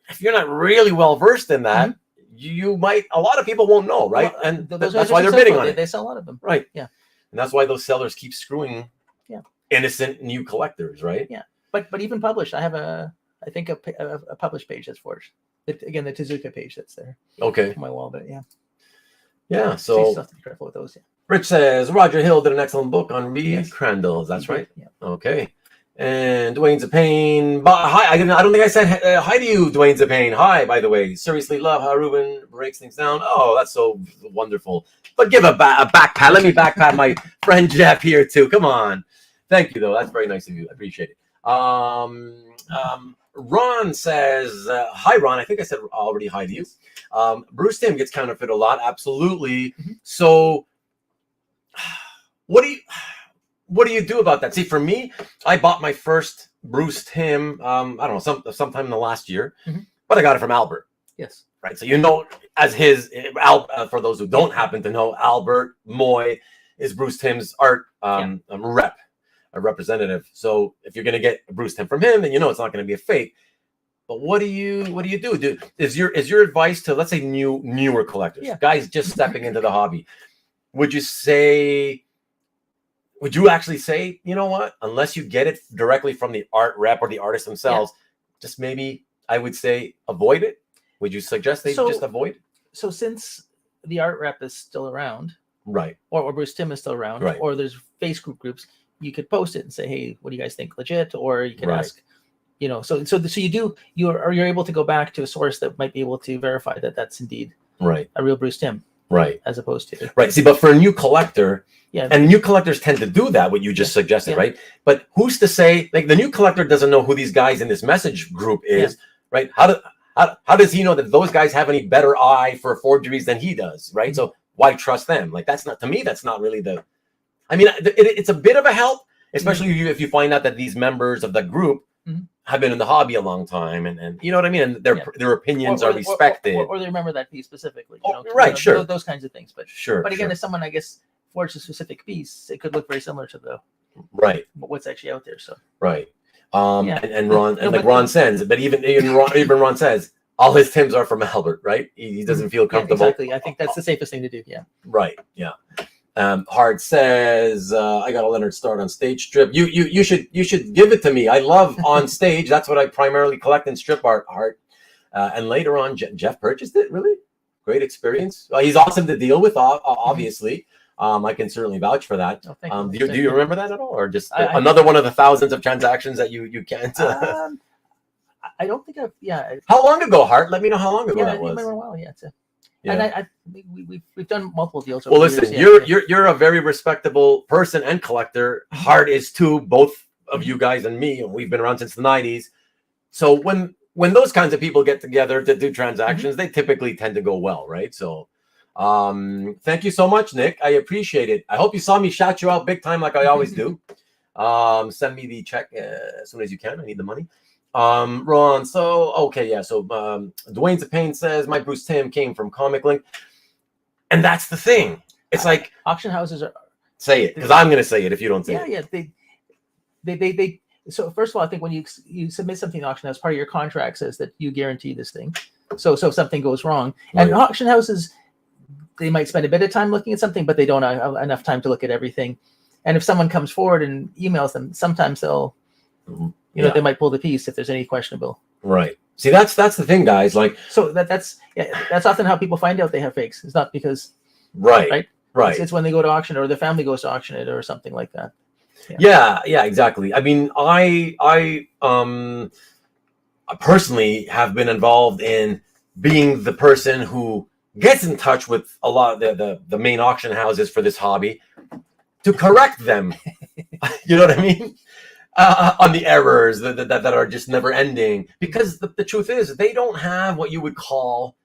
if you're not really well versed in that, you might, a lot of people won't know, right? Well, and those that's are why they're bidding on successful. it. They sell a lot of them. Right. Yeah. And that's why those sellers keep screwing Yeah. innocent new collectors, right? Yeah. But even published, I have I think a published page that's forged. Again, the Tezuka page that's there. Okay. On my wall, but yeah. Yeah. So you So still have to be careful with those. Yeah. Rich says Roger Hill did an excellent book on Reed Yes. Crandall. That's right. Yeah. Okay. And Dwayne Zapane. Hi. I don't think I said hi to you, Dwayne Zapane. Hi, by the way. Seriously love how Ruben breaks things down. Oh, that's so wonderful. But give a back pat. Let me back pat my friend Jeff here too. Come on. Thank you, though. That's very nice of you. I appreciate it. Ron says, hi, Ron. I think I said already hi to you. Bruce Timm gets counterfeit a lot. Absolutely. So what do you do about that? See, for me, I bought my first Bruce Timm, I don't know, sometime in the last year, but I got it from Albert. Yes. Right. So, as for those who don't happen to know, Albert Moy is Bruce Timm's art rep. A representative. So if you're going to get a Bruce Timm from him, then it's not going to be a fake. But what do you do? Is your advice to, let's say, newer collectors, guys just stepping into the hobby? Would you actually say, you know what, unless you get it directly from the art rep or the artist themselves, just maybe I would say avoid it? Would you suggest they just avoid? So since the art rep is still around, right, or Bruce Timm is still around, right, or there's Facebook groups, you could post it and say, hey, what do you guys think, legit? Or you could ask, so you're able to go back to a source that might be able to verify that that's indeed a real Bruce Timm, right, as opposed to See, but for a new collector, and new collectors tend to do that, what you just suggested, right? But who's to say, like, the new collector doesn't know who these guys in this message group is, right? How does he know that those guys have any better eye for forgeries than he does, right? So why trust them? Like, that's not really it's a bit of a help, especially if you find out that these members of the group have been in the hobby a long time, and you know what I mean, and their opinions are respected, or they remember that piece specifically. Sure, those kinds of things. But again, if someone, I guess, forged a specific piece, it could look very similar to what's actually out there. So and Ron Ron says, but even Ron says all his Timms are from Albert, right? He doesn't feel comfortable. Exactly. I think that's the safest thing to do. Yeah. Right. Yeah. Hart says, I got a Leonard Start on stage strip. You should give it to me. I love on stage. That's what I primarily collect in strip art. Hart. And later on, Jeff purchased it. Really great experience. He's awesome to deal with. Obviously, I can certainly vouch for that. Oh, do you remember that at all, or just another one of the thousands of transactions that you can't? I don't think I've. Yeah. How long ago, Hart? Let me know how long ago that was. Yeah, a while. Yeah. And we've done multiple deals. Well, listen, you're a very respectable person and collector. Hart is too. Both of you guys and me, and we've been around since the 90s. So when those kinds of people get together to do transactions, they typically tend to go well, right? So, thank you so much, Nick. I appreciate it. I hope you saw me shout you out big time like I always do. Send me the check as soon as you can. I need the money. Ron, so Dwayne Zapane says my Bruce Timm came from Comic Link, and that's the thing. It's like auction houses are say it, because I'm going to say it if you don't say it. They so first of all, I think when you submit something to auction house, part of your contract says that you guarantee this thing. So if something goes wrong, and auction houses, they might spend a bit of time looking at something, but they don't have enough time to look at everything. And if someone comes forward and emails them, sometimes they'll they might pull the piece if there's any questionable. Right. See, that's the thing, guys. Like, so that's often how people find out they have fakes. It's not because right. It's when they go to auction or their family goes to auction it or something like that. Yeah, exactly. I mean, I personally have been involved in being the person who gets in touch with a lot of the main auction houses for this hobby to correct them. You know what I mean? On the errors that are just never ending, because the truth is they don't have what you would call,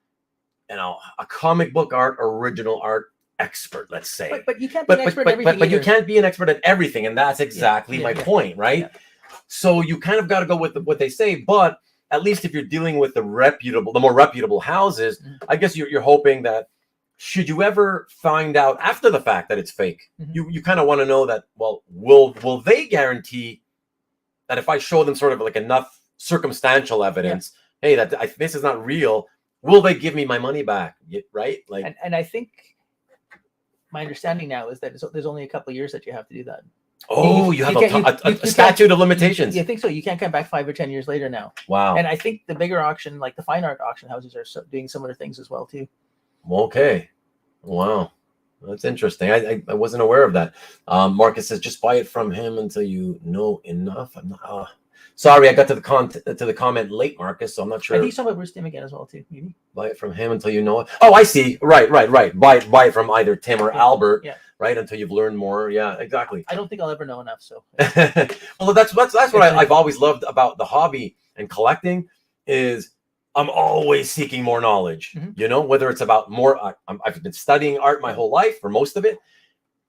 a comic book art original art expert, let's say. But you can't be an expert at everything. But you can't be an expert at everything, and that's exactly my point, right? Yeah. So you kind of got to go with what they say, but at least if you're dealing with the more reputable houses, I guess you're hoping that should you ever find out after the fact that it's fake, you kind of want to know that, well, will they guarantee that if I show them sort of like enough circumstantial evidence hey, this is not real. Will they give me my money back? Right? Like, and I think my understanding now is that there's only a couple of years that you have to do that. oh, you have a statute of limitations. You think so? You can't come back 5 or 10 years later now. Wow. And I think the bigger auction, like the fine art auction houses, are doing similar things as well too. Okay. Wow. That's interesting. I wasn't aware of that. Marcus says, just buy it from him until you know enough. I'm not, sorry, I got to the comment late, Marcus, so I'm not sure. I think some of Bruce Tim again as well too. Maybe buy it from him until you know it. Oh, I see. Right. Buy it from either Tim or Albert. Yeah. Right, until you've learned more. Yeah, exactly. I don't think I'll ever know enough. So. Well, that's what I've always loved about the hobby and collecting is I'm always seeking more knowledge. You know, whether it's about more. I've been studying art my whole life, for most of it,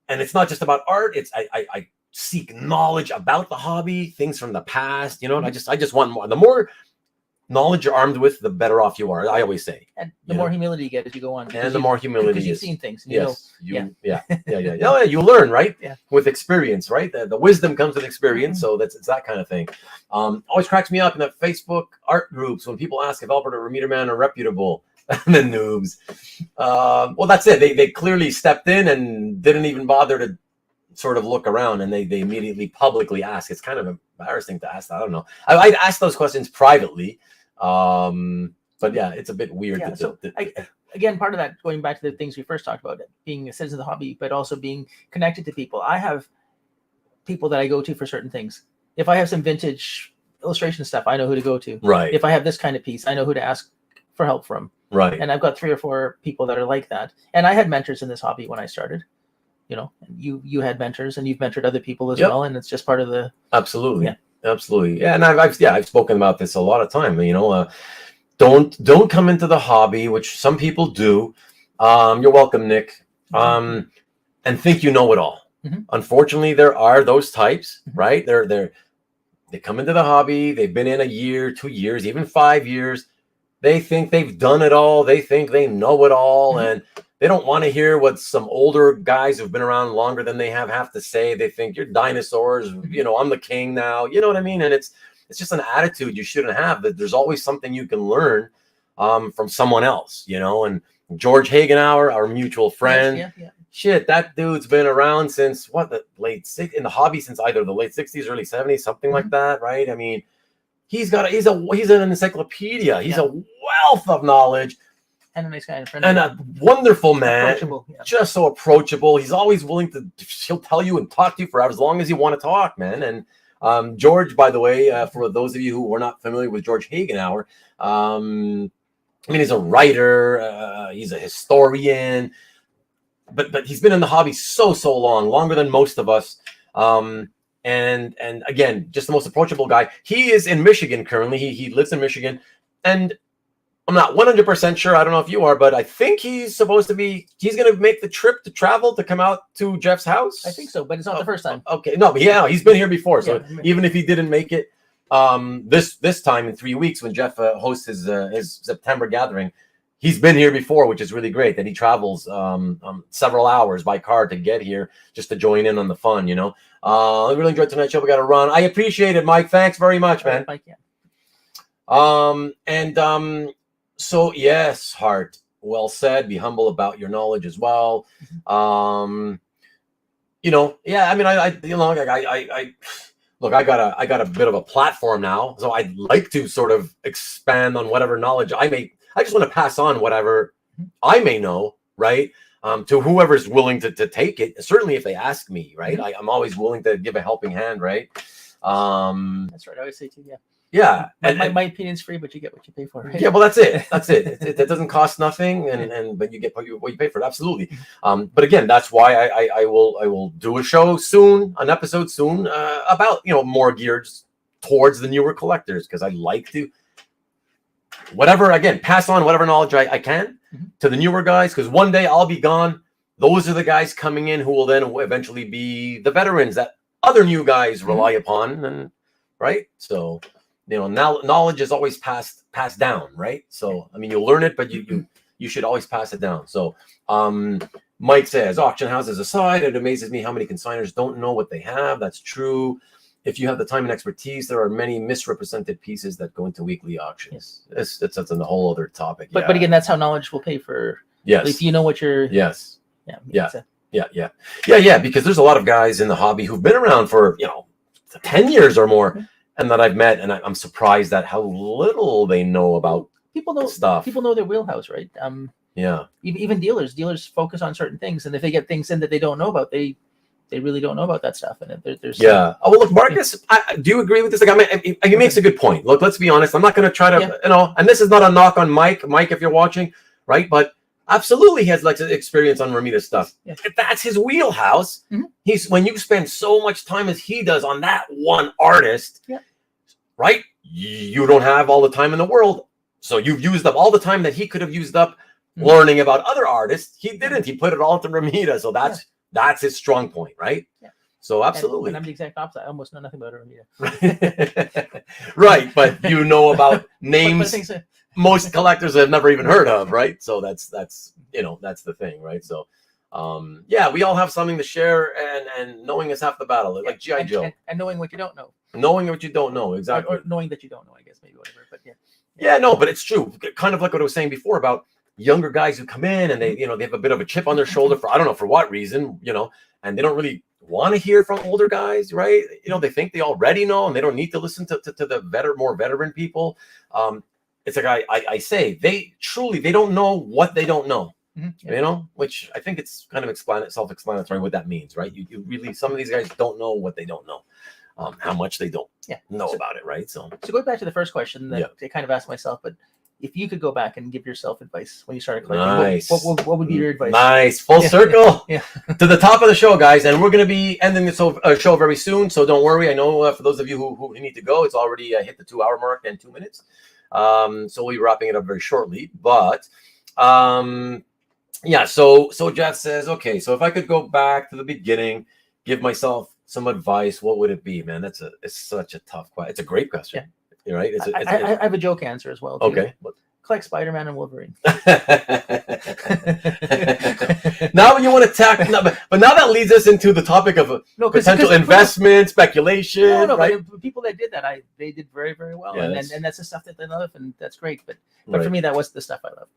and it's not just about art. It's I seek knowledge about the hobby, things from the past. You know, and I just want more. The more knowledge you're armed with, the better off you are. I always say, and the more humility you get as you go on, and the more humility because you've seen things. And yes, yeah. You learn, right? Yeah, with experience, right? The wisdom comes with experience, so it's that kind of thing. Always cracks me up in that Facebook art groups when people ask if Albert or Meterman are reputable. And the noobs. Well, that's it. They clearly stepped in and didn't even bother to sort of look around, and they immediately publicly ask. It's kind of embarrassing to ask that. I don't know. I'd ask those questions privately. But yeah, it's a bit weird. Yeah, again, part of that, going back to the things we first talked about, being a citizen of the hobby, but also being connected to people. I have people that I go to for certain things. If I have some vintage illustration stuff, I know who to go to. Right. If I have this kind of piece, I know who to ask for help from. Right. And I've got 3 or 4 people that are like that. And I had mentors in this hobby when I started. You know, you had mentors, and you've mentored other people as well, and it's just part of the. Absolutely. Yeah. Absolutely. Yeah. And I've spoken about this a lot of time. You know, don't come into the hobby, which some people do. You're welcome, Nick. And think you know it all. Unfortunately, there are those types, right? They come into the hobby. They've been in a year, 2 years, even 5 years. They think they've done it all. They think they know it all, and they don't want to hear what some older guys who've been around longer than they have to say. They think you're dinosaurs. You know, I'm the king now. You know what I mean? And it's just an attitude you shouldn't have. That there's always something you can learn from someone else. You know, and George Hagenauer, our mutual friend, shit, that dude's been around since the in the hobby since either the late 60s, early 70s, something like that, right? I mean, he's an encyclopedia. He's a wealth of knowledge. And a nice guy and a wonderful man, just so approachable. He's always willing he'll tell you and talk to you for as long as you want to talk, man. And George, by the way, for those of you who are not familiar with George Hagenauer, I mean, he's a writer, he's a historian, but he's been in the hobby so long, longer than most of us. And again, just the most approachable guy. He is in Michigan currently. He lives in Michigan, and I'm not 100% sure. I don't know if you are, but I think he's going to make the trip to travel to come out to Jeff's house. I think so, but it's not the first time. Okay. No, but he's been here before. So even if he didn't make it this time in 3 weeks when Jeff hosts his September gathering, he's been here before, which is really great that he travels several hours by car to get here just to join in on the fun, you know. I really enjoyed tonight's show. We got to run. I appreciate it, Mike. Thanks very much, man. Mike, yeah. So yes, Hart, well said. Be humble about your knowledge as well. You know, yeah. I mean, look, I got a bit of a platform now, so I'd like to sort of expand on whatever knowledge I just want to pass on whatever I may know, right? To whoever's willing to take it. Certainly, if they ask me, right? I'm always willing to give a helping hand, right? That's right. I always say too, yeah. Yeah, my opinion's free, but you get what you pay for. Right? Yeah, well, that's it. It doesn't cost nothing, but you get what you pay for it. Absolutely. But again, that's why I will do a show soon, an episode soon, about more geared towards the newer collectors, because I like to pass on whatever knowledge I can to the newer guys, because one day I'll be gone. Those are the guys coming in who will then eventually be the veterans that other new guys rely upon, and right. So. Knowledge is always passed down, right? So, I mean, you'll learn it, but you should always pass it down. So, Mike says, auction houses aside, it amazes me how many consigners don't know what they have. That's true. if you have the time and expertise, there are many misrepresented pieces that go into weekly auctions. Yes. That's a whole other topic. But again, that's how knowledge will pay for. Yes. If you know what you're. Yes. Yeah. Yeah. Because there's a lot of guys in the hobby who've been around for 10 years or more, and that I've met, and I'm surprised at how little they know about stuff. People know their wheelhouse, right? Yeah. Even dealers focus on certain things, and if they get things in that they don't know about, they really don't know about that stuff. And there's Oh well, look, Marcus, do you agree with this? Like, I mean, he makes a good point. Look, let's be honest. I'm not going to try to, and this is not a knock on Mike. Mike, if you're watching, right? But absolutely, he has like experience on Ramita stuff. Yeah. If that's his wheelhouse, when you spend so much time as he does on that one artist, right? You don't have all the time in the world, so you've used up all the time that he could have used up learning about other artists. He didn't. He put it all into Ramita, so that's his strong point, right? Yeah. So absolutely. And I'm the exact opposite. I almost know nothing about Ramita. Right, but you know about names most collectors have never even heard of, right? So that's the thing, right? So we all have something to share, and knowing is half the battle. Like G.I. Joe. And knowing what you don't know. Knowing what you don't know, exactly. Or knowing that you don't know, I guess, maybe, whatever. But but it's true. Kind of like what I was saying before about younger guys who come in and they have a bit of a chip on their shoulder for I don't know for what reason, and they don't really want to hear from older guys, right? They think they already know and they don't need to listen to the more veteran people. It's like I say, they don't know what they don't know. Which I think it's kind of self-explanatory what that means, right? You really, some of these guys don't know what they don't know, how much they don't know about it, right? So going back to the first question that I kind of asked myself, but if you could go back and give yourself advice when you started collecting, what would be your advice? Nice. Full circle to the top of the show, guys. And we're going to be ending this show very soon. So don't worry. I know for those of you who need to go, it's already hit the 2-hour mark and 2 minutes. So we'll be wrapping it up very shortly. But so Jeff says, okay, so if I could go back to the beginning, give myself some advice, what would it be, man? It's such a tough question. It's a great question. Yeah. You're right. I have a joke answer as well. Too. Okay. Collect Spider-Man and Wolverine. Now you want to tackle, but now that leads us into the topic of potential investment, speculation. Right? But people that did that, they did very, very well, and that's the stuff that they love, and that's great. But for me, that was the stuff I love.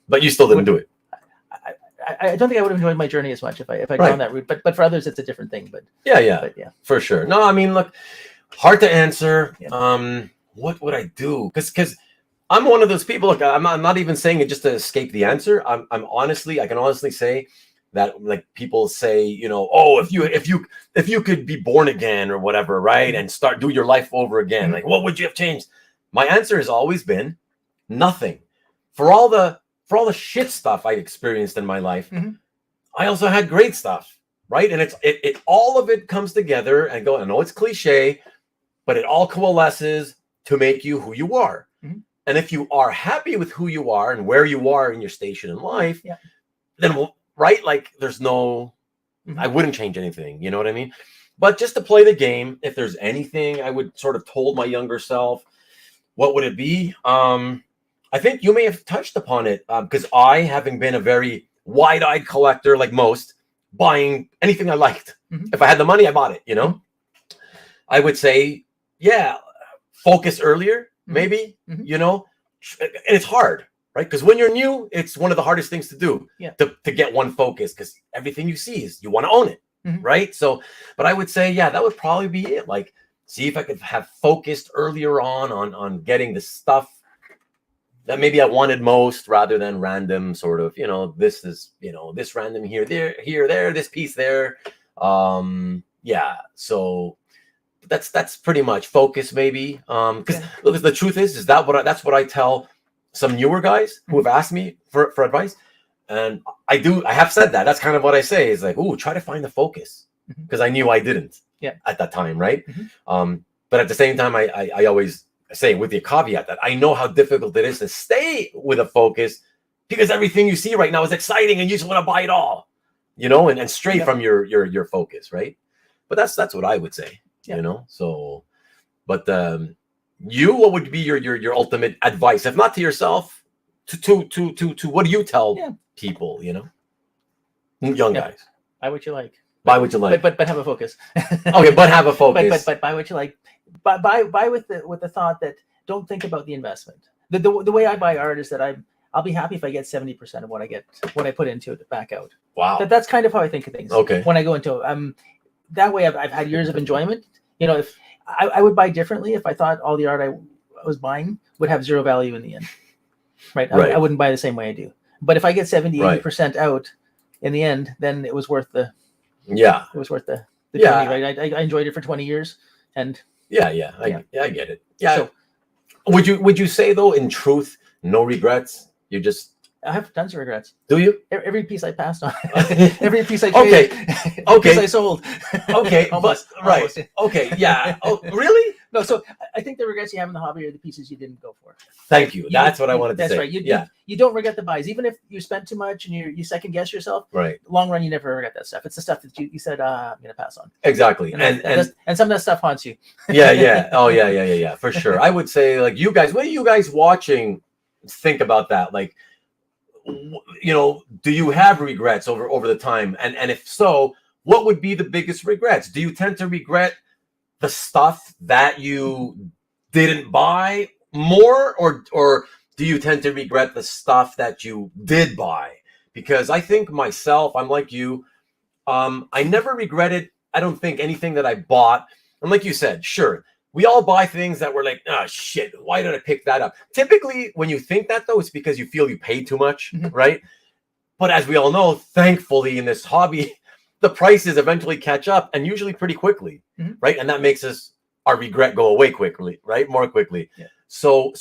But you still didn't do it. I don't think I would have enjoyed my journey as much if I'd gone that route. But for others, it's a different thing. But for sure. No, I mean, look. Hard to answer. What would I do? Because I'm one of those people. Look, I'm not even saying it just to escape the answer. I can honestly say that, like, people say, if you could be born again or whatever, right, and do your life over again, like, what would you have changed? My answer has always been nothing. For all the shit stuff I experienced in my life, I also had great stuff, right? And it all of it comes together and I know it's cliche, but it all coalesces to make you who you are. And if you are happy with who you are and where you are in your station in life, then, right, like, there's no, I wouldn't change anything. You know what I mean? But just to play the game, if there's anything I would sort of told my younger self, what would it be? I think you may have touched upon it, because I, having been a very wide-eyed collector, like most, buying anything I liked. If I had the money, I bought it, I would say, focus earlier, maybe, and it's hard, right? Because when you're new, it's one of the hardest things to do, to get one focus, because everything you see is, you want to own it, right? So, but I would say, that would probably be it. Like, see if I could have focused earlier on getting the stuff that maybe I wanted most, rather than random sort of, this is, this random here, there, this piece there. So that's pretty much focus, maybe. Because look, the truth is that's what I tell some newer guys who have asked me for advice. And I have said that. That's kind of what I say, is like, try to find the focus, because I knew I didn't at that time, right? But at the same time, I always say, with the caveat, that I know how difficult it is to stay with a focus, because everything you see right now is exciting and you just want to buy it all, and stray from your focus, right? But that's what I would say, So, but what would be your ultimate advice, if not to yourself, to what do you tell people, young guys? Buy what you like. Buy what you like. But have a focus. Okay, but have a focus. But buy what you like. Buy with the thought that don't think about the investment. The way I buy art is that I'll be happy if I get 70% of what I put into it back out. Wow. That's kind of how I think of things. Okay. When I go into that way, I've had years of enjoyment. You know, if I would buy differently if I thought all the art I was buying would have zero value in the end. Right. I wouldn't buy the same way I do. But if I get 70-80% out in the end, then it was worth the journey, right? I enjoyed it for 20 years, and I get it. Yeah. So, would you say though, in truth, no regrets? You just I have tons of regrets. Do you? Every piece I passed on, every piece I traded, okay, piece I sold. Okay, almost. Okay, yeah. Oh, really? No. So I think the regrets you have in the hobby are the pieces you didn't go for. Thank you. That's what I wanted to say. That's right. You don't regret the buys, even if you spent too much and you second guess yourself. Right. Long run, you never regret that stuff. It's the stuff that you said I'm going to pass on. Exactly. And some of that stuff haunts you. Yeah. Oh yeah. For sure. I would say like you guys. What are you guys watching? Think about that. Like, you know, do you have regrets over the time? And if so, what would be the biggest regrets? Do you tend to regret the stuff that you didn't buy more, or do you tend to regret the stuff that you did buy? Because I think myself, I'm like you. I never regretted, I don't think, anything that I bought. And like you said, sure, we all buy things that we're like, oh shit, why did I pick that up? Typically, when you think that though, it's because you feel you paid too much, right? But as we all know, thankfully in this hobby, the prices eventually catch up, and usually pretty quickly, right? And that makes our regret go away quickly, right? More quickly. Yeah. So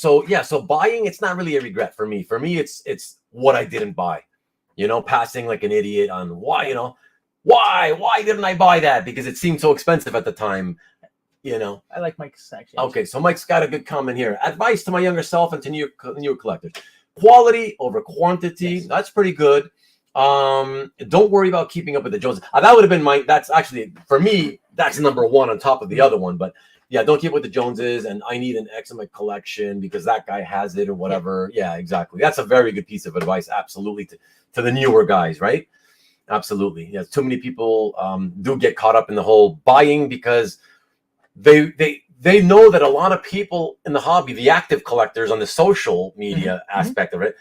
buying, it's not really a regret for me. For me, it's what I didn't buy, you know, passing like an idiot on why didn't I buy that? Because it seemed so expensive at the time. You know, I like Mike's section. Okay, so Mike's got a good comment here. Advice to my younger self and to new collectors: quality over quantity. Yes. That's pretty good. Don't worry about keeping up with the Joneses. That would have been that's actually, for me, that's number one on top of the other one. But yeah, don't keep up with the Joneses, and I need an X in my collection because that guy has it or whatever. Yeah, exactly. That's a very good piece of advice. Absolutely, to the newer guys, right? Absolutely. Yeah, too many people do get caught up in the whole buying because they know that a lot of people in the hobby, the active collectors on the social media aspect of it,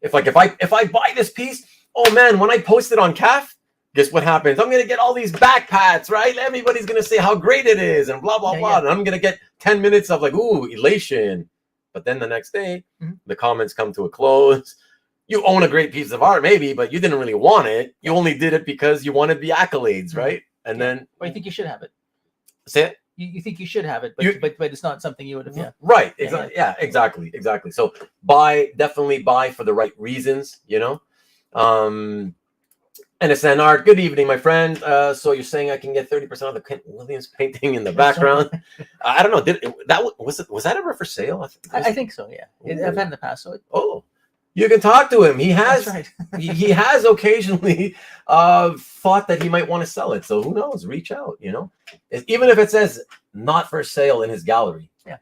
if I buy this piece, oh man, when I post it on CAF, guess what happens? I'm gonna get all these back pats, right? Everybody's gonna say how great it is and blah blah blah, and I'm gonna get 10 minutes of like, ooh, elation. But then the next day, the comments come to a close. You own a great piece of art, maybe, but you didn't really want it. You only did it because you wanted the accolades, right? And then, well, you think you should have it. Say it. You think you should have it, but it's not something you would have. Yeah. Right. Exactly. Yeah. Exactly. So definitely buy for the right reasons. You know. And it's an art. Good evening, my friend. So you're saying I can get 30% of the Kent Williams painting in the background? I don't know. Was that ever for sale? I think so. Yeah. I've had in the past. So you can talk to him. He has. Right. he has occasionally thought that he might want to sell it. So who knows? Reach out. You know, even if it says not for sale in his gallery. Yeah.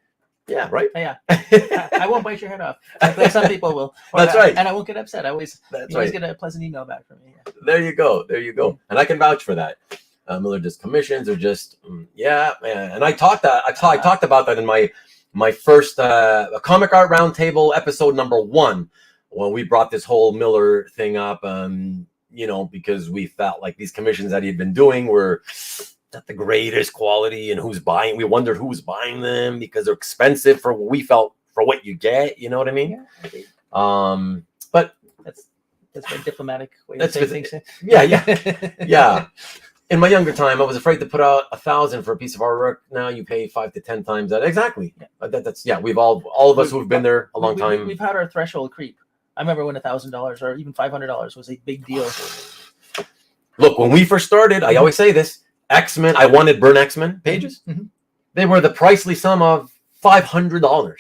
Yeah. Right. Yeah. I won't bite your head off. Like some people will. That's right. And I won't get upset. I always get a pleasant email back from me. Yeah. There you go. And I can vouch for that. Miller just commissions or just man. And I talked about that in my first comic art roundtable episode number 1. When we brought this whole Miller thing up, you know, because we felt like these commissions that he had been doing were not the greatest quality, and we wondered who was buying them because they're expensive for what we felt for what you get. You know what I mean? Yeah, but that's a diplomatic way to say things. Yeah. In my younger time, I was afraid to put out $1,000 for a piece of artwork. Now you pay 5 to 10 times that. Exactly. Yeah. We've all of us who've been there a long time. We've had our threshold creep. I remember when $1,000 or even $500 was a big deal. Look, when we first started, I always say this: X-Men. I wanted Burn X-Men pages. They were the pricely sum of $500.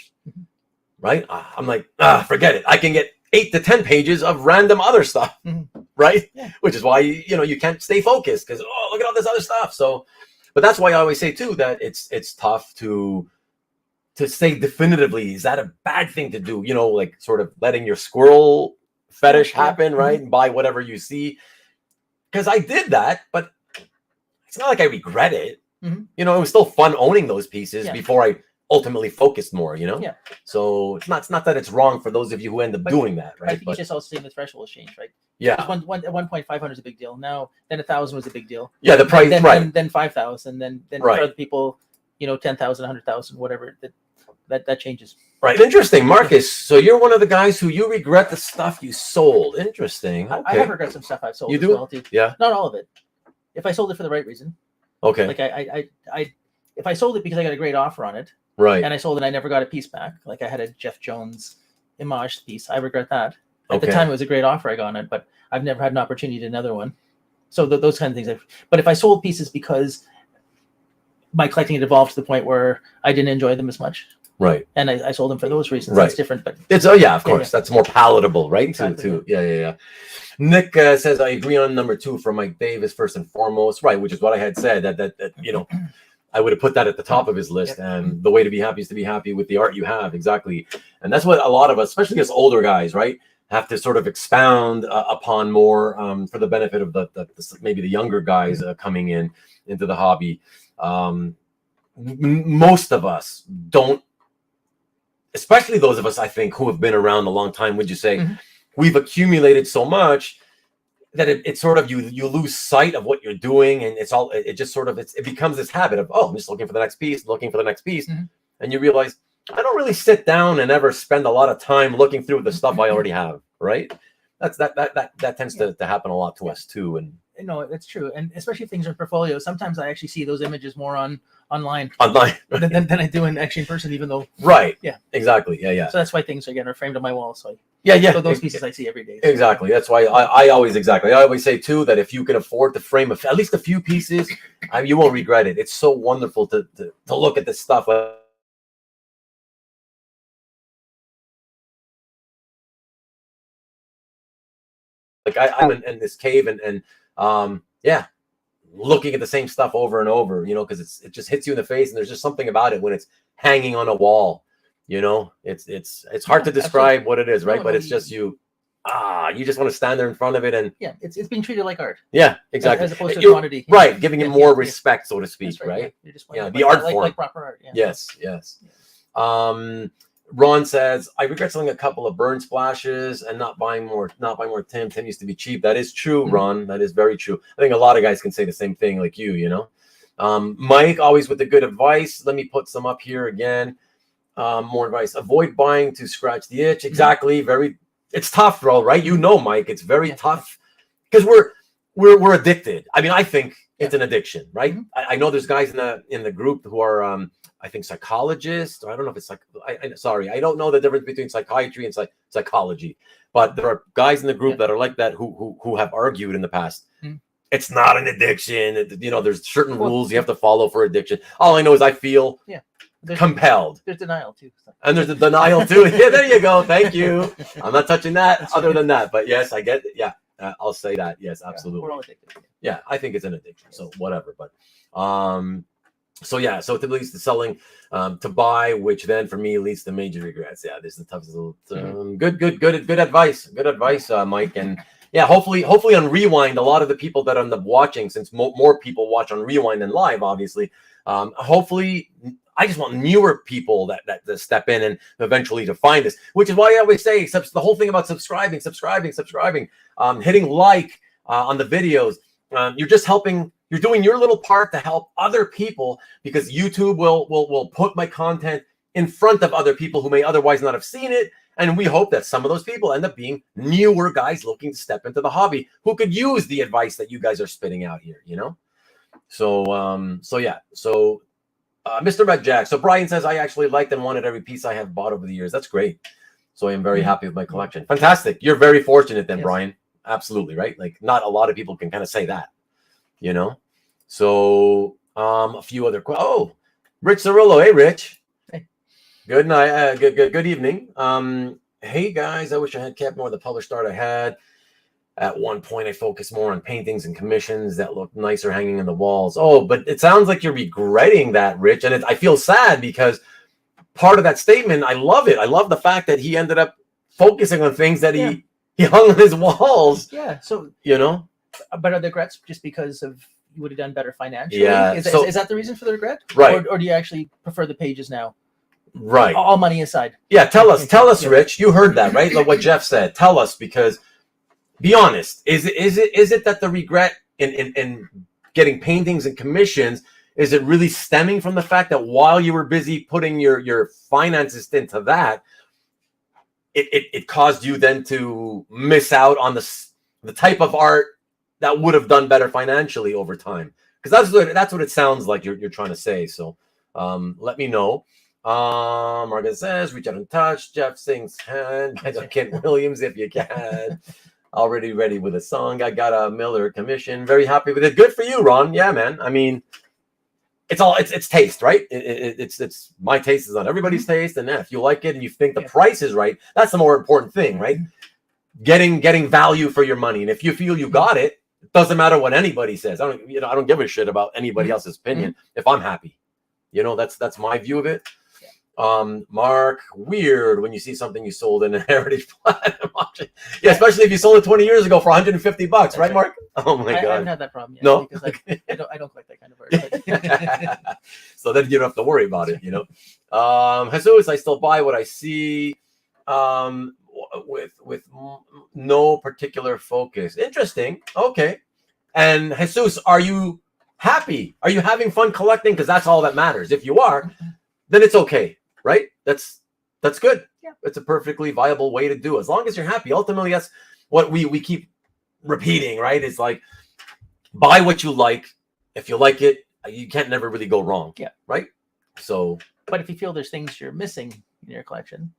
Right? I'm like, forget it. I can get 8 to 10 pages of random other stuff. Right? Yeah. Which is why you can't stay focused because look at all this other stuff. So, but that's why I always say too that it's tough to say definitively, is that a bad thing to do? You know, like sort of letting your squirrel fetish happen, right? And buy whatever you see. Because I did that, but it's not like I regret it. Mhm. You know, it was still fun owning those pieces Yeah. before I ultimately focused more, you know? Yeah. So it's not that it's wrong for those of you who end up doing that, I right? think you just also seen the threshold change, right? Yeah. At one point, 500 is a big deal. Now, then 1,000 was a big deal. Yeah, the price, then, right. Then 5,000, then Right. for other people, 10,000, 100,000, whatever. That changes. Right. Interesting, Marcus. So you're one of the guys who you regret the stuff you sold. Interesting. Okay. I have regret some stuff I've sold. You as do? Well, too. Yeah. Not all of it. If I sold it for the right reason. Okay. Like if I sold it because I got a great offer on it, right, and I sold it, and I never got a piece back. Like I had a Jeff Jones Image piece. I regret that. At Okay. the time, it was a great offer I got on it, but I've never had an opportunity to another one. So those kind of things. But if I sold pieces because my collecting had evolved to the point where I didn't enjoy them as much, right, and I sold them for those reasons, Right. that's different. But it's yeah, of course, yeah. That's more palatable, right? Exactly. To yeah. Nick says I agree on number 2 from Mike Davis first and foremost, right? Which is what I had said that I would have put that at the top of his list. Yep. And the way to be happy is to be happy with the art you have. Exactly. And that's what a lot of us, especially as older guys, right, have to sort of expound upon more for the benefit of the maybe the younger guys coming into the hobby. Most of us don't, especially those of us, I think, who have been around a long time, would you say, Mm-hmm. We've accumulated so much that it sort of you lose sight of what you're doing, and it just sort of it becomes this habit of, I'm just looking for the next piece, Mm-hmm. and you realize I don't really sit down and ever spend a lot of time looking through the stuff I already have, right? That tends to happen a lot to us too. And no, that's true, and especially if things are in portfolios. Sometimes I actually see those images more online right? than I do in person, even though. Right. Yeah. Exactly. Yeah. So that's why things again are framed on my wall. So yeah. So those pieces I see every day. Exactly. That's why I always say too that if you can afford to frame at least a few pieces, you won't regret it. It's so wonderful to look at this stuff. Like I'm in this cave and looking at the same stuff over and over, because it just hits you in the face, and there's just something about it when it's hanging on a wall. It's hard to describe what it is, right? But it's just you just want to stand there in front of it, and it's being treated like art. Yeah, exactly. As opposed to quantity. Right, giving it more respect, so to speak, right? You're just the art form. Like proper art. Yeah. Yes. Ron says, I regret selling a couple of burn splashes and not buying more Tim. Tim used to be cheap. That is true, Ron. That is very true. I think a lot of guys can say the same thing like you. Mike, always with the good advice. Let me put some up here again. More advice. Avoid buying to scratch the itch. Exactly. It's tough, bro, right? Mike, it's very tough because we're addicted. I mean, I think it's an addiction, right? I know there's guys in the group who are I think psychologists, or I don't know if it's like, I don't know the difference between psychiatry and psychology, but there are guys in the group that are like that who have argued in the past. It's not an addiction. There's certain rules you have to follow for addiction. All I know is I feel compelled. There's denial too. And there's the denial too. Yeah, there you go. Thank you. I'm not touching that other than that, but yes, I get it. Yeah, I'll say that. Yes, absolutely. We're all addicted. Yeah, I think it's an addiction. So whatever, but so it leads to selling to buy, which then for me leads to major regrets. Yeah, this is the toughest little good advice. Good advice, Mike. And yeah, hopefully on Rewind, a lot of the people that end up watching, since more people watch on Rewind than live, obviously, hopefully I just want newer people that step in and eventually to find this, which is why I always say the whole thing about subscribing, hitting like on the videos. You're just helping. You're doing your little part to help other people, because YouTube will put my content in front of other people who may otherwise not have seen it. And we hope that some of those people end up being newer guys looking to step into the hobby who could use the advice that you guys are spitting out here, So, Mr. Red Jack. So Brian says, I actually liked and wanted every piece I have bought over the years. That's great. So I am very happy with my collection. Fantastic. You're very fortunate then, Brian. Absolutely, right? Like not a lot of people can kind of say that, So a few other Rich Cirillo. Hey, Rich. Hey. Good night. Good evening. Hey guys, I wish I had kept more of the published art I had. At one point, I focused more on paintings and commissions that look nicer hanging in the walls. Oh, but it sounds like you're regretting that, Rich. And I feel sad because part of that statement, I love it. I love the fact that he ended up focusing on things that he hung on his walls. Yeah. So, But are the regrets just because of you would have done better financially. Yeah. Is that the reason for the regret? Right. Or do you actually prefer the pages now? Right. All money aside. Yeah. Tell us, Rich. You heard that, right? Like what Jeff said. Tell us, because be honest. Is it that the regret in getting paintings and commissions, is it really stemming from the fact that while you were busy putting your finances into that, it caused you then to miss out on the type of art that would have done better financially over time? Because that's what it sounds like you're trying to say. So let me know. Margaret says, reach out and touch Jeff Singh's hand. Kent Williams, if you can. Already ready with a song. I got a Miller commission. Very happy with it. Good for you, Ron. Yeah, man. I mean, it's taste, right? It's my taste is not everybody's taste, and if you like it and you think the price is right, that's the more important thing, right? Getting value for your money, and if you feel you got it, it doesn't matter what anybody says. I don't give a shit about anybody else's opinion if I'm happy. That's my view of it. Mark, weird when you see something you sold in a heritage platinum auction. Yeah, especially if you sold it 20 years ago for $150, right, Mark? Oh my God. I haven't had that problem yet. No, because I don't collect that kind of art. So then you don't have to worry about it, Jesus, I still buy what I see, with no particular focus. Interesting. Okay. And Jesus, are you happy? Are you having fun collecting? Because that's all that matters. If you are, then it's okay. Right? That's good. Yeah. It's a perfectly viable way to do it. As long as you're happy. Ultimately, that's what we keep repeating, right? It's like, buy what you like. If you like it, you can't never really go wrong. Yeah. Right? So, but if you feel there's things you're missing in your collection,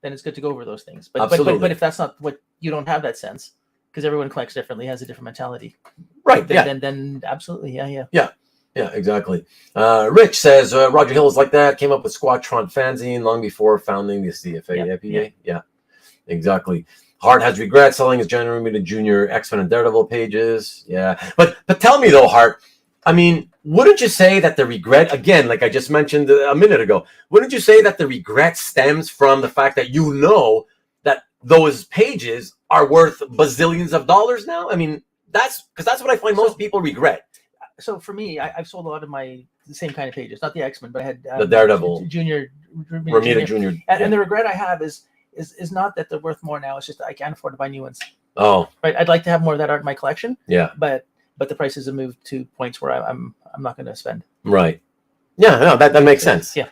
then it's good to go over those things. But if that's not what, you don't have that sense, because everyone collects differently, has a different mentality. Right. Then absolutely. Yeah. Yeah, exactly. Rich says Roger Hill is like that. Came up with Squatron fanzine long before founding the CFA APA. Yeah, exactly. Hart has regret selling his January to Junior X-Men and Daredevil pages. Yeah, but tell me though, Hart. I mean, wouldn't you say that the regret, again, like I just mentioned a minute ago, wouldn't you say that the regret stems from the fact that that those pages are worth bazillions of dollars now? I mean, that's what I find most people regret. So for me, I've sold a lot of the same kind of pages, not the X-Men, but I had the Daredevil, Junior, Romita Junior, and the regret I have is not that they're worth more now. It's just I can't afford to buy new ones. Oh, right. I'd like to have more of that art in my collection. Yeah, but the prices have moved to points where I'm not going to spend. Right. Yeah. No, that makes sense. Yeah,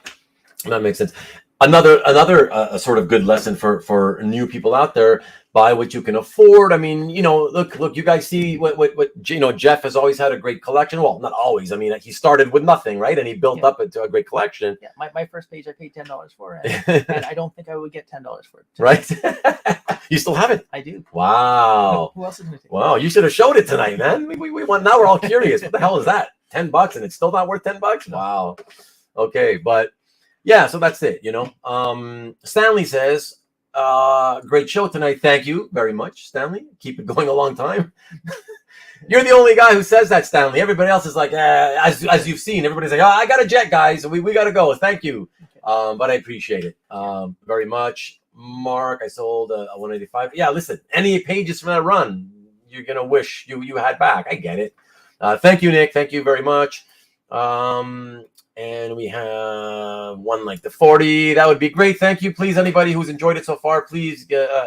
that makes sense. Another sort of good lesson for new people out there: buy what you can afford. I mean, look, you guys see what Jeff has always had a great collection. Well, not always. I mean, he started with nothing, right? And he built up into a great collection. Yeah, my first page I paid $10 for, and I don't think I would get $10 for it. Right? You still have it? I do. Wow. Who else is going to take? Wow, you should have showed it tonight, man. We want, now we're all curious. What the hell is that? $10 and it's still not worth $10? Wow. Okay, but yeah, so that's it. Stanley says, great show tonight. Thank you very much, Stanley. Keep it going a long time. You're the only guy who says that, Stanley. Everybody else is like, as you've seen, everybody's like, I got a jet, guys. We got to go. Thank you. But I appreciate it very much. Mark, I sold a 185. Yeah, listen, any pages from that run, you're going to wish you had back. I get it. Thank you, Nick. Thank you very much. And we have one like the 40. That would be great. Thank you. Please, anybody who's enjoyed it so far, please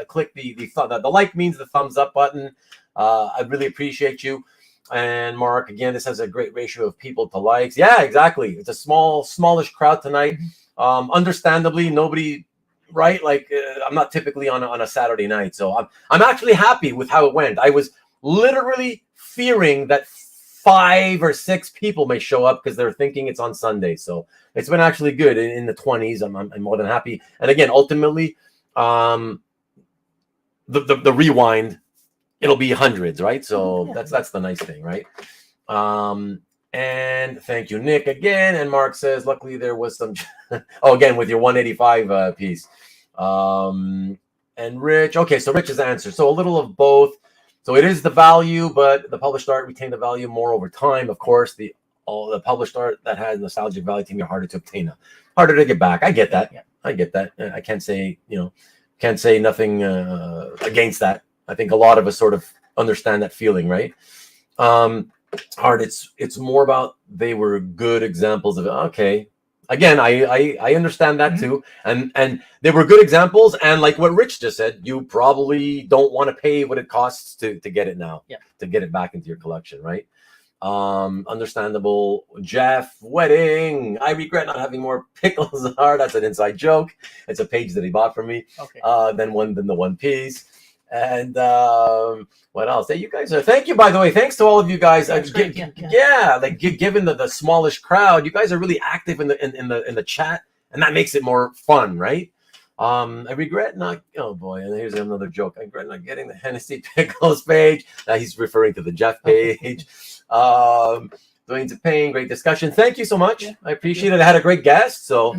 click the like means the thumbs up button. I really appreciate you. And Mark, again, this has a great ratio of people to likes. Yeah, exactly. It's a smallish crowd tonight. Understandably, nobody, right? Like I'm not typically on a Saturday night, so I'm actually happy with how it went. I was literally fearing that 5 or 6 people may show up because they're thinking it's on Sunday. So it's been actually good in the 20s. I'm more than happy. And again, ultimately, the rewind, it'll be hundreds, right? So that's the nice thing, right? And thank you, Nick, again. And Mark says, luckily there was some, again, with your 185 piece. And Rich, okay, so Rich's answer. So a little of both. So it is the value, but the published art retain the value more over time. Of course, the published art that has nostalgic value to me are harder to obtain, harder to get back. I get that. Yeah. I get that. I can't say nothing against that. I think a lot of us sort of understand that feeling, right? Art. It's more about they were good examples of okay. Again, I understand that too, and they were good examples. And like what Rich just said, you probably don't want to pay what it costs to get it now, to get it back into your collection, right? Understandable. Jeff, wedding. I regret not having more pickles art. That's an inside joke. It's a page that he bought from me. Okay. Then the One Piece. And what else? Hey, you guys are. Thank you, by the way. Thanks to all of you guys. Like given the smallish crowd, you guys are really active in the chat, and that makes it more fun, right? I regret not. Oh boy, and here's another joke. I regret not getting the Hennessy Pickles page. He's referring to the Jeff page. Dwayne's Pain, great discussion. Thank you so much. I appreciate it. I had a great guest. So,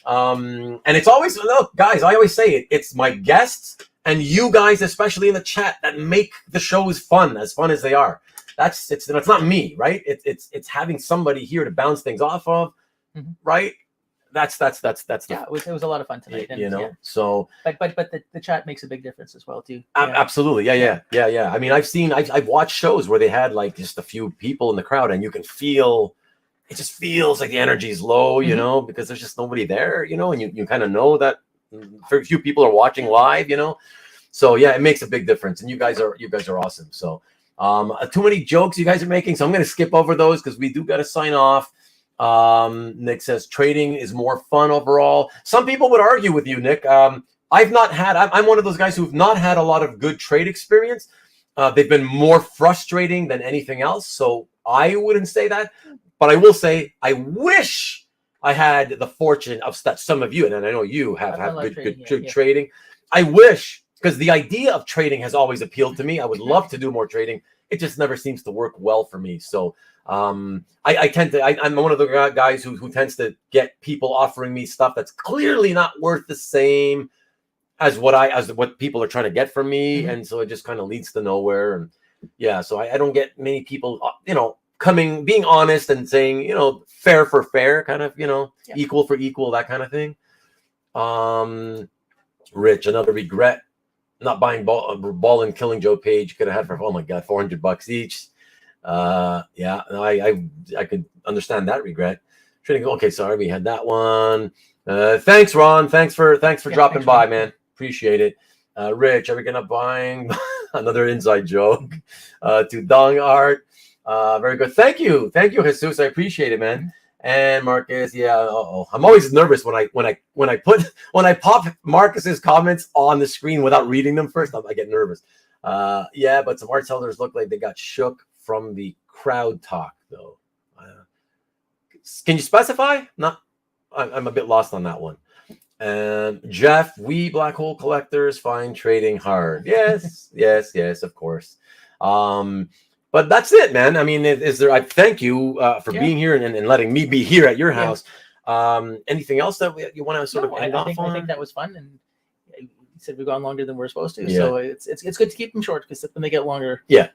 and it's always, look, guys, I always say it. It's my guests and you guys, especially in the chat, that make the shows fun as they are. It's not me, right? It's having somebody here to bounce things off of, right? That's yeah. It was a lot of fun tonight, and, you know. So, but the chat makes a big difference as well too. Absolutely, yeah. I mean, I've watched shows where they had like just a few people in the crowd, and you can feel it just feels like the energy is low, you know, because there's just nobody there, you know, and you kind of know that very few people are watching live, you know. So yeah, it makes a big difference, and you guys are awesome. So, too many jokes you guys are making, so I'm going to skip over those because we do got to sign off. Nick says trading is more fun overall. Some people would argue with you, Nick. I'm one of those guys who've not had a lot of good trade experience. They've been more frustrating than anything else. So I wouldn't say that, but I will say I wish I had the fortune of that some of you, and I know you have good trading. I wish, because the idea of trading has always appealed to me. I would love to do more trading. It just never seems to work well for me. So I'm one of the guys who tends to get people offering me stuff that's clearly not worth the same as what people are trying to get from me, and so it just kind of leads to nowhere. And yeah, so I don't get many people, you know, being honest and saying, you know, fair for fair, kind of, you know, equal for equal, that kind of thing. Rich, another regret. Not buying ball and Killing Joe page. Could have had for, oh my god, $400 each. Yeah, I could understand that regret. Okay, sorry, we had that one. Thanks, Ron. Thanks for dropping by, man. Appreciate it. Rich, are we gonna buying another inside joke? To Dong Art. Very good. Thank you, Jesus. I appreciate it, man. And Marcus, I'm always nervous when I pop Marcus's comments on the screen without reading them first. I get nervous. But some art sellers look like they got shook from the crowd talk, though. Can you specify? I'm a bit lost on that one. Jeff, we black hole collectors find trading hard. Yes, of course. But that's it, man. I mean, I thank you for being here and letting me be here at your house. Anything else that you want to sort of end off on? I think that was fun, and you said we've gone longer than we're supposed to. So it's good to keep them short, because when they get longer. Yeah.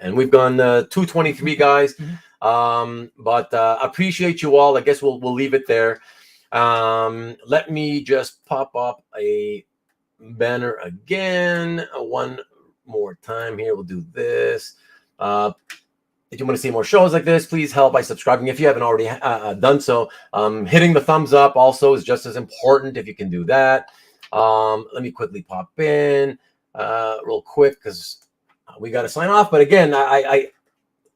And we've gone 2:23, guys. But appreciate you all. I guess we'll leave it there. Let me just pop up a banner again one more time here. We'll do this. If you want to see more shows like this, please help by subscribing if you haven't already done so. Hitting the thumbs up also is just as important if you can do that. Let me quickly pop in real quick because we got to sign off. But again,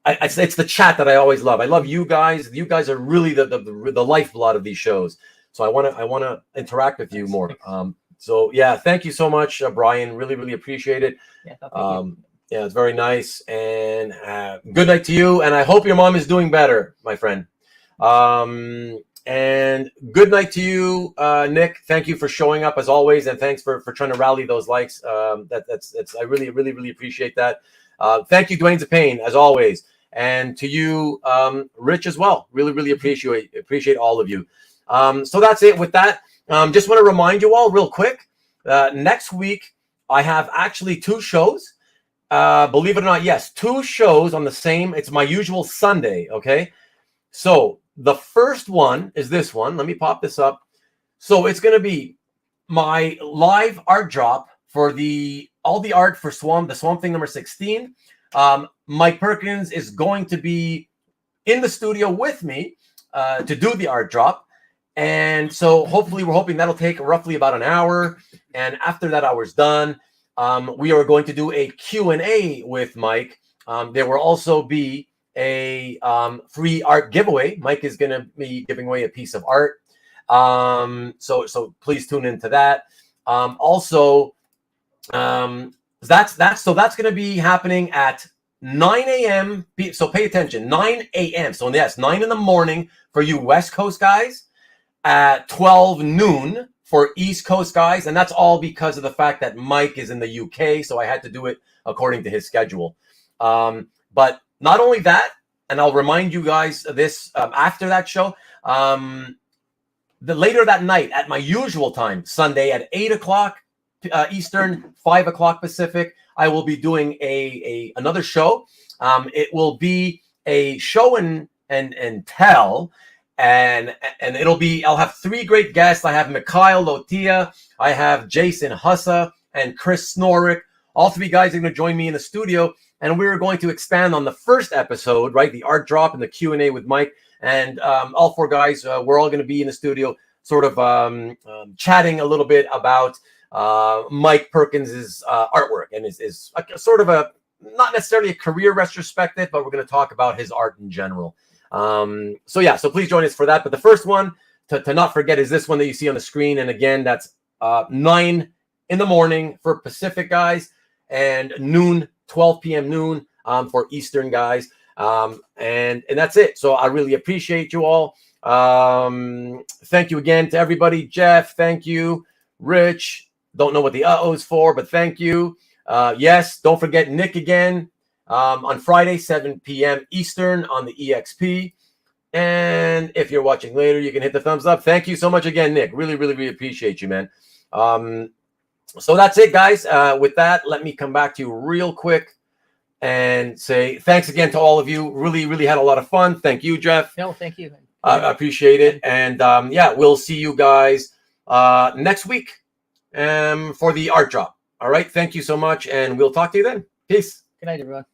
it's the chat that I always love. I love you guys. You guys are really the lifeblood of these shows. So I want to interact with you more. So yeah, thank you so much, Brian. Really, really appreciate it. Yeah, it's very nice. And good night to you. And I hope your mom is doing better, my friend. And good night to you, Nick. Thank you for showing up as always, and thanks for trying to rally those likes. I really, really, really appreciate that. Thank you, Dwayne Pain, as always, and to you, Rich, as well. Really, really appreciate all of you. So that's it with that. Just want to remind you all real quick. Next week I have actually 2 shows. Believe it or not, yes, 2 shows on the same. It's my usual Sunday. Okay, so the first one is this one. Let me pop this up. So it's going to be my live art drop for all the art for the Swamp Thing number 16. Mike Perkins is going to be in the studio with me to do the art drop. And so hopefully we're hoping that'll take roughly about an hour. And after that hour's done, we are going to do a Q&A with Mike. There will also be a free art giveaway. Mike is going to be giving away a piece of art. So please tune into that. That's going to be happening at 9 a.m. So pay attention, 9 a.m. So yes, 9 in the morning for you West Coast guys, at 12 noon for East Coast guys. And that's all because of the fact that Mike is in the UK. So I had to do it according to his schedule. But not only that, and I'll remind you guys of this after that show, later that night at my usual time, Sunday at 8 o'clock Eastern, 5 o'clock Pacific, I will be doing another show. It will be a show and tell, and I'll have 3 great guests. I have Mikhail Lotia, I have Jason Hussa, and Chris Snorick. All 3 guys are going to join me in the studio, and we're going to expand on the first episode, right? The art drop and the Q&A with Mike. And all 4 guys, we're all going to be in the studio sort of chatting a little bit about Mike Perkins's artwork, and is sort of not necessarily a career retrospective, but we're going to talk about his art in general. So please join us for that. But the first one to not forget is this one that you see on the screen. And again, that's 9 in the morning for Pacific guys, and 12 p.m. noon for Eastern guys. And that's it. So I really appreciate you all. Thank you again to everybody. Jeff, thank you. Rich, don't know what the is for, but thank you. Yes, don't forget Nick again on Friday, 7 p.m. Eastern on the EXP. And if you're watching later, you can hit the thumbs up. Thank you so much again, Nick. Really, really, really appreciate you, man. So that's it, guys. With that, let me come back to you real quick and say thanks again to all of you. Really, really had a lot of fun. Thank you, Jeff. No, thank you. I appreciate it. And we'll see you guys next week for the art drop. All right. Thank you so much. And we'll talk to you then. Peace. Good night, everyone.